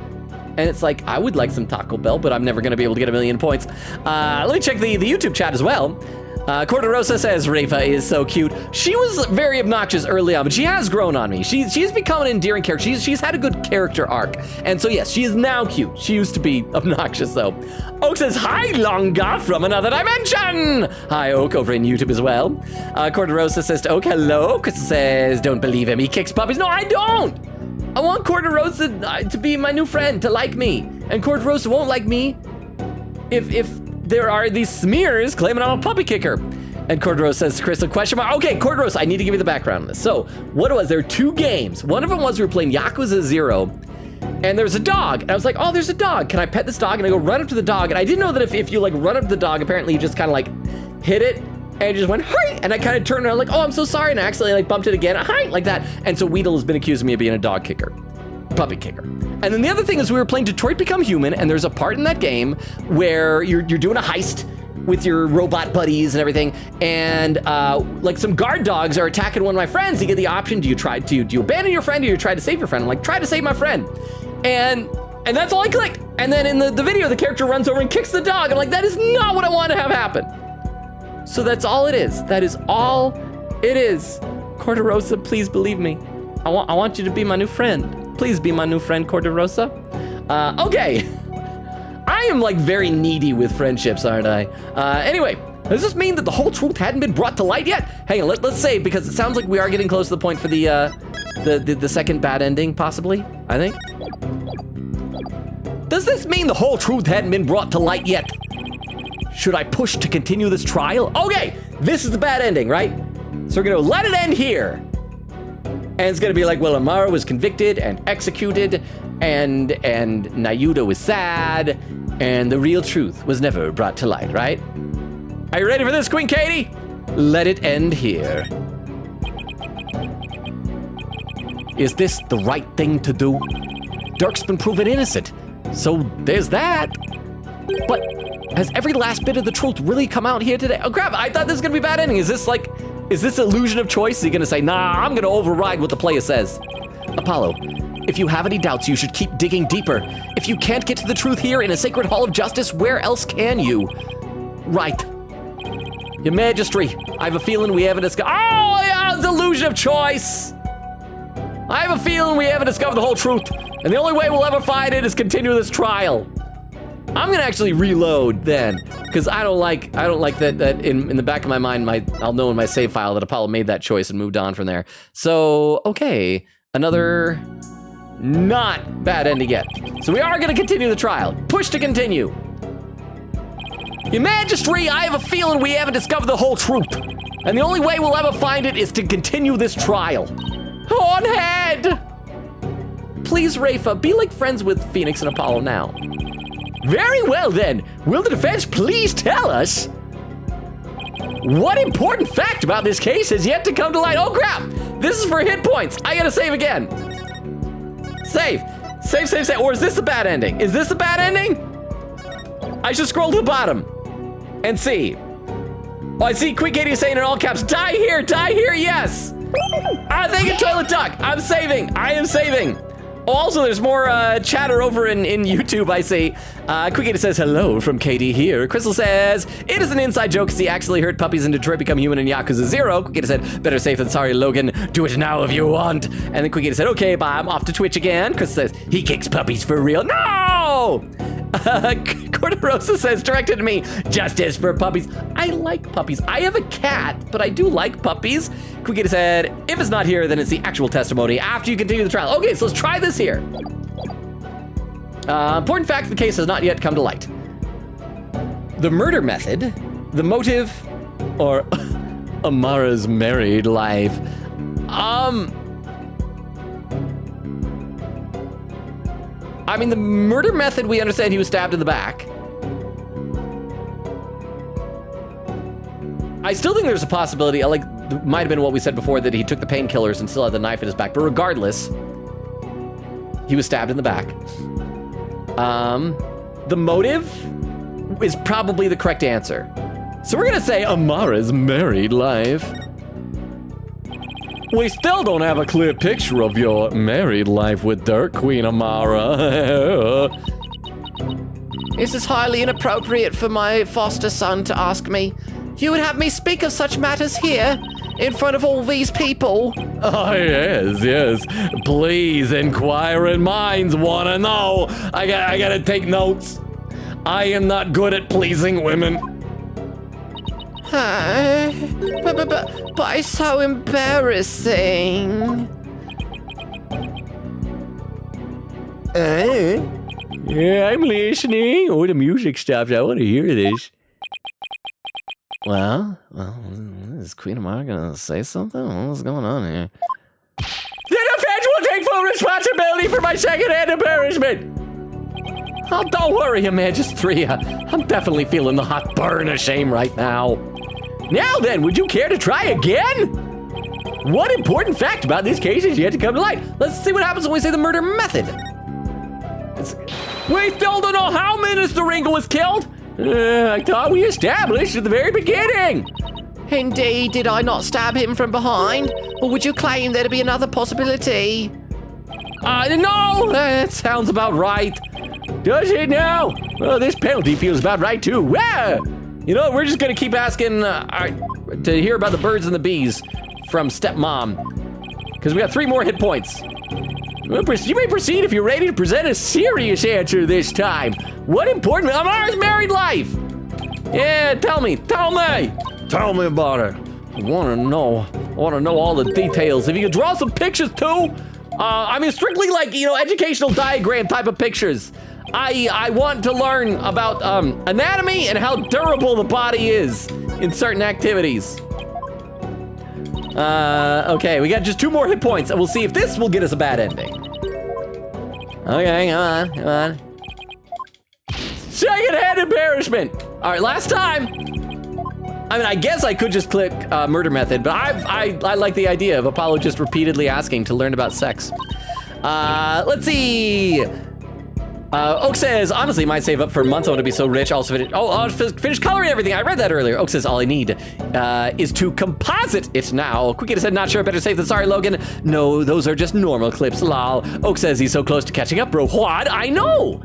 And it's like, I would like some Taco Bell, but I'm never gonna be able to get 1,000,000 points. Let me check the YouTube chat as well. Corderosa says, Rafa is so cute. She was very obnoxious early on, but she has grown on me. She's become an endearing character. She's had a good character arc. And so yes, she is now cute. She used to be obnoxious though. Oak says, hi Longa from another dimension. Hi Oak over in YouTube as well. Corderosa says to Oak, hello. Crystal says, don't believe him. He kicks puppies. No, I don't. I want Corderosa to be my new friend, to like me. And Corderosa won't like me if there are these smears claiming I'm a puppy kicker. And Corderosa says to Crystal, question mark. Okay, Corderosa, I need to give you the background on this. So, what it was, there were 2 games. One of them was we were playing Yakuza 0, and there's a dog. And I was like, oh, there's a dog. Can I pet this dog? And I go run up to the dog. And I didn't know that if you like run up to the dog, apparently you just kind of like hit it, and it just went, hi! And I kind of turned around like, oh, I'm so sorry, and I accidentally like bumped it again, hi! Like that. And so Weedle has been accusing me of being a dog kicker. Puppy kicker. And then the other thing is we were playing Detroit Become Human, and there's a part in that game where you're doing a heist with your robot buddies and everything, and like some guard dogs are attacking one of my friends. You get the option, do you abandon your friend or do you try to save your friend? I'm like, try to save my friend. And that's all I clicked. And then in the video, the character runs over and kicks the dog. I'm like, that is not what I want to have happen. So that's all it is. That is all it is. Corderosa, please believe me. I want you to be my new friend. Please be my new friend, Corderosa. Okay. I am like very needy with friendships, aren't I? Anyway, does this mean that the whole truth hadn't been brought to light yet? Hang on, let's save, because it sounds like we are getting close to the point for the second bad ending, possibly, I think. Does this mean the whole truth hadn't been brought to light yet? Should I push to continue this trial? Okay, this is the bad ending, right? So we're gonna let it end here. And it's gonna be like, well, Amara was convicted and executed, and Nayuda was sad, and the real truth was never brought to light, right? Are you ready for this, Queen Katie? Let it end here. Is this the right thing to do? Dirk's been proven innocent, so there's that. But has every last bit of the truth really come out here today? Oh crap, I thought this was gonna be a bad ending. Is this illusion of choice? Is he gonna say, nah, I'm gonna override what the player says? Apollo, if you have any doubts, you should keep digging deeper. If you can't get to the truth here in a sacred hall of justice, where else can you? Right. Your Majesty, I have a feeling we haven't discovered— oh, yeah, it's illusion of choice! I have a feeling we haven't discovered the whole truth, and the only way we'll ever find it is continue this trial. I'm gonna actually reload then, because I don't like that in the back of my mind, I'll know in my save file that Apollo made that choice and moved on from there. So, okay, another not bad ending yet. So we are gonna continue the trial. Push to continue. Your Majesty, I have a feeling we haven't discovered the whole truth, and the only way we'll ever find it is to continue this trial. On head! Please, Rafa, be like friends with Phoenix and Apollo now. Very well then, will the defense please tell us what important fact about this case has yet to come to light? Oh crap, this is for hit points. I gotta save again. Save, or is this a bad ending? Is this a bad ending? I should scroll to the bottom and see. Oh, I see Quick Katie saying in all caps, die here, yes. Thank you, Toilet Duck, I am saving. Also, there's more chatter over in YouTube, I see. Quickita says, hello from Katie here. Crystal says, it is an inside joke because he actually heard puppies in Detroit become human in Yakuza 0. Quickita said, better safe than sorry, Logan. Do it now if you want. And then Quickita said, okay, bye, I'm off to Twitch again. Crystal says, he kicks puppies for real. No! Corderosa says, directed to me, justice for puppies. I like puppies. I have a cat, but I do like puppies. Quickita said, if it's not here, then it's the actual testimony after you continue the trial. Okay, so let's try this here. Important fact, the case has not yet come to light. The murder method, the motive, or Amara's married life. I mean, the murder method, we understand he was stabbed in the back. I still think there's a possibility, like, might have been what we said before, that he took the painkillers and still had the knife in his back. But regardless, he was stabbed in the back. The motive is probably the correct answer. So we're gonna say Amara's married life. We still don't have a clear picture of your married life with Dirk, Queen Amara. This is highly inappropriate for my foster son to ask me. You would have me speak of such matters here, in front of all these people. Oh, yes. Please, inquiring minds wanna know. I gotta take notes. I am not good at pleasing women. But it's so embarrassing. Yeah, I'm listening. Oh, the music stops. I want to hear this. Well, is Queen Amara gonna say something? What's going on here? The defense will take full responsibility for my second-hand embarrassment. Oh, don't worry, Your Majesty. I'm definitely feeling the hot burn of shame right now. Now then, would you care to try again? One important fact about this case is yet to come to light. Let's see what happens when we say the murder method. We still don't know how Minister Ringo was killed. I thought we established at the very beginning. Indeed, did I not stab him from behind? Or would you claim there to be another possibility? No, that sounds about right. Does it now? Well, this penalty feels about right too. Well, you know what, we're just gonna keep asking to hear about the birds and the bees from Stepmom, because we got 3 more hit points. You may proceed if you're ready to present a serious answer this time. What important Amara's married life? Yeah, tell me about it. I wanna know all the details. If you could draw some pictures too. I mean, strictly like, educational diagram type of pictures. I want to learn about anatomy and how durable the body is in certain activities. Okay, we got just 2 more hit points, and we'll see if this will get us a bad ending. Okay, come on. Second-hand embarrassment. All right, last time. I mean, I guess I could just click murder method, but I like the idea of Apollo just repeatedly asking to learn about sex. Let's see. Oak says, honestly, might save up for months. I want to be so rich. Also, I'll finish coloring everything. I read that earlier. Oak says, all I need is to composite it now. Quickita said, not sure. Better safe than sorry, Logan. No, those are just normal clips. Lol. Oak says he's so close to catching up, bro. What? I know.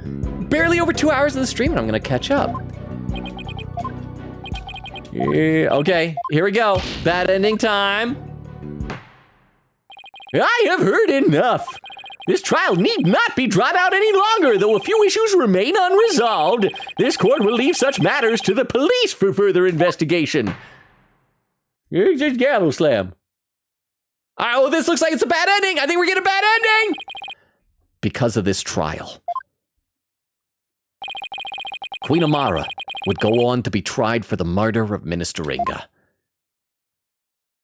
Barely over 2 hours in the stream, and I'm going to catch up. Yeah, okay, here we go. Bad ending time. I have heard enough. This trial need not be drawn out any longer, though a few issues remain unresolved. This court will leave such matters to the police for further investigation. Here's just gavel slam. All right, well, this looks like it's a bad ending. I think we're getting a bad ending. Because of this trial, Queen Amara would go on to be tried for the murder of Minister Ringa.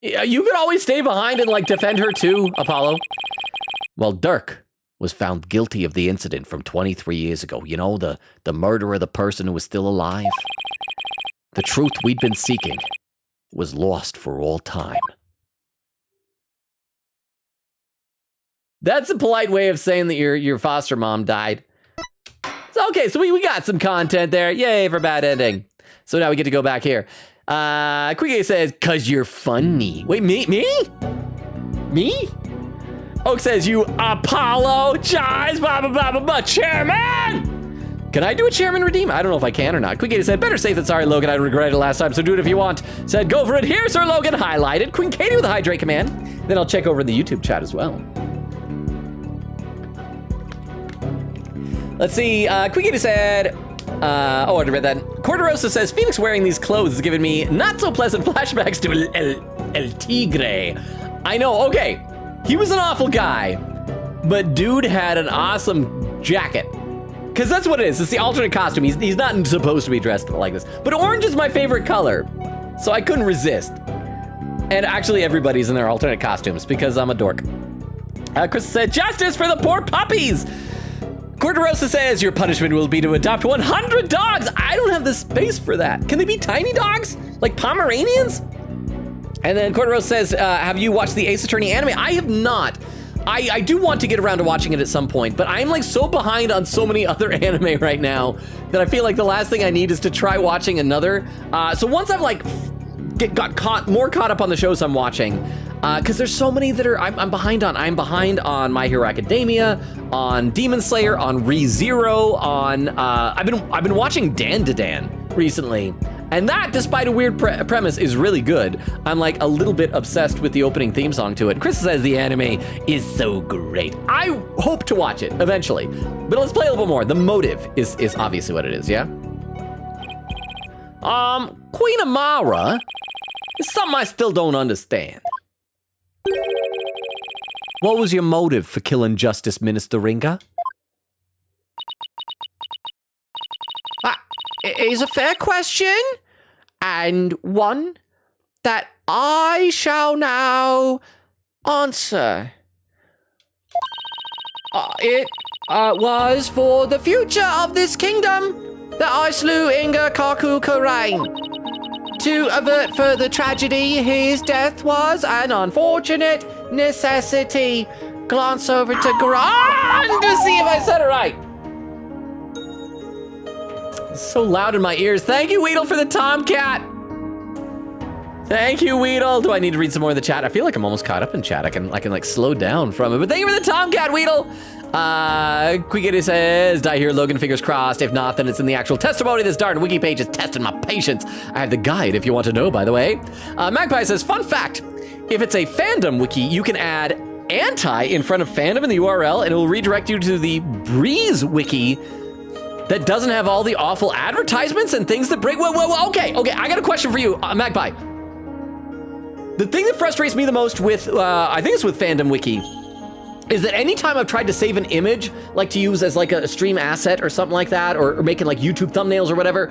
Yeah, you could always stay behind and, defend her too, Apollo. Well, Dirk was found guilty of the incident from 23 years ago. You know, the murder of the person who was still alive. The truth we'd been seeking was lost for all time. That's a polite way of saying that your foster mom died. So, okay, so we got some content there. Yay for bad ending. So now we get to go back here. Quickie says, 'cause you're funny. Wait, me? Oak says, you apologize, blah, blah, blah, blah, blah, chairman! Can I do a chairman redeem? I don't know if I can or not. Queen Katie said, better safe than sorry, Logan. I regretted it last time, so do it if you want. Said, go for it. Here, Sir Logan. Highlighted. Queen Katie with a hydrate command. Then I'll check over in the YouTube chat as well. Let's see. Queen Katie said, I already read that. Corderosa says, Phoenix wearing these clothes has given me not so pleasant flashbacks to El Tigre. I know. Okay. He was an awful guy, but dude had an awesome jacket. Because that's what it is. It's the alternate costume. He's not supposed to be dressed like this. But orange is my favorite color, so I couldn't resist. And actually, everybody's in their alternate costumes because I'm a dork. Chris said, justice for the poor puppies. Corderosa says, your punishment will be to adopt 100 dogs. I don't have the space for that. Can they be tiny dogs? Like Pomeranians? And then Corderosa says, have you watched the Ace Attorney anime? I have not. I do want to get around to watching it at some point, but I'm like so behind on so many other anime right now that I feel like the last thing I need is to try watching another. So once I've like got more caught up on the shows I'm watching, because there's so many that I'm behind on. I'm behind on My Hero Academia, on Demon Slayer, on ReZero, on I've been watching Dan to Dan recently. And that, despite a weird premise, is really good. I'm like a little bit obsessed with the opening theme song to it. Chris says the anime is so great. I hope to watch it eventually, but let's play a little bit more. The motive is obviously what it is, yeah? Queen Amara is something I still don't understand. What was your motive for killing Justice Minister Ringa? It is a fair question, and one that I shall now answer. It was for the future of this kingdom that I slew Inga Kaku Karain. To avert further tragedy, his death was an unfortunate necessity. Glance over to Gran to see if I said it right. So loud in my ears. Thank you, Weedle, for the Tomcat. Thank you, Weedle. Do I need to read some more of the chat? I feel like I'm almost caught up in chat. I can like slow down from it. But thank you for the Tomcat, Weedle. Quiggity says, die here, Logan, fingers crossed. If not, then it's in the actual testimony. This darn wiki page is testing my patience. I have the guide if you want to know, by the way. Magpie says, fun fact, if it's a fandom wiki, you can add anti in front of fandom in the URL and it will redirect you to the Breeze wiki that doesn't have all the awful advertisements and things that break. Whoa, okay, I got a question for you, Magpie. The thing that frustrates me the most with, I think it's with Fandom Wiki, is that anytime I've tried to save an image, like to use as like a stream asset or something like that, or making like YouTube thumbnails or whatever,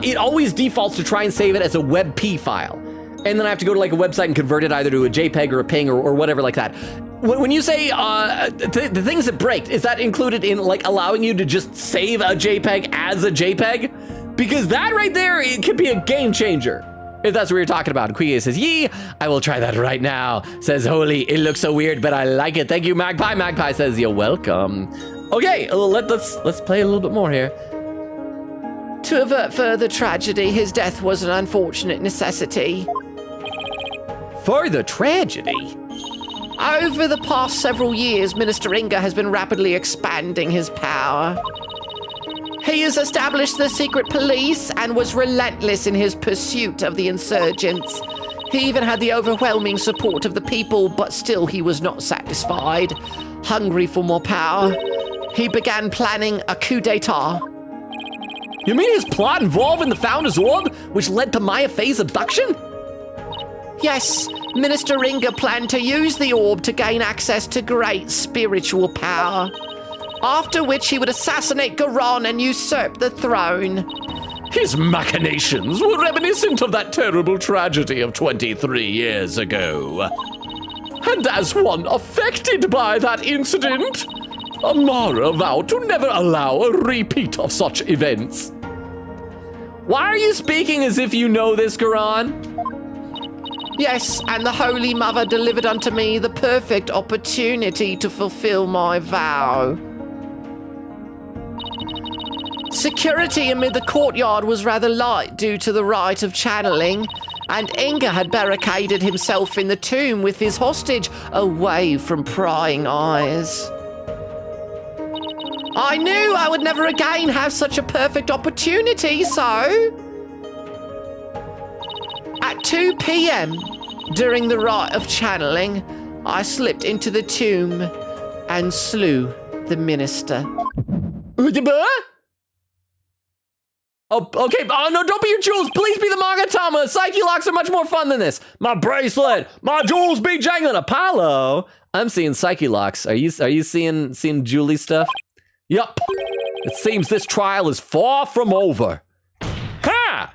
it always defaults to try and save it as a WebP file. And then I have to go to like a website and convert it either to a JPEG or a PNG or whatever like that. When you say the things that break, is that included in like allowing you to just save a JPEG as a JPEG? Because that right there, it could be a game changer. If that's what you're talking about. Quia says, yee, I will try that right now. Says, holy, it looks so weird, but I like it. Thank you, Magpie. Magpie says, you're welcome. Okay, let's play a little bit more here. To avert further tragedy, his death was an unfortunate necessity. Further tragedy? Over the past several years, Minister Inga has been rapidly expanding his power. He has established the secret police and was relentless in his pursuit of the insurgents. He even had the overwhelming support of the people, but still he was not satisfied. Hungry for more power, he began planning a coup d'etat. You mean his plot involving the Founder's Orb, which led to Maya Fey's abduction? Yes, Minister Ringa planned to use the orb to gain access to great spiritual power. After which he would assassinate Garon and usurp the throne. His machinations were reminiscent of that terrible tragedy of 23 years ago. And as one affected by that incident, Amara vowed to never allow a repeat of such events. Why are you speaking as if you know this, Garon? Yes, and the Holy Mother delivered unto me the perfect opportunity to fulfill my vow. Security amid the courtyard was rather light due to the rite of channeling, and Inga had barricaded himself in the tomb with his hostage away from prying eyes. I knew I would never again have such a perfect opportunity, so... At 2 p.m, during the rite of channeling, I slipped into the tomb and slew the minister. Oh, okay. Oh, no, don't be your jewels. Please be the Magatama. Psyche locks are much more fun than this. My bracelet. My jewels be jangling. Apollo. I'm seeing Psyche locks. Are you seeing Julie stuff? Yup. It seems this trial is far from over. Ha!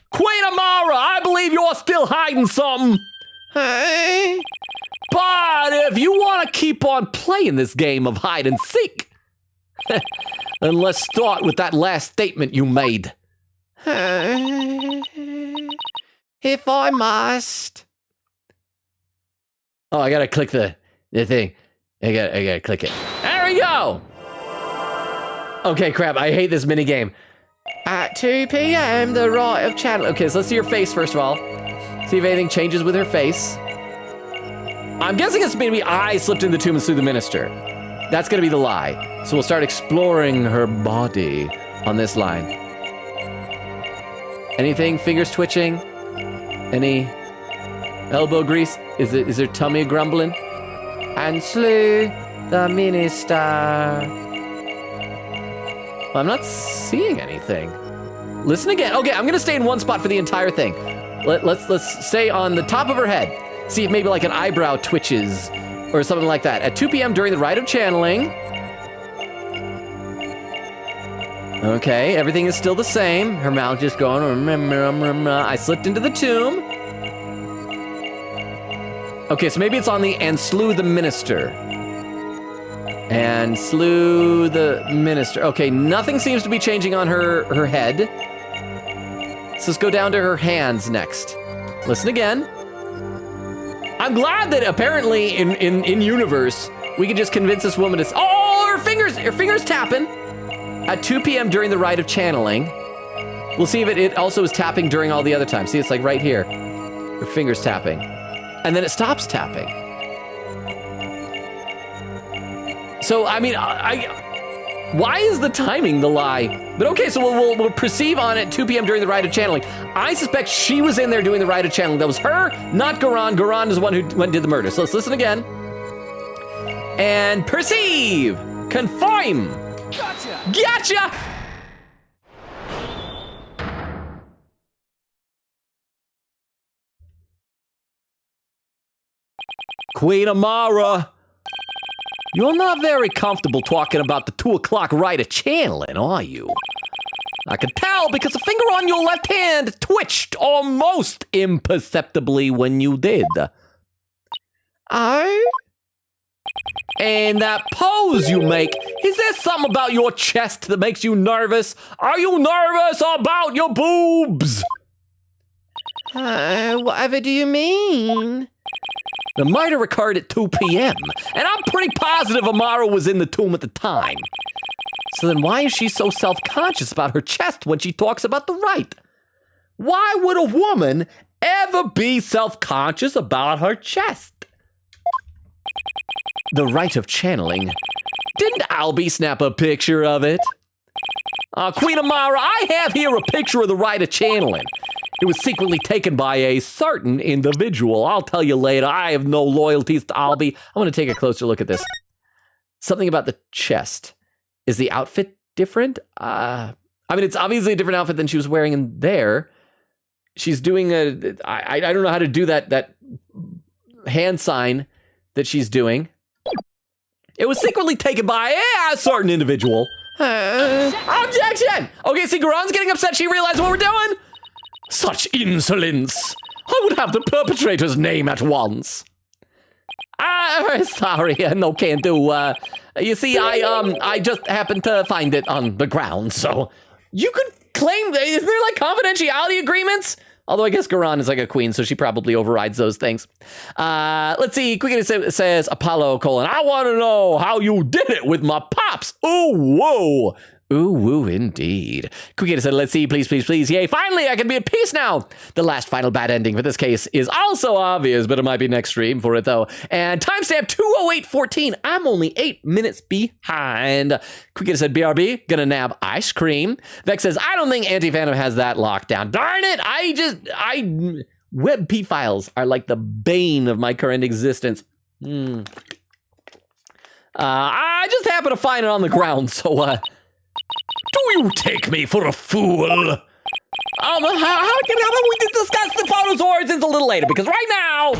Queen Amara, I believe you're still hiding something. Hey? But if you want to keep on playing this game of hide and seek, then let's start with that last statement you made. If I must. Oh, I gotta click the thing. I gotta click it. There we go! Okay, crap, I hate this mini game. At 2 p.m, the rite of channeling. Okay, so let's see her face first of all. See if anything changes with her face. I'm guessing it's maybe I slipped in the tomb and slew the minister. That's gonna be the lie. So we'll start exploring her body on this line. Anything? Fingers twitching? Any elbow grease? Is her tummy grumbling? And slew the minister. Well, I'm not seeing anything. Listen again. Okay, I'm gonna stay in one spot for the entire thing. Let's stay on the top of her head. See if maybe like an eyebrow twitches or something like that. At 2 p.m. during the rite of channeling. Okay, everything is still the same. Her mouth just going, I slipped into the tomb. Okay, so maybe it's on the and slew the minister. And slew the minister. Okay, nothing seems to be changing on her head. So let's go down to her hands next. Listen again. I'm glad that apparently in universe, we can just convince this woman to, oh, her fingers tapping. At 2 p.m. during the rite of channeling. We'll see if it also is tapping during all the other times. See, it's like right here. Her fingers tapping. And then it stops tapping. So, I mean, why is the timing the lie? But okay, so we'll perceive on it 2 p.m. during the rite of channeling. I suspect she was in there doing the rite of channeling. That was her, not Garan. Garan is the one who went and did the murder. So let's listen again. And perceive. Confirm. Gotcha! Queen Amara, you're not very comfortable talking about the 2 o'clock rite of channeling, are you? I can tell because the finger on your left hand twitched almost imperceptibly when you did. Oh? And that pose you make, is there something about your chest that makes you nervous? Are you nervous about your boobs? Whatever do you mean? The murder occurred at 2 p.m., and I'm pretty positive Amara was in the tomb at the time. So then why is she so self-conscious about her chest when she talks about the rite? Why would a woman ever be self-conscious about her chest? The rite of channeling. Didn't Albie snap a picture of it? Queen Amara, I have here a picture of the rite of channeling. It was secretly taken by a certain individual. I'll tell you later. I have no loyalties to Albie. I want to take a closer look at this. Something about the chest. Is the outfit different? I mean, it's obviously a different outfit than she was wearing in there. She's doing I don't know how to do that hand sign that she's doing. It was secretly taken by a certain individual. Objection! Okay, see, Garon's getting upset. She realized what we're doing. Such insolence! I would have the perpetrator's name at once. Sorry, no can do. You see, I just happened to find it on the ground, so you could claim. Is there like confidentiality agreements? Although I guess Garan is like a queen, so she probably overrides those things. Let's see. Quickly says Apollo : I want to know how you did it with my pops. Ooh, whoa. Ooh, woo, indeed. Quick said, let's see, please, please, please. Yay, finally, I can be at peace now. The last final bad ending for this case is also obvious, but it might be next stream for it, though. And timestamp 2:08:14. I'm only 8 minutes behind. Quick said, BRB, gonna nab ice cream. Vex says, I don't think Anti-Phantom has that locked down. Darn it, WebP files are like the bane of my current existence. I just happened to find it on the ground, so, do you take me for a fool? How can we discuss the photo's origins a little later? Because right now,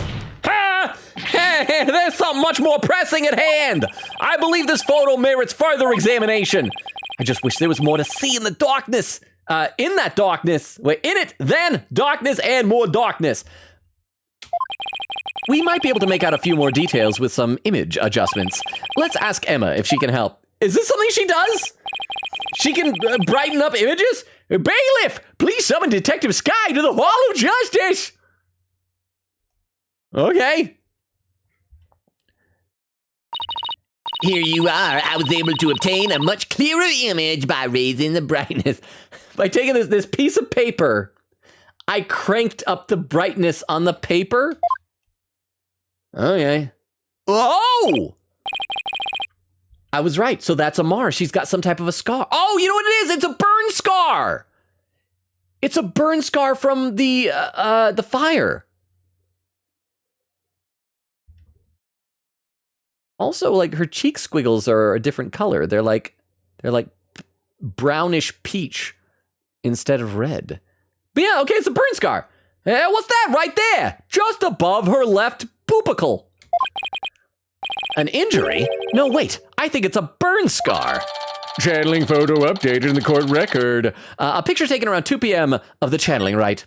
there's something much more pressing at hand. I believe this photo merits further examination. I just wish there was more to see in the darkness. In that darkness. Wait, in it, then darkness and more darkness. We might be able to make out a few more details with some image adjustments. Let's ask Emma if she can help. Is this something she does? She can brighten up images? Bailiff, please summon Detective Sky to the Hall of Justice. Okay. Here you are. I was able to obtain a much clearer image by raising the brightness. By taking this piece of paper, I cranked up the brightness on the paper. Okay. Oh! I was right. So that's Amara. She's got some type of a scar. Oh, you know what it is? It's a burn scar. It's a burn scar from the fire. Also, like, her cheek squiggles are a different color. They're like brownish peach instead of red. But yeah, okay, it's a burn scar. What's that right there? Just above her left poopicle. An injury? No, wait. I think it's a burn scar. Channeling photo updated in the court record. A picture taken around 2 p.m. of the channeling rite.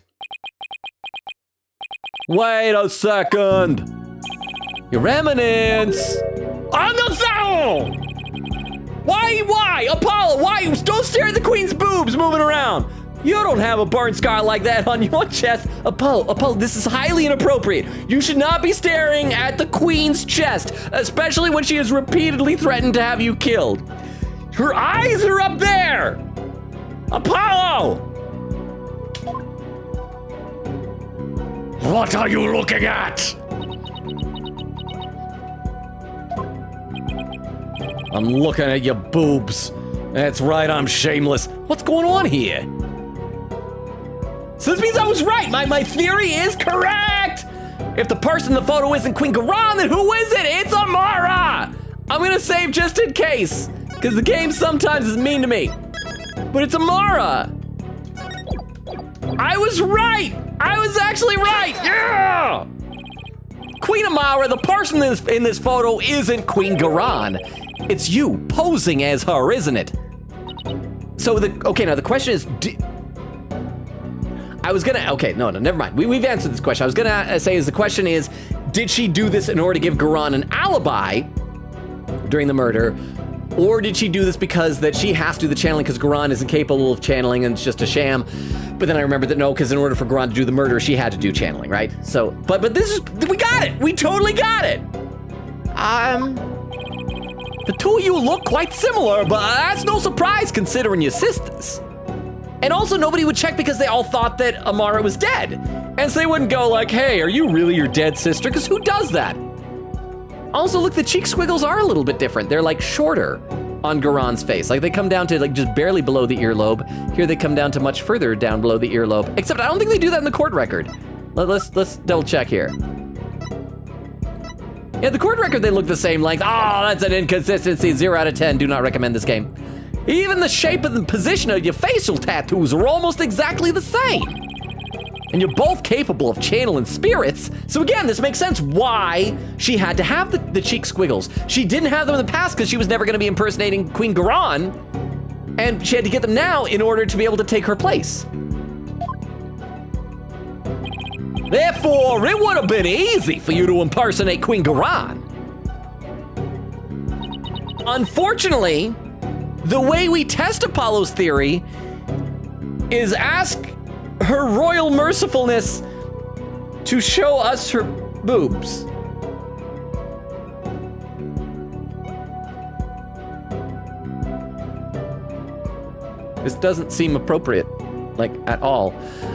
Wait a second. Your eminence. On the sound! Why? Apollo, why? Don't stare at the queen's boobs moving around. You don't have a burn scar like that on your chest. Apollo, this is highly inappropriate. You should not be staring at the queen's chest, especially when she has repeatedly threatened to have you killed. Her eyes are up there! Apollo! What are you looking at? I'm looking at your boobs. That's right, I'm shameless. What's going on here? So this means I was right. My theory is correct. If the person in the photo isn't Queen Garan, then who is it? It's Amara. I'm gonna save just in case, because the game sometimes is mean to me. But it's Amara. I was right. I was actually right. Yeah. Queen Amara, the person in this photo isn't Queen Garan. It's you posing as her, isn't it? So now the question is, never mind. We've answered this question. I was gonna say the question is, did she do this in order to give Garan an alibi during the murder? Or did she do this because that she has to do the channeling because Garan isn't capable of channeling and it's just a sham? But then I remembered that no, because in order for Garan to do the murder, she had to do channeling, right? So, but we got it. We totally got it. The two of you look quite similar, but that's no surprise considering your sisters. And also nobody would check because they all thought that Amara was dead. And so they wouldn't go like, hey, are you really your dead sister? Because who does that? Also, look, the cheek squiggles are a little bit different. They're like shorter on Garan's face. Like they come down to like just barely below the earlobe. Here they come down to much further down below the earlobe. Except I don't think they do that in the court record. Let's double check here. Yeah, the court record, they look the same length. Oh, that's an inconsistency. 0 out of 10. Do not recommend this game. Even the shape and the position of your facial tattoos are almost exactly the same. And you're both capable of channeling spirits. So again, this makes sense why she had to have the cheek squiggles. She didn't have them in the past because she was never going to be impersonating Queen Garan. And she had to get them now in order to be able to take her place. Therefore, it would have been easy for you to impersonate Queen Garan. Unfortunately, the way we test Apollo's theory is ask her royal mercifulness to show us her boobs. This doesn't seem appropriate, like, at all.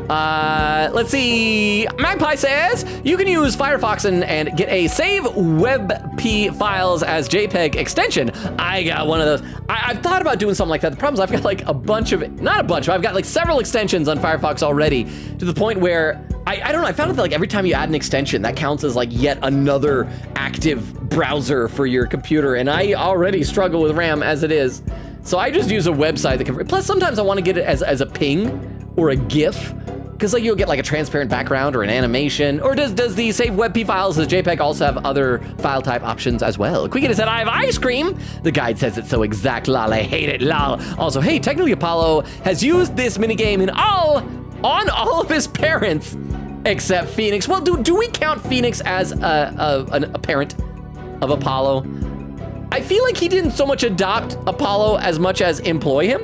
Let's see. Magpie says, you can use Firefox and get a save WebP files as JPEG extension. I got one of those. I've thought about doing something like that. The problem is I've got like a bunch of, not a bunch, but I've got like several extensions on Firefox already, to the point where I don't know, I found out that like every time you add an extension, that counts as like yet another active browser for your computer, and I already struggle with RAM as it is. So I just use a website that can, plus sometimes I want to get it as a ping or a GIF, because like you'll get like a transparent background or an animation, or does the save WebP files as JPEG also have other file type options as well? Quickity said, I have ice cream. The guide says it's so exact, lol, I hate it, lol. Also, hey, technically Apollo has used this minigame on all of his parents, except Phoenix. Well, do we count Phoenix as a parent of Apollo? I feel like he didn't so much adopt Apollo as much as employ him.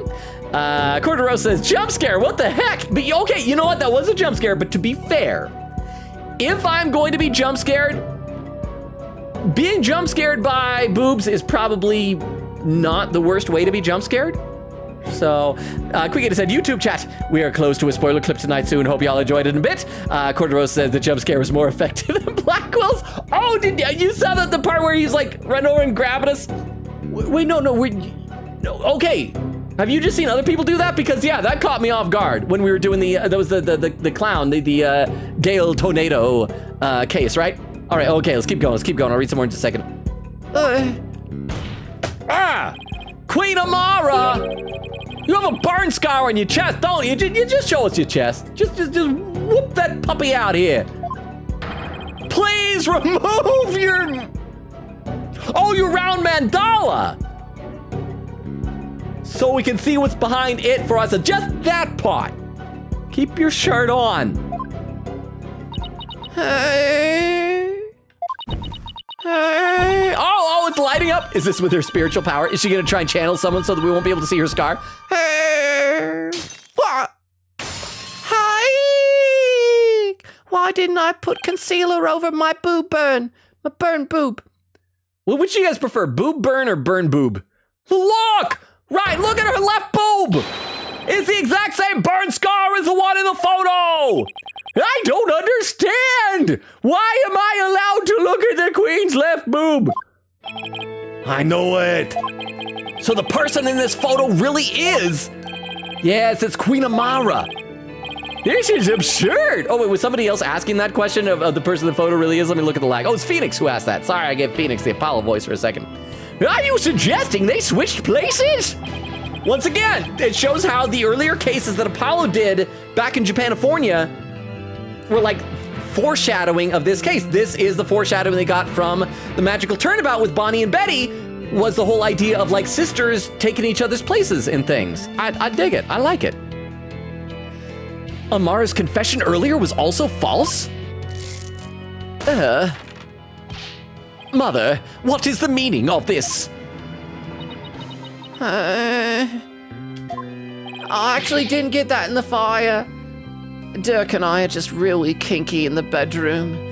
Cordero says, jump scare, what the heck? But okay, you know what, that was a jump scare, but to be fair, if I'm going to be jump scared, being jump scared by boobs is probably not the worst way to be jump scared. So, Quickity said, YouTube chat, we are close to a spoiler clip tonight soon. Hope y'all enjoyed it in a bit. Cordero says the jump scare was more effective than Blackwell's. Oh, did you saw that the part where he's like running over and grabbing us? Wait, no, okay. Have you just seen other people do that? Because yeah, that caught me off guard when we were doing that was the clown, the Gale Tornado case, right? All right, okay, let's keep going. I'll read some more in just a second. Queen Amara! You have a burn scar on your chest, don't you? You just show us your chest. Just whoop that puppy out here. Please remove your round mandala, so we can see what's behind it for us. Just that part. Keep your shirt on. Hey. Oh, it's lighting up. Is this with her spiritual power? Is she gonna try and channel someone so that we won't be able to see her scar? Hey. What? Hi. Why didn't I put concealer over my boob burn? My burn boob. Well, which do you guys prefer, boob burn or burn boob? Look! Right, look at her left boob! It's the exact same burn scar as the one in the photo! I don't understand! Why am I allowed to look at the queen's left boob? I know it! So the person in this photo really is... Yes, it's Queen Amara. This is absurd! Oh wait, was somebody else asking that question of the person in the photo really is? Let me look at the lag. Oh, it's Phoenix who asked that. Sorry, I gave Phoenix the Apollo voice for a second. Are you suggesting they switched places? Once again, it shows how the earlier cases that Apollo did back in Japanifornia were like foreshadowing of this case. This is the foreshadowing they got from the magical turnabout with Bonnie and Betty, was the whole idea of like sisters taking each other's places in things. I dig it, I like it. Amara's confession earlier was also false? Mother, what is the meaning of this? I actually didn't get that in the fire. Dirk and I are just really kinky in the bedroom.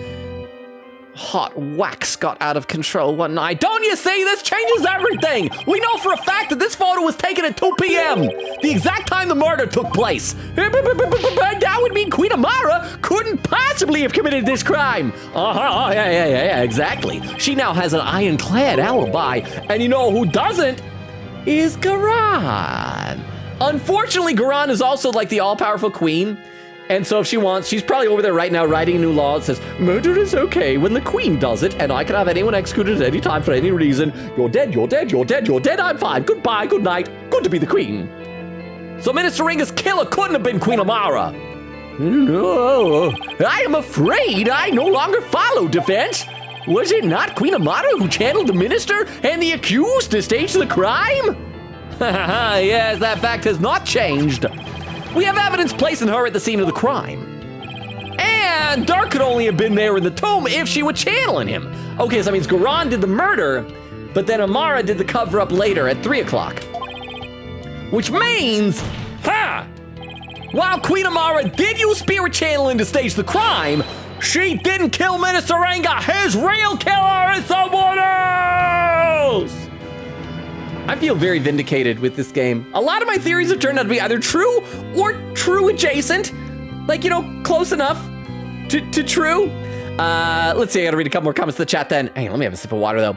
Hot wax got out of control one night. Don't you see? This changes everything. We know for a fact that this photo was taken at 2 p.m. The exact time the murder took place. That would mean Queen Amara couldn't possibly have committed this crime. Yeah, exactly. She now has an ironclad alibi. And you know who doesn't? Is Garan. Unfortunately, Garan is also like the all-powerful queen. And so if she wants, she's probably over there right now writing a new law that says, murder is okay when the queen does it, and I can have anyone executed at any time for any reason. You're dead, you're dead, you're dead, you're dead, I'm fine. Goodbye, good night. Good to be the queen. So Minister Ringa's killer couldn't have been Queen Amara. No, I am afraid I no longer follow defense. Was it not Queen Amara who channeled the minister and the accused to stage the crime? Yes, that fact has not changed. We have evidence placing her at the scene of the crime. And Dark could only have been there in the tomb if she were channeling him. Okay, so that means Garan did the murder, but then Amara did the cover-up later at 3 o'clock. Which means, while Queen Amara did use spirit channeling to stage the crime, she didn't kill Minister Ranga. His real killer is someone else! I feel very vindicated with this game. A lot of my theories have turned out to be either true or true adjacent. Like, you know, close enough to true. Let's see, I gotta read a couple more comments to the chat then. Hey, let me have a sip of water though.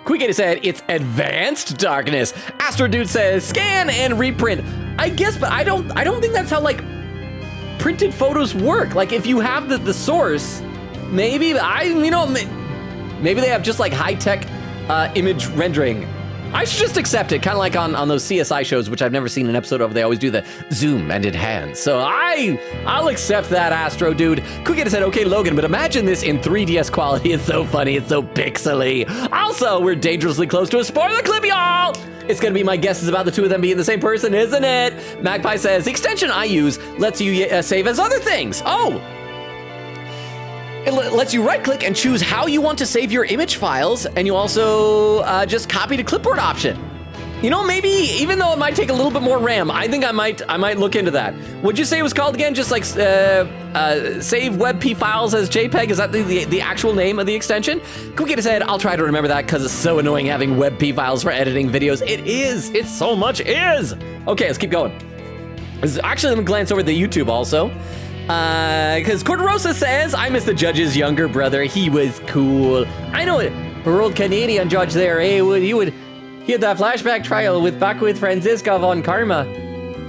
Quick said, it's advanced darkness. Astro Dude says, scan and reprint. I guess, but I don't think that's how like printed photos work. Like if you have the source, maybe maybe they have just like high-tech image rendering. I should just accept it, kind of like on those CSI shows, which I've never seen an episode of. They always do the zoom and enhance. So I'll accept that, Astro Dude. Quick said, okay, Logan, but imagine this in 3DS quality. It's so funny. It's so pixely. Also, we're dangerously close to a spoiler clip, y'all. It's gonna be my guesses about the two of them being the same person, isn't it? Magpie says, the extension I use lets you save as other things. Oh. It lets you right-click and choose how you want to save your image files, and you also just copy to clipboard option. You know, maybe even though it might take a little bit more RAM, I think I might look into that. What'd you say it was called again? Just like save WebP files as JPEG? Is that the actual name of the extension? Quick said, I'll try to remember that because it's so annoying having WebP files for editing videos. It is. It so much is. Okay, let's keep going. Actually, let me glance over the YouTube also. Because Corderosa says, I miss the judge's younger brother. He was cool. I know it. Our old Canadian judge there, he had that flashback trial back with Franziska von Karma.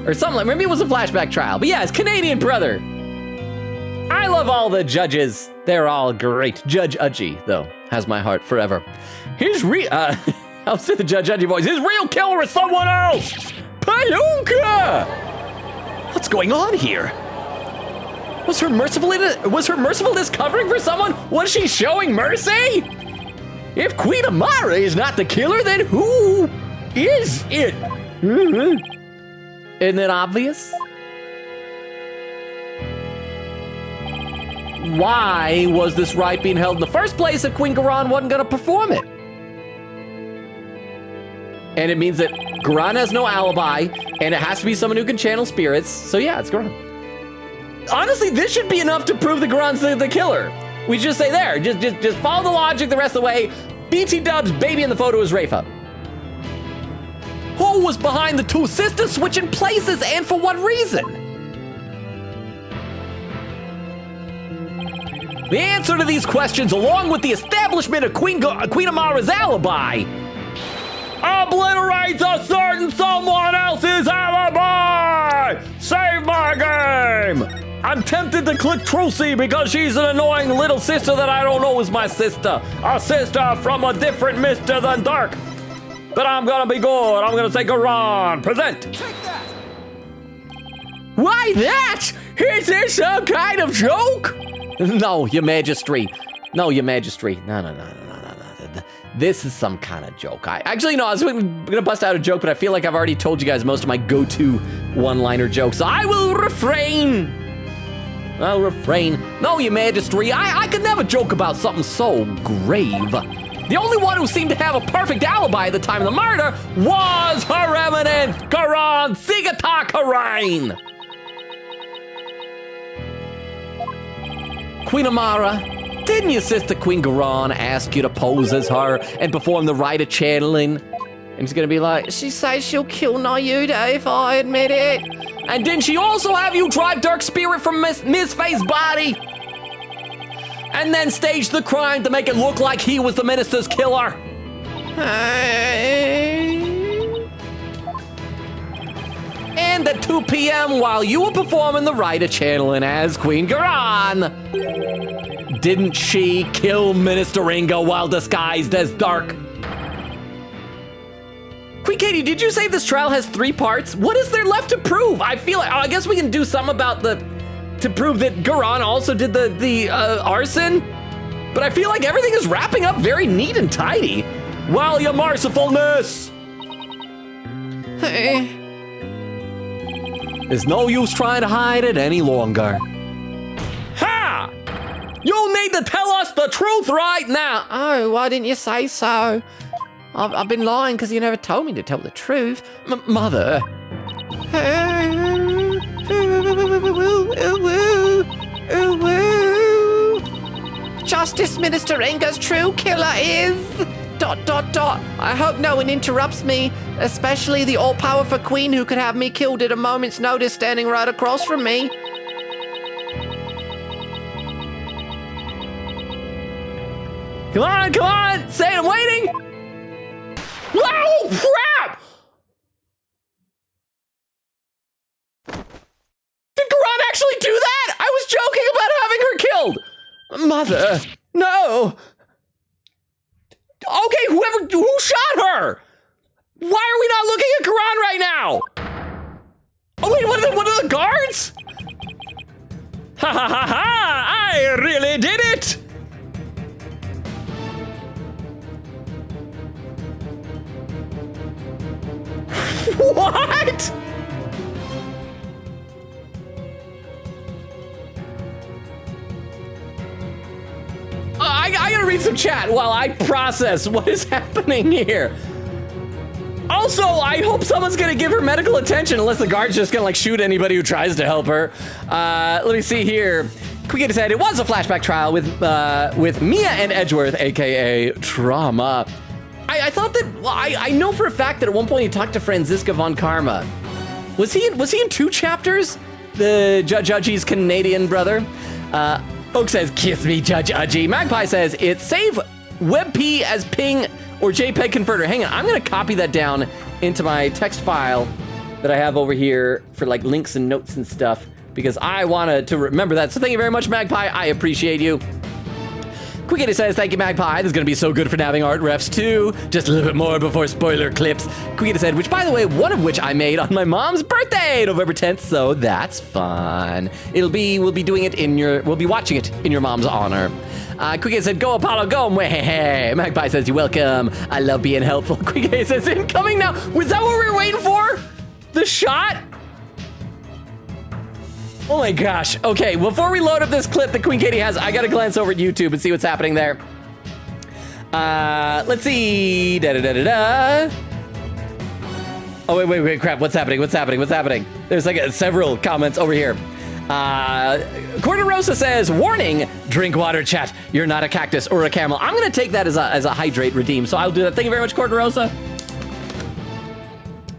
Or something like, maybe it was a flashback trial. But yeah, it's Canadian brother. I love all the judges. They're all great. Judge Udgy, though, has my heart forever. I'll say the Judge Udgy voice. His real killer is someone else. Palunka! What's going on here? Was her mercifulness covering for someone? Was she showing mercy? If Queen Amara is not the killer, then who is it? Isn't it obvious? Why was this rite being held in the first place if Queen Garan wasn't gonna perform it? And it means that Garan has no alibi, and it has to be someone who can channel spirits. So yeah, it's Garan. Honestly, this should be enough to prove that Garan's the killer. We just say there, just follow the logic the rest of the way. BT Dub's baby in the photo is Rafa. Who was behind the two sisters switching places and for what reason? The answer to these questions, along with the establishment of Queen Amara's alibi, obliterates a certain someone else's alibi! Save my game! I'm tempted to click Trucy because she's an annoying little sister that I don't know is my sister. A sister from a different mister than Dark. But I'm gonna be good. I'm gonna say Garan. Present. Take that! Why that? Is this some kind of joke? No, your majesty. No, your majesty. No. This is some kind of joke. I was gonna bust out a joke, but I feel like I've already told you guys most of my go-to one-liner jokes. So I will refrain. I'll refrain. No, your majesty, I could never joke about something so grave. The only one who seemed to have a perfect alibi at the time of the murder was Her Eminence Garan Sigata Karain. Queen Amara, didn't your sister Queen Garan ask you to pose as her and perform the rite of channeling? And he's gonna be like, she says she'll kill Nayuda if I admit it. And didn't she also have you drive Dark Spirit from Ms. Faye's body? And then stage the crime to make it look like he was the minister's killer? And at 2 p.m. while you were performing the rite of channeling as Queen Garan, didn't she kill Minister Inga while disguised as Dark? Queen Katie, did you say this trial has 3 parts? What is there left to prove? I guess we can do something about to prove that Garan also did the arson, but I feel like everything is wrapping up very neat and tidy. Well, your mercifulness. There's no use trying to hide it any longer. Ha! You need to tell us the truth right now. Oh, why didn't you say so? I've been lying because you never told me to tell the truth. Mother. Justice Minister Inga's true killer is dot dot dot. I hope no one interrupts me, especially the all-powerful queen who could have me killed at a moment's notice standing right across from me. Come on! Say it, I'm waiting! Whoa, crap! Did Garan actually do that? I was joking about having her killed! Mother, no! Okay, who shot her? Why are we not looking at Garan right now? Oh wait, one of the guards? Ha ha ha ha! I really did it! What? I gotta read some chat while I process what is happening here. Also, I hope someone's gonna give her medical attention, unless the guard's just gonna like shoot anybody who tries to help her. Let me see here. Quick said it was a flashback trial with Mia and Edgeworth, aka Trauma. I thought that, well, I know for a fact that at one point he talked to Franziska von Karma. Was he in 2 chapters? The Judge Udgy's Canadian brother. Oak says, kiss me, Judge Udgy. Magpie says, it's save WebP as ping or JPEG converter. Hang on, I'm gonna copy that down into my text file that I have over here for like links and notes and stuff because I wanted to remember that. So thank you very much, Magpie. I appreciate you. Quickity says, thank you, Magpie. This is going to be so good for nabbing art refs, too. Just a little bit more before spoiler clips. Quickity said, which, by the way, one of which I made on my mom's birthday, November 10th, so that's fun. We'll be watching it in your mom's honor. Quickity said, go, Apollo, go. Magpie says, you're welcome. I love being helpful. Quickity says, incoming now. Was that what we were waiting for? The shot? Oh my gosh. Okay, before we load up this clip that Queen Katie has, I gotta glance over at YouTube and see what's happening there. Let's see. Oh, wait, crap. What's happening? There's like several comments over here. Corderosa says, warning, drink water, chat. You're not a cactus or a camel. I'm gonna take that as a hydrate redeem, so I'll do that. Thank you very much, Corderosa.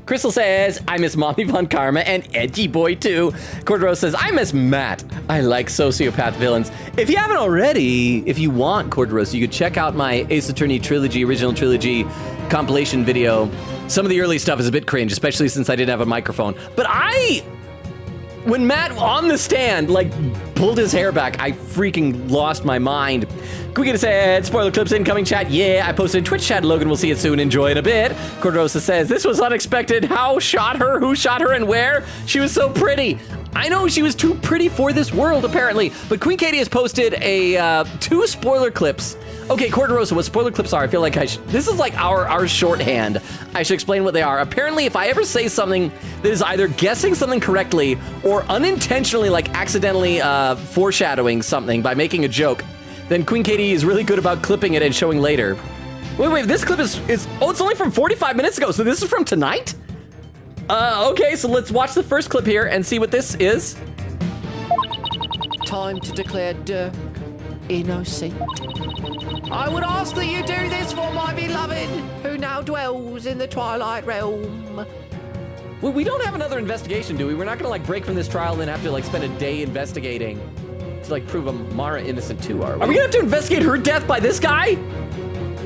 Crystal says, I miss Mommy Von Karma and Edgy Boy too. Corderosa says, I miss Matt. I like sociopath villains. If you haven't already, if you want, Corderosa, you could check out my Ace Attorney trilogy, original trilogy compilation video. Some of the early stuff is a bit cringe, especially since I didn't have a microphone. But when Matt on the stand, like, pulled his hair back, I freaking lost my mind. Quickity said, spoiler clips incoming, chat. Yeah, I posted in Twitch chat. Logan will see it soon. Enjoy it a bit. Corderosa says, this was unexpected. How shot her? Who shot her and where? She was so pretty. I know she was too pretty for this world, apparently. But Queen Katie has posted 2 spoiler clips. Okay, Corderosa, what spoiler clips are, I feel like this is like our shorthand. I should explain what they are. Apparently, if I ever say something that is either guessing something correctly or unintentionally, like accidentally foreshadowing something by making a joke, then Queen Katie is really good about clipping it and showing later. Wait, this clip is it's only from 45 minutes ago, so this is from tonight? Okay, so let's watch the first clip here and see what this is. Time to declare Dirk innocent. I would ask that you do this for my beloved, who now dwells in the Twilight Realm. Well, we don't have another investigation, do we? We're not gonna like break from this trial and then have to like spend a day investigating to like prove Amara innocent too, are we? Are we gonna have to investigate her death by this guy?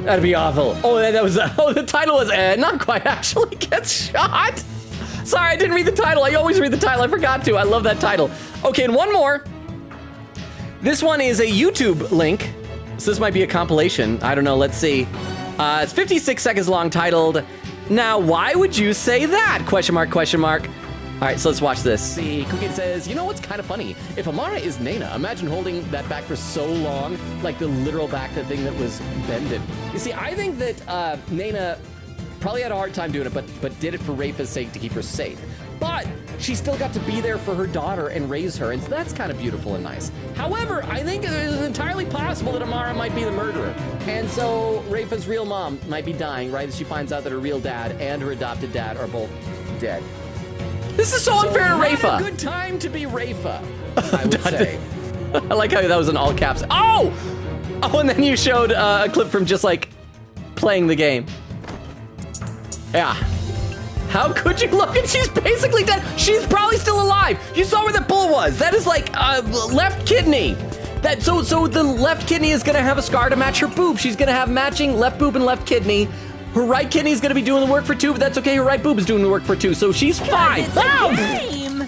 That'd be awful. Oh, that was the title was not quite actually gets shot. Sorry, I didn't read the title. I always read the title. I forgot to. I love that title. Okay, and one more. This one is a YouTube link. So this might be a compilation. I don't know. Let's see. It's 56 seconds long, titled, Now, Why Would You Say That? Question mark, question mark. All right, so let's watch this. See, Cookie says, you know what's kind of funny? If Amara is Nena, imagine holding that back for so long, like the literal back, the thing that was bended. You see, I think that Nena probably had a hard time doing it, but did it for Rafa's sake to keep her safe. But she still got to be there for her daughter and raise her, and so that's kind of beautiful and nice. However, I think it is entirely possible that Amara might be the murderer. And so Rafa's real mom might be dying right as she finds out that her real dad and her adopted dad are both dead. This is so unfair to Rafa. Not a good time to be Rafa, I would say. I like how that was in all caps. Oh! Oh, and then you showed a clip from just like playing the game. Yeah. How could you look? And she's basically dead. She's probably still alive. You saw where the bullet was. That is like left kidney. So the left kidney is gonna have a scar to match her boob. She's gonna have matching left boob and left kidney. Her right kidney is gonna be doing the work for 2, but that's okay. Her right boob is doing the work for 2, so she's fine. It's a game.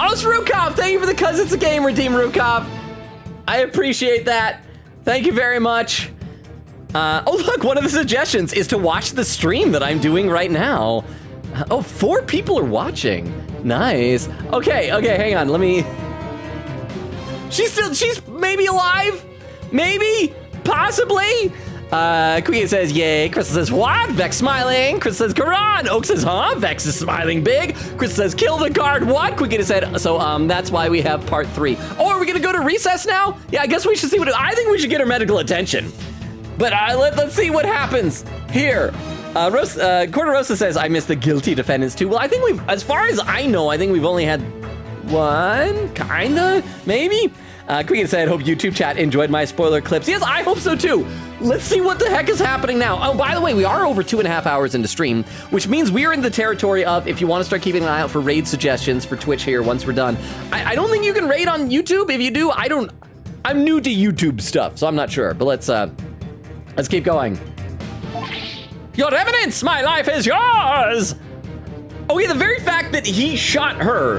Oh, it's Rukov. Thank you for the "cuz it's a game" redeem, Rukov. I appreciate that. Thank you very much. Oh, look, one of the suggestions is to watch the stream that I'm doing right now. 4 people are watching. Nice. Okay, hang on. Let me... She's maybe alive? Maybe? Possibly? Queen says, yay. Crystal says, what? Vex smiling. Crystal says, Karan. Oak says, huh? Vex is smiling big. Crystal says, kill the guard. What? Queen said, so that's why we have part 3. Oh, are we gonna go to recess now? Yeah, I guess we should see what... I think we should get her medical attention. But let's see what happens here. Corderosa says, I miss the guilty defendants too. Well, I think as far as I know, I think we've only had 1, kinda, maybe? Queen said, hope YouTube chat enjoyed my spoiler clips. Yes, I hope so too. Let's see what the heck is happening now. Oh, by the way, we are over 2.5 hours into stream, which means we are in the territory of, if you want to start keeping an eye out for raid suggestions for Twitch here once we're done. I don't think you can raid on YouTube. If you do, I'm new to YouTube stuff, so I'm not sure, but let's keep going. Your evidence, my life is yours! Oh yeah, the very fact that he shot her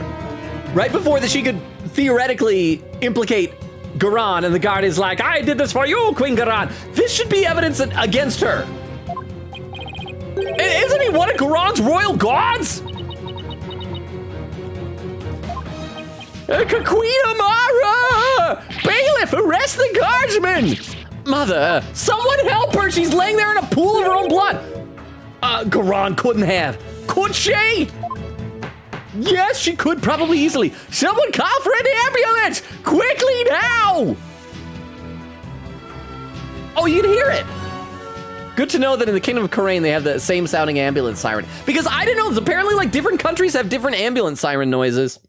right before that she could theoretically implicate Garan, and the guard is like, I did this for you, Queen Garan. This should be evidence against her. Isn't he one of Garan's royal guards? Queen Amara! Bailiff, arrest the guardsman! Mother, someone help her! She's laying there in a pool of her own blood! Garan couldn't have. Could she? Yes, she could probably easily. Someone call for an ambulance! Quickly now! Oh, you can hear it. Good to know that in the Kingdom of Khura'in, they have the same sounding ambulance siren. Because I didn't know, apparently like different countries have different ambulance siren noises.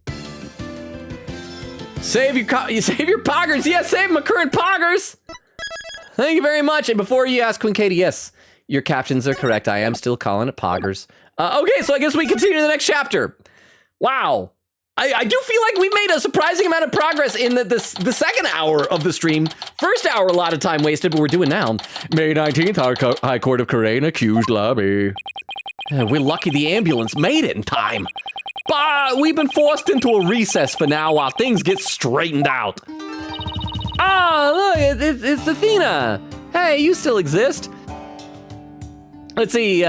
Save your poggers. Yes, save my current poggers. Thank you very much. And before you ask Queen Katie, yes, your captions are correct. I am still calling it poggers. Okay, so I guess we continue to the next chapter. Wow. I do feel like we've made a surprising amount of progress in the second hour of the stream. First hour, a lot of time wasted, but we're doing now. May 19th, High Court of Khura'in, accused lobby. We're lucky the ambulance made it in time. But we've been forced into a recess for now while things get straightened out. Oh, look, it's Athena. Hey, you still exist. Let's see,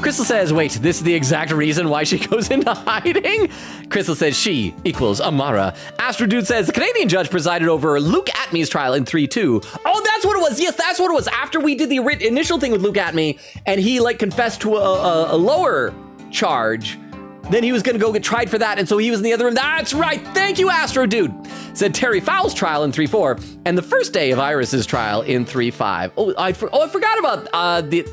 Crystal says, wait, this is the exact reason why she goes into hiding? Crystal says she equals Amara. Astro Dude says, the Canadian judge presided over Luke Atmey's trial in 3-2. Oh, that's what it was. Yes, that's what it was. After we did the initial thing with Luke Atmey, and he like confessed to a lower charge, then he was gonna go get tried for that, and so he was in the other room. That's right, thank you, Astro Dude. Said Terry Fowles' trial in 3-4, and the first day of Iris's trial in 3-5. Oh, I forgot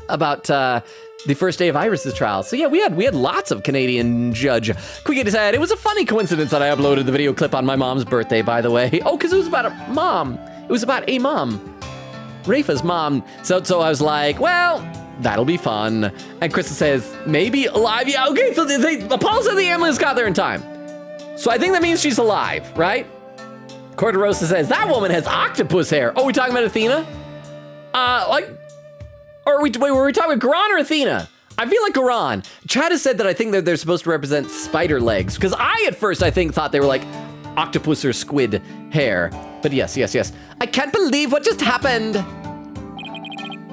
about the first day of Iris's trial. So yeah, we had lots of Canadian judge. Quick said, it was a funny coincidence that I uploaded the video clip on my mom's birthday, by the way. Oh, because it was about a mom. It was about a mom. Rafa's mom. So I was like, well, that'll be fun. And Crystal says, maybe alive. Yeah, okay, so Apollo said the ambulance got there in time. So I think that means she's alive, right? Corderosa says, that woman has octopus hair. Oh, we talking about Athena? Were we talking about Garan or Athena? I feel like Garan. Chad has said that I think that they're supposed to represent spider legs, because at first I thought they were like octopus or squid hair. But yes. I can't believe what just happened.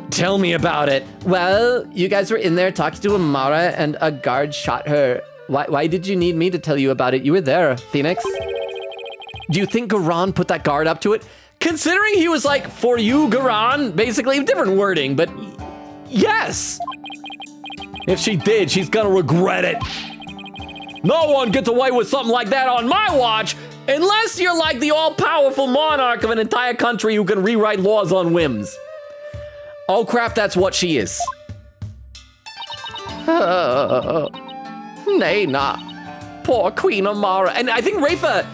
Tell me about it. Well, you guys were in there talking to Amara and a guard shot her. Why did you need me to tell you about it? You were there, Phoenix. Do you think Garan put that guard up to it? Considering he was like, for you, Garan, basically, different wording, but yes. If she did, she's gonna regret it. No one gets away with something like that on my watch, unless you're like the all-powerful monarch of an entire country who can rewrite laws on whims. Oh crap, that's what she is. Nay, nah. Poor Queen Amara. And I think Rafa,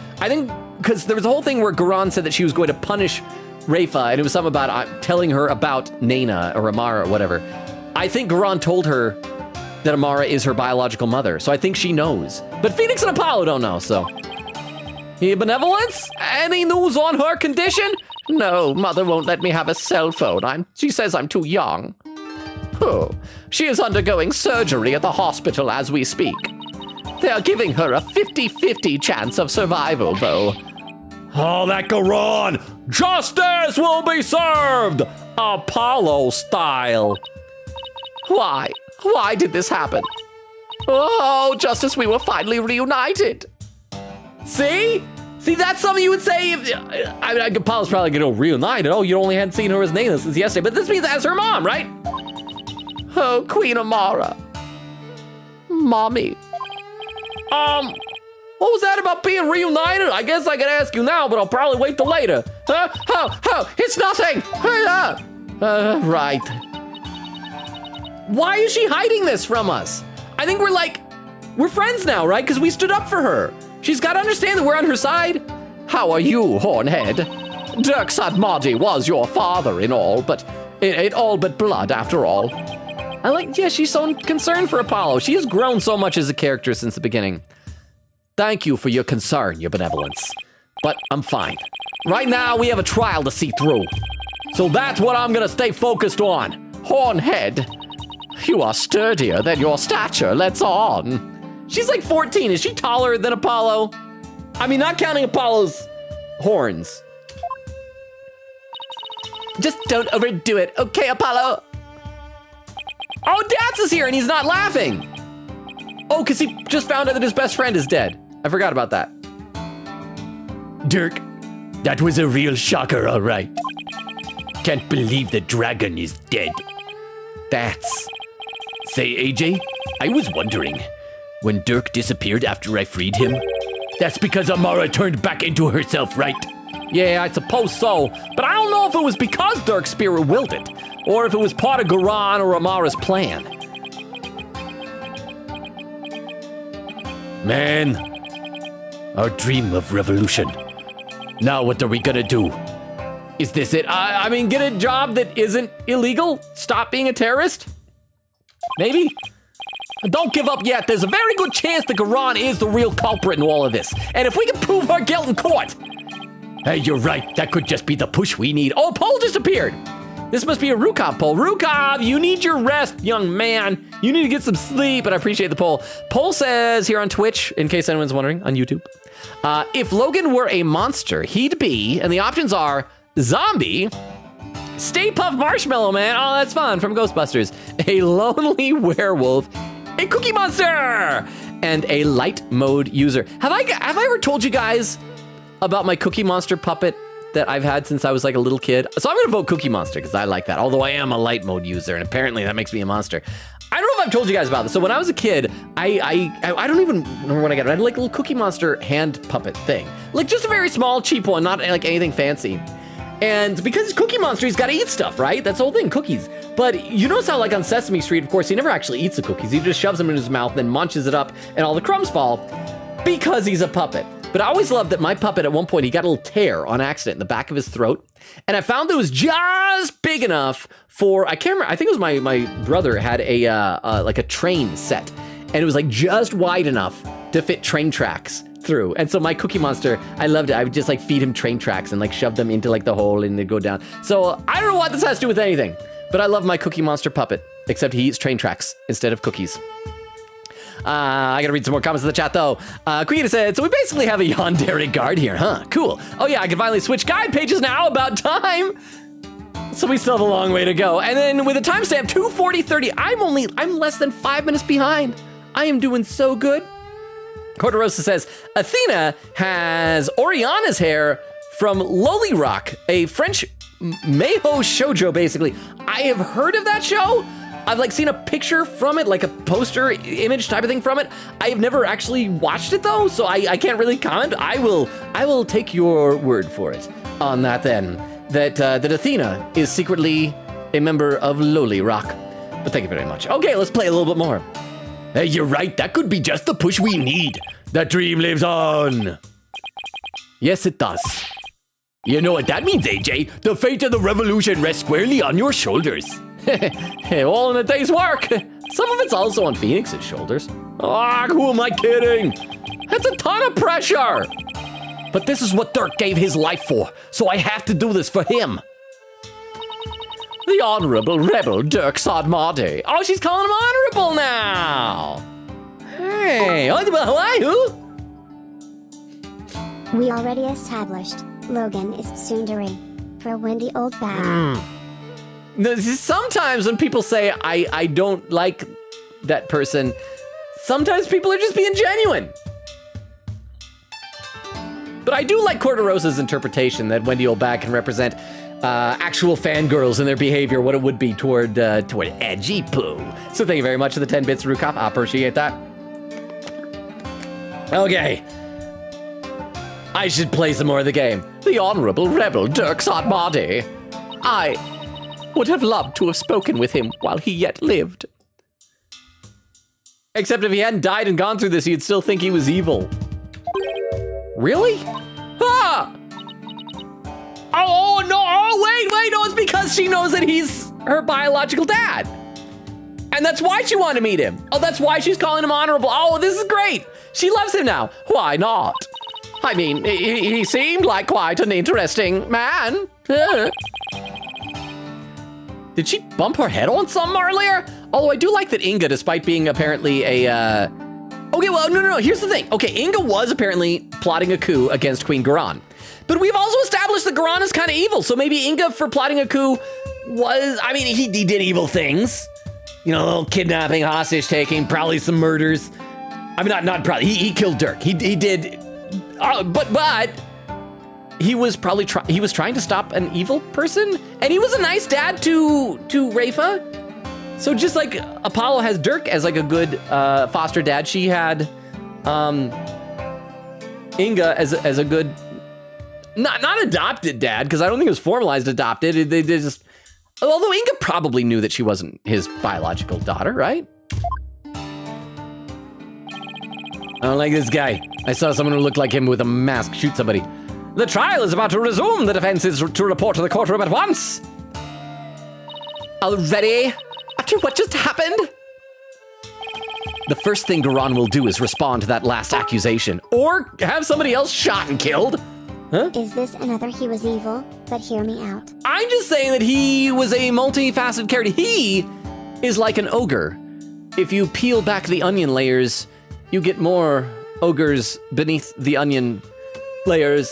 because there was a whole thing where Garan said that she was going to punish Rafa, and it was something about telling her about Nana or Amara or whatever. I think Garan told her that Amara is her biological mother, so I think she knows. But Phoenix and Apollo don't know, so. Hey, Benevolence? Any news on her condition? No, Mother won't let me have a cell phone. She says I'm too young. Oh, she is undergoing surgery at the hospital as we speak. They are giving her a 50-50 chance of survival, though. Oh, that Garon! Justice will be served! Apollo style. Why? Why did this happen? Oh, Justice, we were finally reunited. See? See, that's something you would say if... I mean, Apollo's probably going to reunite it. Oh, you only hadn't seen her as Nana since yesterday, but this means as her mom, right? Oh, Queen Amara. Mommy. What was that about being reunited? I guess I could ask you now, but I'll probably wait till later. Huh? Oh, it's nothing. Right. Why is she hiding this from us? I think we're friends now, right? Because we stood up for her. She's got to understand that we're on her side. How are you, Hornhead? Dirk Sadmadi was your father in all, but it all but blood after all. She's so concerned for Apollo. She has grown so much as a character since the beginning. Thank you for your concern, your benevolence. But I'm fine. Right now, we have a trial to see through. So that's what I'm gonna stay focused on. Hornhead, you are sturdier than your stature, let's on. She's like 14, is she taller than Apollo? I mean, not counting Apollo's horns. Just don't overdo it, okay, Apollo? Oh, Dats is here and he's not laughing. Oh, because he just found out that his best friend is dead. I forgot about that. Dirk, that was a real shocker, all right. Can't believe the dragon is dead. Dats. Say, AJ, I was wondering, when Dirk disappeared after I freed him, that's because Amara turned back into herself, right? Yeah, I suppose so. But I don't know if it was because Dirk's spirit willed it, or if it was part of Garan or Amara's plan. Man, our dream of revolution. Now what are we gonna do? Is this it? I mean, get a job that isn't illegal? Stop being a terrorist? Maybe? Don't give up yet. There's a very good chance that Garan is the real culprit in all of this. And if we can prove her guilt in court... Hey, you're right. That could just be the push we need. Oh, Poll just appeared. This must be a Rukov poll. Rukov, you need your rest, young man. You need to get some sleep, and I appreciate the poll. Poll says here on Twitch, in case anyone's wondering, on YouTube, if Logan were a monster, he'd be, and the options are zombie, Stay Puft Marshmallow Man, oh, that's fun, from Ghostbusters, a lonely werewolf, a Cookie Monster, and a light mode user. Have I ever told you guys about my Cookie Monster puppet that I've had since I was like a little kid? So I'm gonna vote Cookie Monster because I like that, although I am a light mode user and apparently that makes me a monster. I don't know if I've told you guys about this. So when I was a kid, I don't even remember when I got it. I had like a little Cookie Monster hand puppet thing. Like just a very small, cheap one, not like anything fancy. And because Cookie Monster, he's gotta eat stuff, right? That's the whole thing, cookies. But you notice how like on Sesame Street, of course, he never actually eats the cookies. He just shoves them in his mouth, then munches it up and all the crumbs fall because he's a puppet. But I always loved that my puppet at one point, he got a little tear on accident in the back of his throat. And I found that it was just big enough for, I can't remember, I think it was my brother had like a train set. And it was like just wide enough to fit train tracks through. And so my Cookie Monster, I loved it. I would just like feed him train tracks and like shove them into like the hole and they'd go down. So I don't know what this has to do with anything, but I love my Cookie Monster puppet, except he eats train tracks instead of cookies. I gotta read some more comments in the chat though. Queen said, so we basically have a yandere guard here, huh? Cool. Oh yeah, I can finally switch guide pages now, about time. So we still have a long way to go. And then with a timestamp, 2:40:30, I'm less than 5 minutes behind. I am doing so good. Corderosa says, Athena has Oriana's hair from Loli Rock, a French Mayho shoujo basically. I have heard of that show. I've like seen a picture from it, like a poster image type of thing from it. I have never actually watched it though, so I can't really comment. I will take your word for it on that then, that Athena is secretly a member of Loli Rock. But thank you very much. Okay, let's play a little bit more. Hey, you're right. That could be just the push we need. The dream lives on. Yes, it does. You know what that means, AJ? The fate of the revolution rests squarely on your shoulders. All in a day's work. Some of it's also on Phoenix's shoulders. Ah, who am I kidding? That's a ton of pressure. But this is what Dirk gave his life for, so I have to do this for him. The Honorable Rebel Dirk Sodmadi. Oh, she's calling him honorable now. Hey, who? We already established Logan is tsundere for Wendy Old Bag. Sometimes when people say I don't like that person, sometimes people are just being genuine. But I do like Corderosa's interpretation that Wendy Oldbag can represent actual fangirls and their behavior, what it would be toward edgy poo. So thank you very much for the 10 bits, Rukop. I appreciate that. Okay. I should play some more of the game. The Honorable Rebel Dirk Sodmadi. I would have loved to have spoken with him while he yet lived. Except if he hadn't died and gone through this, you'd still think he was evil. Really? Ah! Oh, no, oh, wait, no, it's because she knows that he's her biological dad. And that's why she wanted to meet him. Oh, that's why she's calling him honorable. Oh, this is great. She loves him now. Why not? I mean, he seemed like quite an interesting man. Did she bump her head on something earlier? Although I do like that Inga, despite being apparently a, Okay, well, no, here's the thing. Okay, Inga was apparently plotting a coup against Queen Garan. But we've also established that Garan is kind of evil, so maybe Inga, for plotting a coup, was, I mean, he did evil things. You know, a little kidnapping, hostage taking, probably some murders. I mean, not probably, he killed Dirk. He did, but he was probably he was trying to stop an evil person, and he was a nice dad to Rafa. So just like Apollo has Dirk as like a good foster dad, she had Inga as a good, not adopted dad, because I don't think it was formalized adopted. They just, although Inga probably knew that she wasn't his biological daughter, right? I don't like this guy. I saw someone who looked like him with a mask shoot somebody. The trial is about to resume. The defense is to report to the courtroom at once. Already? After what just happened? The first thing Garan will do is respond to that last accusation, or have somebody else shot and killed. Huh? Is this another he was evil? But hear me out. I'm just saying that he was a multifaceted character. He is like an ogre. If you peel back the onion layers, you get more ogres beneath the onion layers.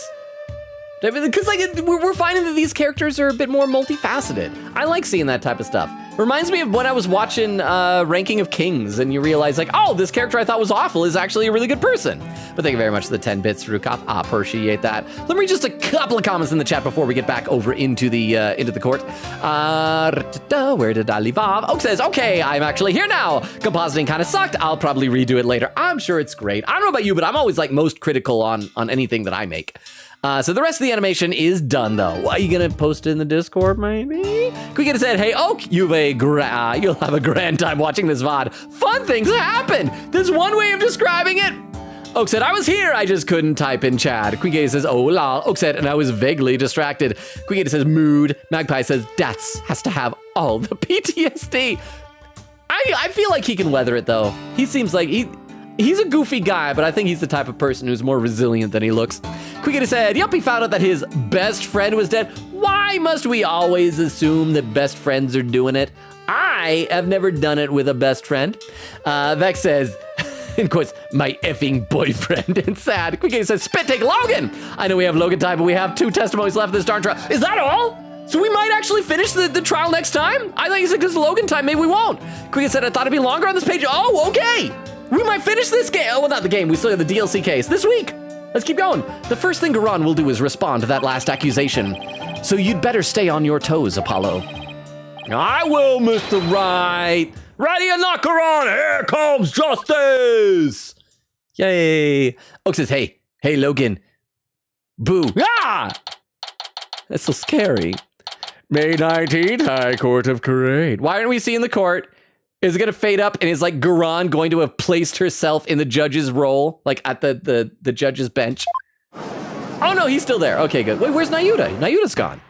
Because like we're finding that these characters are a bit more multifaceted. I like seeing that type of stuff. Reminds me of when I was watching Ranking of Kings, and you realize like, oh, this character I thought was awful is actually a really good person. But thank you very much for the 10 bits, Rukop. I appreciate that. Let me read just a couple of comments in the chat before we get back over into the court. Where did I leave off? Oak says, okay, I'm actually here now. Compositing kind of sucked. I'll probably redo it later. I'm sure it's great. I don't know about you, but I'm always like most critical on anything that I make. So the rest of the animation is done, though. Are you gonna post it in the Discord, maybe? Quick get said, hey, Oak, you'll have a grand time watching this VOD. Fun things happen. There's one way of describing it. Oak said, I was here, I just couldn't type in chat. Quigate says, oh, lol. Oak said, and I was vaguely distracted. Quigate says, mood. Magpie says, Dats has to have all the PTSD. I feel like he can weather it, though. He seems like he's a goofy guy, but I think he's the type of person who's more resilient than he looks. Quigate said, yep, he found out that his best friend was dead. Why must we always assume that best friends are doing it? I have never done it with a best friend. Vex says, in quotes, my effing boyfriend, and sad. Quigate says, spit take Logan. I know we have Logan time, but we have 2 testimonies left of this darn trial. Is that all? So we might actually finish the trial next time? I thought you said because Logan time, maybe we won't. Quigate said, I thought it'd be longer on this page. Oh, okay. We might finish this game. Oh, well, not the game. We still have the DLC case this week. Let's keep going. The first thing Garan will do is respond to that last accusation. So you'd better stay on your toes, Apollo. I will, Mr. Right. Ready or not, Garan, here comes justice. Yay. Oak says, hey, Logan. Boo. Ah! That's so scary. May 19th, High Court of Parade. Why aren't we seeing the court? Is it gonna fade up, and is like Garan going to have placed herself in the judge's role, like at the judge's bench? Oh no, he's still there. Okay, good. Wait, where's Nayuta? Nayuta's gone.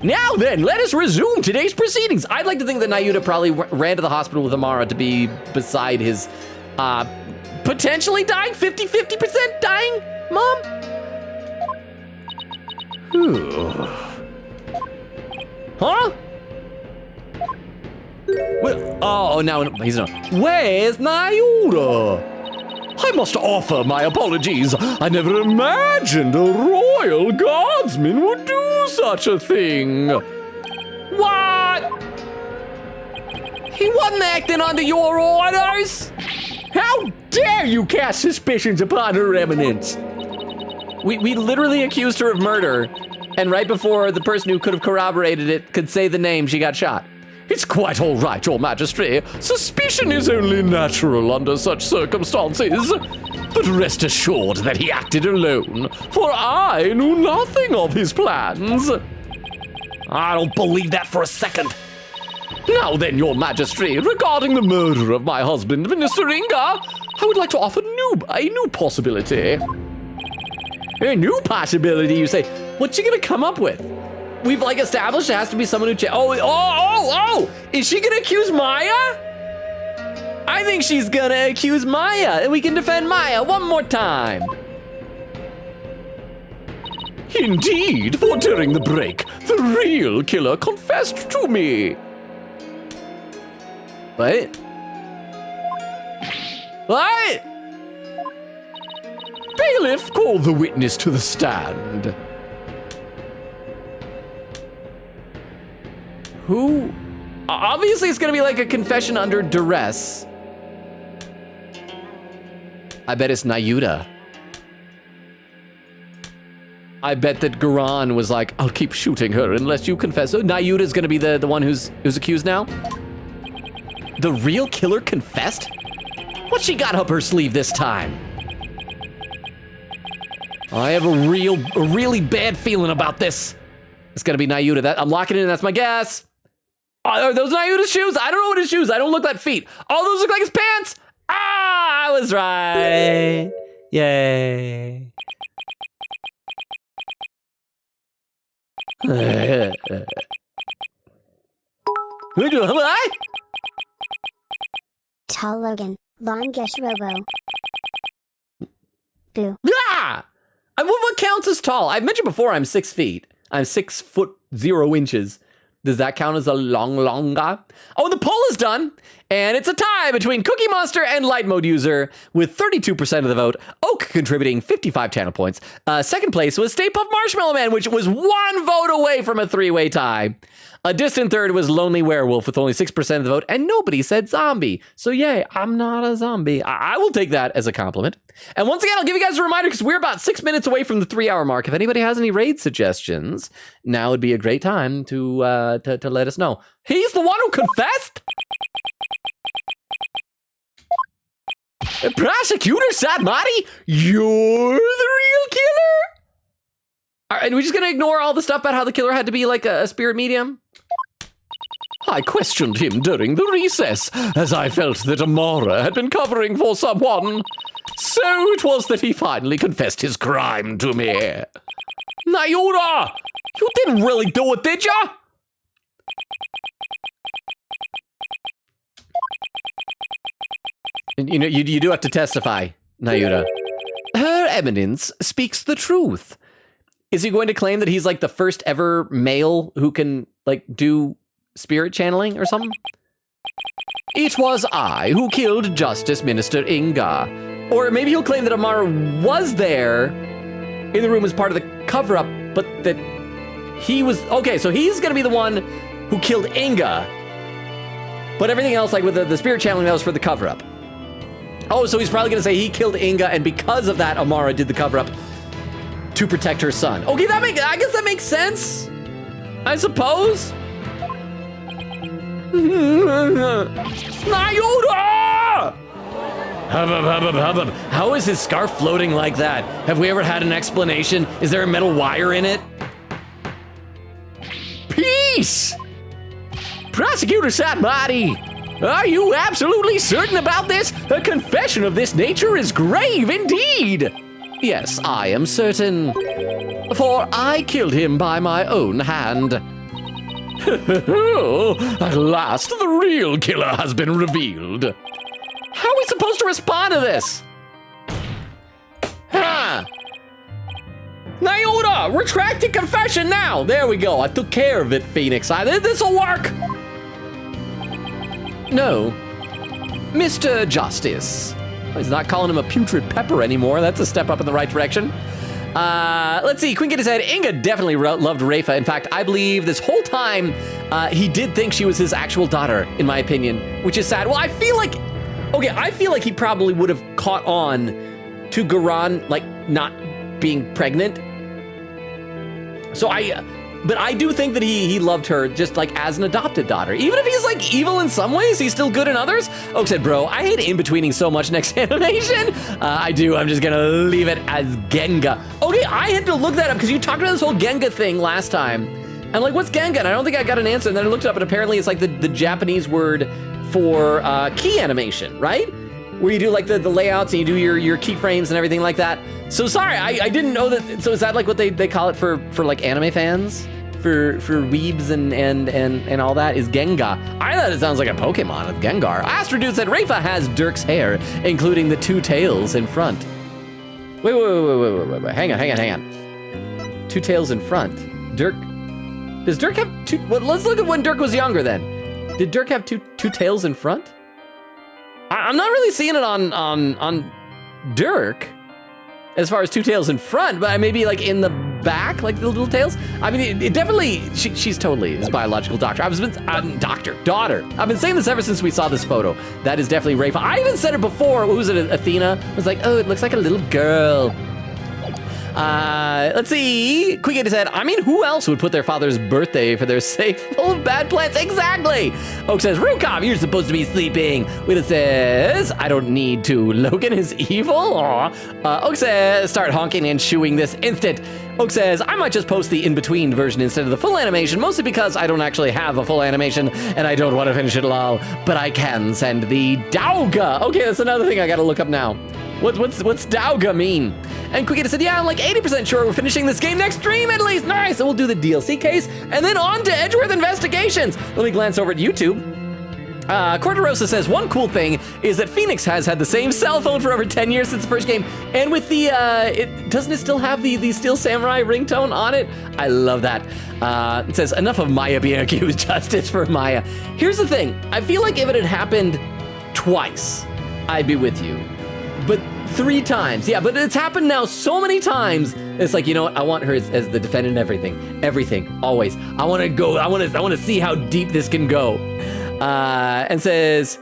Now then, let us resume today's proceedings. I'd like to think that Nayuta probably ran to the hospital with Amara to be beside his potentially dying, 50% dying mom? Huh? Well, oh, now he's not. Where's Nayuta? I must offer my apologies. I never imagined a royal guardsman would do such a thing. What? He wasn't acting under your orders? How dare you cast suspicions upon her eminence? We literally accused her of murder, and right before the person who could have corroborated it could say the name, she got shot. It's quite all right, Your Majesty. Suspicion is only natural under such circumstances. But rest assured that he acted alone, for I knew nothing of his plans. I don't believe that for a second. Now then, Your Majesty, regarding the murder of my husband, Minister Inga, I would like to offer a new possibility. A new possibility, you say? What's she gonna come up with? We've like established it has to be someone who is she gonna accuse Maya? I think she's gonna accuse Maya, and we can defend Maya one more time. Indeed, for during the break, the real killer confessed to me. What? What? Bailiff, call the witness to the stand. Who? Obviously, it's gonna be like a confession under duress. I bet it's Nayuta. I bet that Garan was like, I'll keep shooting her unless you confess. So Nayuta's gonna be the one who's accused now? The real killer confessed? What she got up her sleeve this time? I have a really bad feeling about this. It's gonna be Nayuta. I'm locking it in, that's my guess. Are those Nayuta's shoes? I don't know what his shoes. I don't look like feet. Oh, those look like his pants. Ah, I was right. Yay. Tall Logan, longish Robo. Boo. Ah! What counts as tall? I've mentioned before I'm 6 feet. I'm 6 foot 0 inches. Does that count as a long guy? Oh, the poll is done, and it's a tie between Cookie Monster and Light Mode User with 32% of the vote. Oak contributing 55 channel points. Second place was Stay Puft Marshmallow Man, which was 1 vote away from a 3-way tie. A distant third was Lonely Werewolf with only 6% of the vote, and nobody said zombie. So yay, I'm not a zombie. I will take that as a compliment. And once again, I'll give you guys a reminder because we're about 6 minutes away from the 3-hour mark. If anybody has any raid suggestions, now would be a great time to let us know. He's the one who confessed? Prosecutor Sadmati, you're the real killer? And we're just gonna ignore all the stuff about how the killer had to be like a spirit medium? I questioned him during the recess, as I felt that Amara had been covering for someone. So it was that he finally confessed his crime to me. Nayuta, you didn't really do it, did ya? You know, you do have to testify, Nayuta. Her Eminence speaks the truth. Is he going to claim that he's like the first ever male who can like do spirit channeling or something? It was I who killed Justice Minister Inga. Or maybe he'll claim that Amara was there in the room as part of the cover-up, but that he was... Okay, so he's gonna be the one who killed Inga. But everything else, like with the spirit channeling, that was for the cover-up. Oh, so he's probably gonna say he killed Inga, and because of that, Amara did the cover-up to protect her son. Okay, I guess that makes sense. I suppose. Nayuta! Hubbub. How is his scarf floating like that? Have we ever had an explanation? Is there a metal wire in it? Peace! Prosecutor Satmati, are you absolutely certain about this? A confession of this nature is grave indeed. Yes, I am certain. For I killed him by my own hand. At last, the real killer has been revealed. How are we supposed to respond to this? Ha! Nyota, retracted confession now. There we go. I took care of it, Phoenix. This'll work. No. Mr. Justice. Oh, he's not calling him a putrid pepper anymore. That's a step up in the right direction. Let's see. Queen Kitty said Inga definitely loved Rafa. In fact, I believe this whole time he did think she was his actual daughter, in my opinion, which is sad. Well, I feel like he probably would have caught on to Garan, like, not being pregnant. So but I do think that he loved her just like as an adopted daughter. Even if he's like evil in some ways, he's still good in others. Oak said, bro, I hate in-betweening so much next animation. I do, I'm just gonna leave it as Genga. Okay, I had to look that up because you talked about this whole Genga thing last time. And like, what's Genga? And I don't think I got an answer. And then I looked it up and apparently it's like the Japanese word for key animation, right? Where you do like the layouts and you do your keyframes and everything like that. So sorry, I didn't know that. So is that like what they call it for like anime fans? For weebs and all that is Genga. I thought it sounds like a Pokemon of Gengar. Astro Dude said Rafa has Dirk's hair, including the 2 tails in front. Wait. Hang on. 2 tails in front. Dirk, does Dirk have 2? Well, let's look at when Dirk was younger then. Did Dirk have two tails in front? I'm not really seeing it on Dirk as far as 2 tails in front, but maybe like in the back, like the little tails. I mean, it definitely, she's totally his biological daughter. Daughter. I've been saying this ever since we saw this photo. That is definitely Rafa. I even said it before. What was it, Athena? I was like, oh, it looks like a little girl. Let's see. Quick said, I mean, who else would put their father's birthday for their safe full of bad plans? Exactly. Oak says, Rukov, you're supposed to be sleeping. Willa says, I don't need to. Logan is evil? Aw. Oak says, start honking and chewing this instant. Oak says, I might just post the in-between version instead of the full animation, mostly because I don't actually have a full animation and I don't want to finish it all, but I can send the Dauga. Okay, that's another thing I gotta look up now. What's Dauga mean? And Quickita said, yeah, I'm like 80% sure we're finishing this game next stream at least. Nice, and we'll do the DLC case and then on to Edgeworth Investigations. Let me glance over at YouTube. Corderosa says, one cool thing is that Phoenix has had the same cell phone for over 10 years since the first game. And with the, doesn't it still have the Steel Samurai ringtone on it? I love that. It says, enough of Maya being accused, justice for Maya. Here's the thing. I feel like if it had happened twice, I'd be with you. But 3 times, yeah, but it's happened now so many times. It's like, you know what? I want her as the defendant in everything, always. I want to see how deep this can go. And says,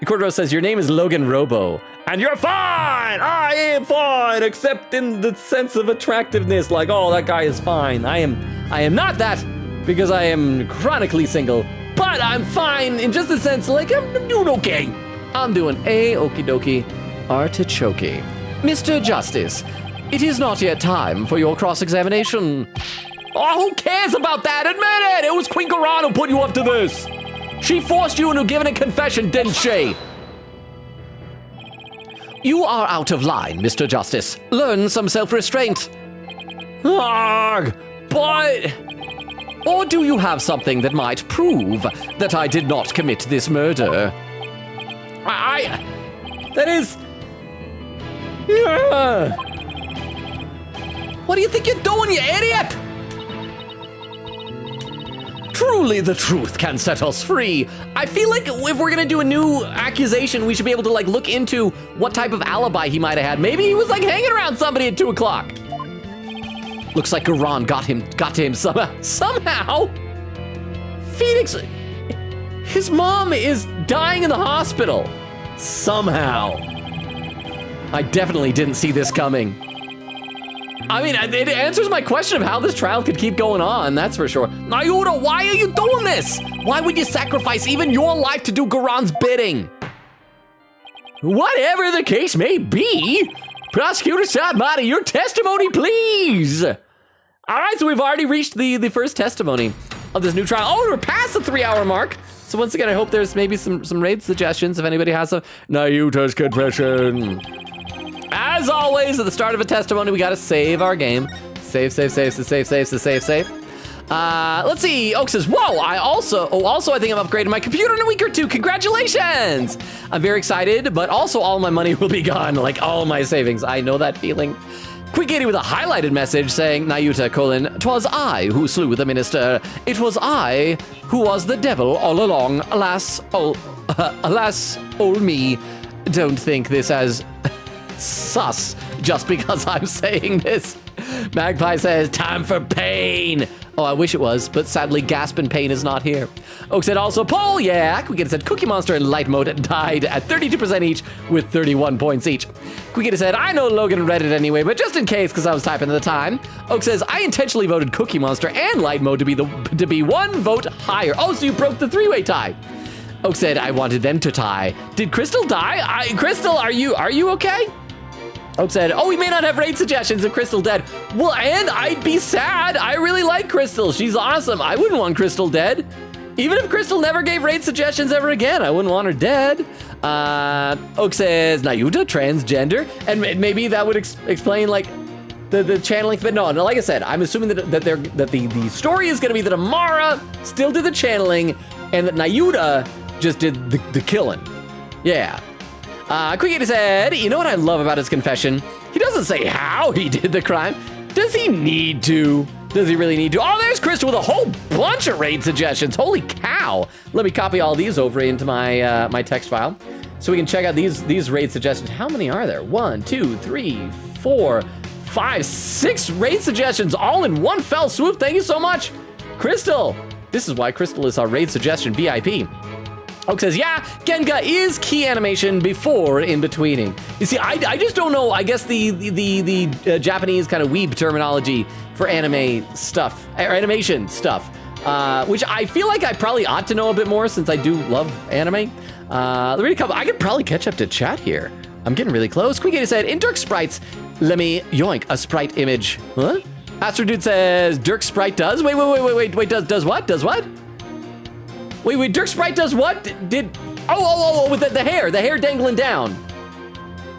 Cordero says, your name is LoganRobo, and you're fine. I am fine, except in the sense of attractiveness. Like, oh, that guy is fine. I am not that because I am chronically single, but I'm fine in just the sense, like, I'm doing okay. I'm doing okie dokie. Artichoke. Mr. Justice, it is not yet time for your cross-examination. Oh, who cares about that? Admit it! It was Queen Garan who put you up to this. She forced you into giving a confession, didn't she? You are out of line, Mr. Justice. Learn some self-restraint. Arg, but... Or do you have something that might prove that I did not commit this murder? That is... What do you think you're doing, you idiot? Truly, the truth can set us free. I feel like if we're gonna do a new accusation, we should be able to like look into what type of alibi he might have had. Maybe he was like hanging around somebody at 2 o'clock. Looks like Garan got to him somehow. Phoenix, his mom is dying in the hospital. Somehow. I definitely didn't see this coming. I mean, it answers my question of how this trial could keep going on, that's for sure. Nyota, why are you doing this? Why would you sacrifice even your life to do Garan's bidding? Whatever the case may be, Prosecutor Sadmati, your testimony, please. All right, so we've already reached the first testimony of this new trial. Oh, we're past the 3-hour mark. So once again, I hope there's maybe some raid suggestions if anybody has a Nayuta's confession. As as always, at the start of a testimony, we gotta save our game. Save. Let's see. Oak says, whoa, I think I'm upgrading my computer in a week or two. Congratulations. I'm very excited, but also all my money will be gone, like all my savings. I know that feeling. Quick Katie with a highlighted message saying, Nayuta, 'Twas I who slew the minister. It was I who was the devil all along. Alas, old me. Don't think this as sus just because I'm saying this. Magpie says, time for pain. Oh, I wish it was, but sadly, Gasp and Pain is not here. Oak said also, Paul, yeah. Quickita said, Cookie Monster and Light Mode died at 32% each with 31 points each. Quickita said, I know Logan read it anyway, but just in case, because I was typing at the time. Oak says, I intentionally voted Cookie Monster and Light Mode to be one vote higher. Oh, so you broke the three-way tie. Oak said, I wanted them to tie. Did Crystal die? Crystal, are you okay? Oak said, oh, we may not have raid suggestions if Crystal dead. Well, and I'd be sad. I really like Crystal. She's awesome. I wouldn't want Crystal dead. Even if Crystal never gave raid suggestions ever again, I wouldn't want her dead. Oak says, Nayuta, transgender. And maybe that would explain, like, the channeling. But no, like I said, I'm assuming that the story is going to be that Amara still did the channeling and that Nayuta just did the killing. Yeah. Quickita said, you know what I love about his confession? He doesn't say how he did the crime. Does he need to? Does he really need to? Oh, there's Crystal with a whole bunch of raid suggestions. Holy cow. Let me copy all these over into my my text file so we can check out these raid suggestions. How many are there? 1, 2, 3, 4, 5, 6 raid suggestions all in one fell swoop. Thank you so much, Crystal. This is why Crystal is our raid suggestion VIP. Oak says, yeah, Genga is key animation before in-betweening. You see, I just don't know, I guess the Japanese kind of weeb terminology for anime stuff, or animation stuff, which I feel like I probably ought to know a bit more since I do love anime. I could probably catch up to chat here. I'm getting really close. Quickita said, in Dirk Sprites, let me yoink a sprite image. Huh? Astro Dude says, Dirk Sprite does? Wait, does what? Does what? Wait, Dirk Sprite does what? With the hair dangling down.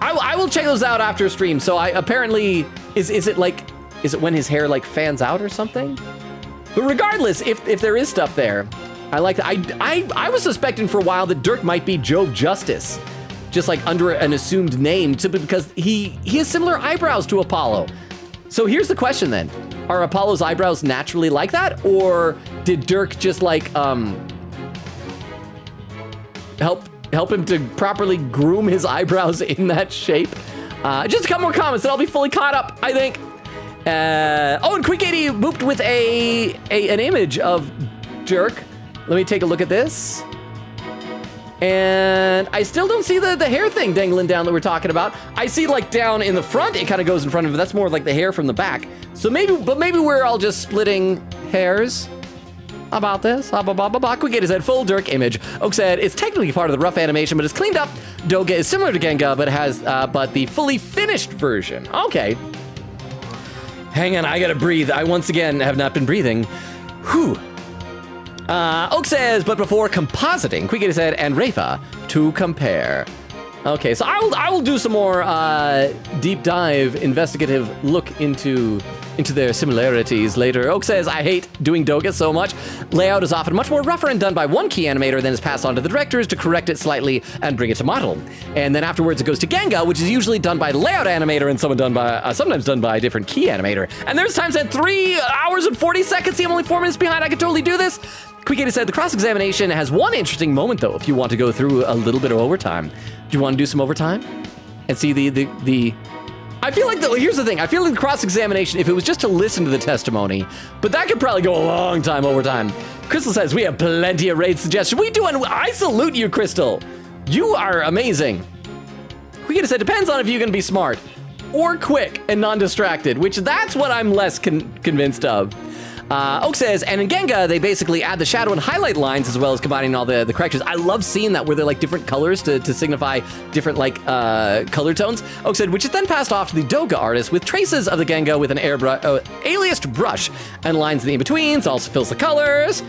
I will check those out after stream. So apparently, is it when his hair like fans out or something? But regardless, if there is stuff there, I like that. I was suspecting for a while that Dirk might be Jove Justice, just like under an assumed name, simply because he has similar eyebrows to Apollo. So here's the question then: are Apollo's eyebrows naturally like that, or did Dirk just like help him to properly groom his eyebrows in that shape? Just a couple more comments and I'll be fully caught up, I think. And Quick 80 booped with an image of Dirk. Let me take a look at this. And I still don't see the hair thing dangling down that we're talking about. I see like down in the front, it kind of goes in front of it. That's more like the hair from the back. So maybe we're all just splitting hairs. How about this? Quick said full Dirk image. Oak said it's technically part of the rough animation, but it's cleaned up. Doga is similar to Genga, but has the fully finished version. Okay. Hang on, I gotta breathe. I once again have not been breathing. Whew. Oak says, but before compositing, Quickity said, and Rafa to compare. Okay, so I will do some more deep dive, investigative look into their similarities later. Oak says, I hate doing Doga so much. Layout is often much more rougher and done by one key animator, then is passed on to the directors to correct it slightly and bring it to model. And then afterwards it goes to Genga, which is usually done by layout animator and sometimes done by a different key animator. And there's times at 3 hours and 40 seconds, see I'm only 4 minutes behind, I could totally do this. Quickity said, the cross-examination has one interesting moment though, if you want to go through a little bit of overtime. Do you want to do some overtime? And see the I feel like, here's the thing, I feel like the cross-examination, if it was just to listen to the testimony, but that could probably go a long time over time. Crystal says, we have plenty of raid suggestions. We do, and I salute you, Crystal. You are amazing. Quickity said, depends on if you're gonna be smart, or quick and non-distracted, which that's what I'm less convinced of. Oak says, and in Genga, they basically add the shadow and highlight lines as well as combining all the corrections. I love seeing that where they're like different colors to signify different like color tones. Oak said, which is then passed off to the Doga artist with traces of the Genga with an aliased brush and lines in the in-betweens, also fills the colors.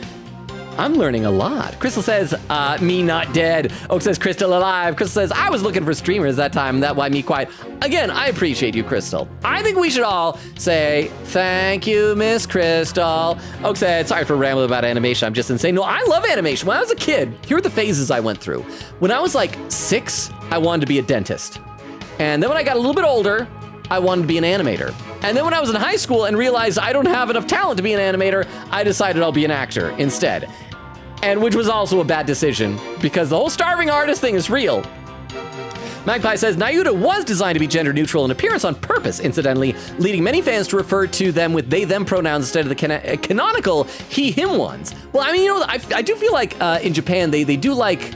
I'm learning a lot. Crystal says, me not dead. Oak says, Crystal alive. Crystal says, I was looking for streamers that time. That why me quiet. Again, I appreciate you, Crystal. I think we should all say, thank you, Miss Crystal. Oak said, sorry for rambling about animation. I'm just insane. No, I love animation. When I was a kid, here are the phases I went through. When I was like 6, I wanted to be a dentist. And then when I got a little bit older, I wanted to be an animator. And then when I was in high school and realized I don't have enough talent to be an animator, I decided I'll be an actor instead. And which was also a bad decision because the whole starving artist thing is real. Magpie says, Nayuta was designed to be gender neutral in appearance on purpose, incidentally, leading many fans to refer to them with they, them pronouns instead of the canonical he, him ones. Well, I mean, you know, I do feel like in Japan, they do like,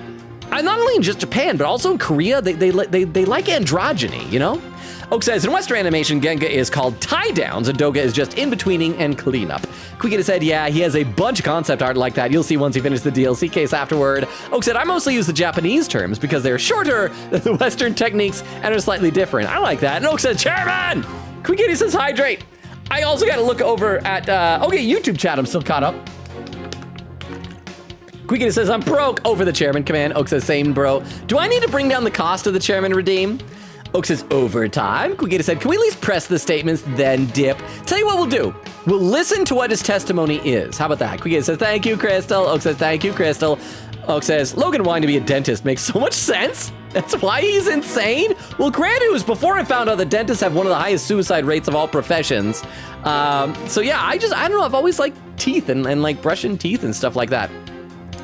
not only in just Japan, but also in Korea, they like androgyny, you know? Oak says, in Western animation, Genga is called tie-downs, and Doga is just in-betweening and cleanup. Quickita said, yeah, he has a bunch of concept art like that. You'll see once he finishes the DLC case afterward. Oak said, I mostly use the Japanese terms because they're shorter than the Western techniques and are slightly different. I like that. And Oak said, Chairman! Quickita says, hydrate. I also got to look over at, okay, YouTube chat. I'm still caught up. Quickita says, I'm broke. Over the chairman command. Oak says, same, bro. Do I need to bring down the cost of the chairman redeem? Oak says, overtime. Quickita said, can we at least press the statements, then dip? Tell you what we'll do. We'll listen to what his testimony is. How about that? Quickita says, thank you, Crystal. Oak says, thank you, Crystal. Oak says, Logan wanting to be a dentist makes so much sense. That's why he's insane. Well, granted, it was before I found out that dentists have one of the highest suicide rates of all professions. So yeah, I don't know. I've always liked teeth and like brushing teeth and stuff like that.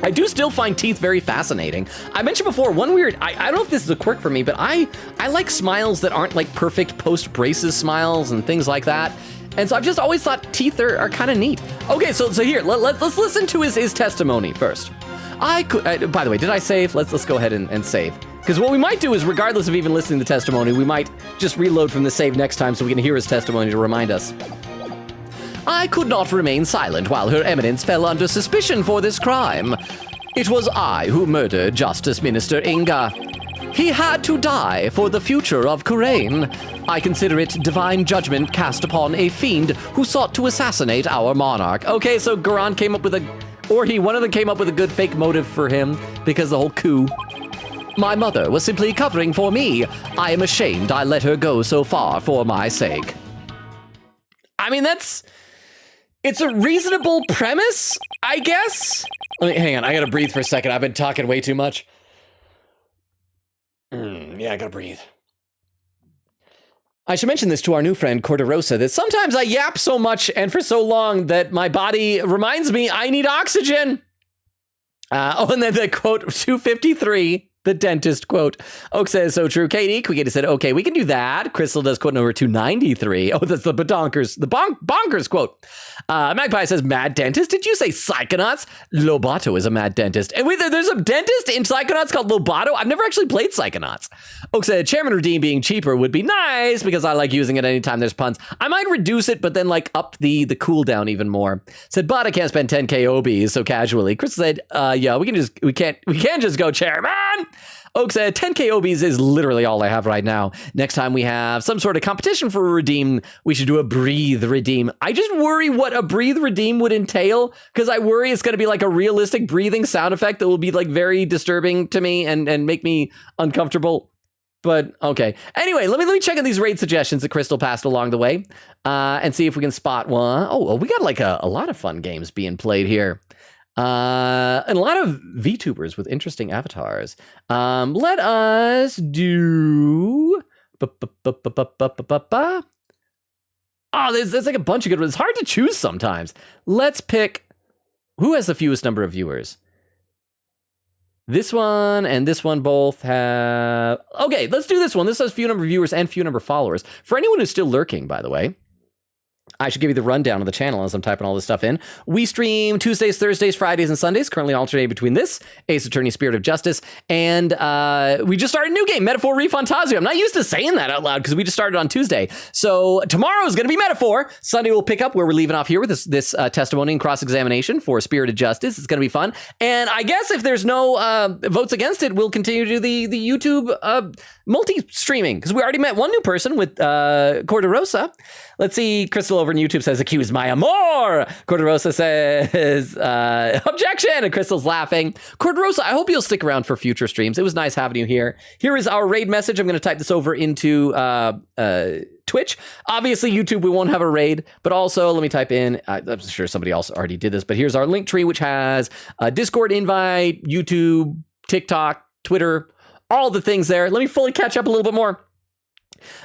I do still find teeth very fascinating. I mentioned before, one weird, I don't know if this is a quirk for me, but I like smiles that aren't like perfect post-braces smiles and things like that. And so I've just always thought teeth are kind of neat. Okay, so here, let's listen to his testimony first. By the way, did I save? Let's go ahead and save. Because what we might do is, regardless of even listening to the testimony, we might just reload from the save next time so we can hear his testimony to remind us. I could not remain silent while Her Eminence fell under suspicion for this crime. It was I who murdered Justice Minister Inga. He had to die for the future of Kurain. I consider it divine judgment cast upon a fiend who sought to assassinate our monarch. Okay, so Garan came up with one of them came up with a good fake motive for him because the whole coup. My mother was simply covering for me. I am ashamed I let her go so far for my sake. I mean, it's a reasonable premise, I guess. Hang on, I gotta breathe for a second. I've been talking way too much. Yeah, I gotta breathe. I should mention this to our new friend, Corderosa, that sometimes I yap so much and for so long that my body reminds me I need oxygen. And then the quote 253, the dentist quote. Oak says, so true. Katie, Quickita said, okay, we can do that. Crystal does quote number 293. Oh, that's the bonkers quote. Magpie says, mad dentist? Did you say Psychonauts? Lobato is a mad dentist. And wait, there's a dentist in Psychonauts called Lobato? I've never actually played Psychonauts. Oak said, Chairman Redeem being cheaper would be nice because I like using it anytime there's puns. I might reduce it, but then like up the cooldown even more. Said, but I can't spend 10k OBs so casually. Crystal said, yeah, we can't just go Chairman. Oak said, 10k OBs is literally all I have right now. Next time we have some sort of competition for a redeem, we should do a breathe redeem. I just worry what a breathe redeem would entail, because I worry it's going to be like a realistic breathing sound effect that will be like very disturbing to me and make me uncomfortable. But okay. Anyway, let me check on these raid suggestions that Crystal passed along the way and see if we can spot one. Oh, we got like a lot of fun games being played here. And a lot of VTubers with interesting avatars. Let us do. Oh, there's like a bunch of good ones. It's hard to choose sometimes. Let's pick who has the fewest number of viewers. This one and this one both have. Okay, let's do this one. This has few number of viewers and few number of followers. For anyone who's still lurking, by the way, I should give you the rundown of the channel as I'm typing all this stuff in. We stream Tuesdays, Thursdays, Fridays, and Sundays, currently alternating between this, Ace Attorney Spirit of Justice, and we just started a new game, Metaphor Refantasio. I'm not used to saying that out loud because we just started on Tuesday. So tomorrow is going to be Metaphor. Sunday we'll pick up where we're leaving off here with this testimony and cross-examination for Spirit of Justice. It's going to be fun. And I guess if there's no votes against it, we'll continue to do the YouTube multi-streaming, because we already met one new person with Corderosa. Let's see. Crystal over on YouTube says, accuse my amor. Corderosa says, objection. And Crystal's laughing. Corderosa, I hope you'll stick around for future streams. It was nice having you here. Here is our raid message. I'm going to type this over into Twitch. Obviously, YouTube, we won't have a raid, but also let me type in, I'm sure somebody else already did this, but here's our link tree, which has a Discord invite, YouTube, TikTok, Twitter, all the things there. Let me fully catch up a little bit more.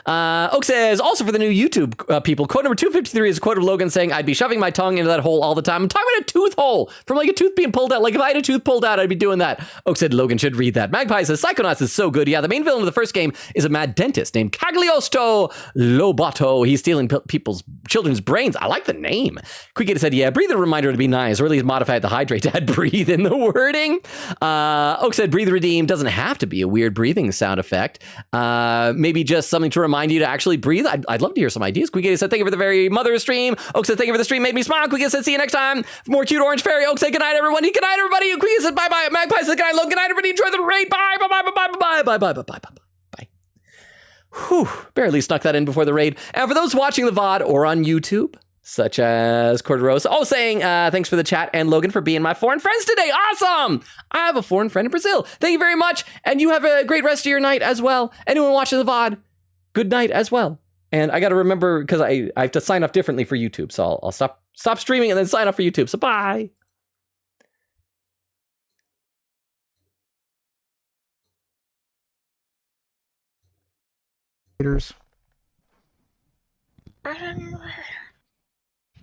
Oak says, also for the new YouTube people, quote number 253 is a quote of Logan saying, I'd be shoving my tongue into that hole all the time. I'm talking about a tooth hole from like a tooth being pulled out. Like if I had a tooth pulled out, I'd be doing that. Oak said Logan should read that. Magpie says, Psychonauts is so good. Yeah, the main villain of the first game is a mad dentist named Cagliostro Lobato. He's stealing people's children's brains. I like the name. Quickita said, yeah, breathe a reminder to be nice, or at least modify it to hydrate to add breathe in the wording. Oak said, breathe redeem doesn't have to be a weird breathing sound effect. Maybe just something to remind you to actually breathe. I'd love to hear some ideas. Quickita said, thank you for the very mother stream. Oak said, thank you for the stream, made me smile. Quickita said, see you next time. For more cute orange fairy. Oak said, good night, everyone. Good night, everybody. Quickita said, bye bye. Magpie said, good night, Logan. Good night, everybody. Enjoy the raid. Bye, bye, bye, bye, bye, bye, bye, bye, bye, bye, bye, bye. Whew, barely snuck that in before the raid. And for those watching the VOD or on YouTube, such as Corderosa, saying thanks for the chat, and Logan for being my foreign friends today. Awesome! I have a foreign friend in Brazil. Thank you very much, and you have a great rest of your night as well. Anyone watching the VOD, good night as well. And I got to remember, because I have to sign up differently for YouTube, so I'll stop streaming and then sign up for YouTube. So bye.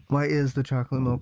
Why is the chocolate milk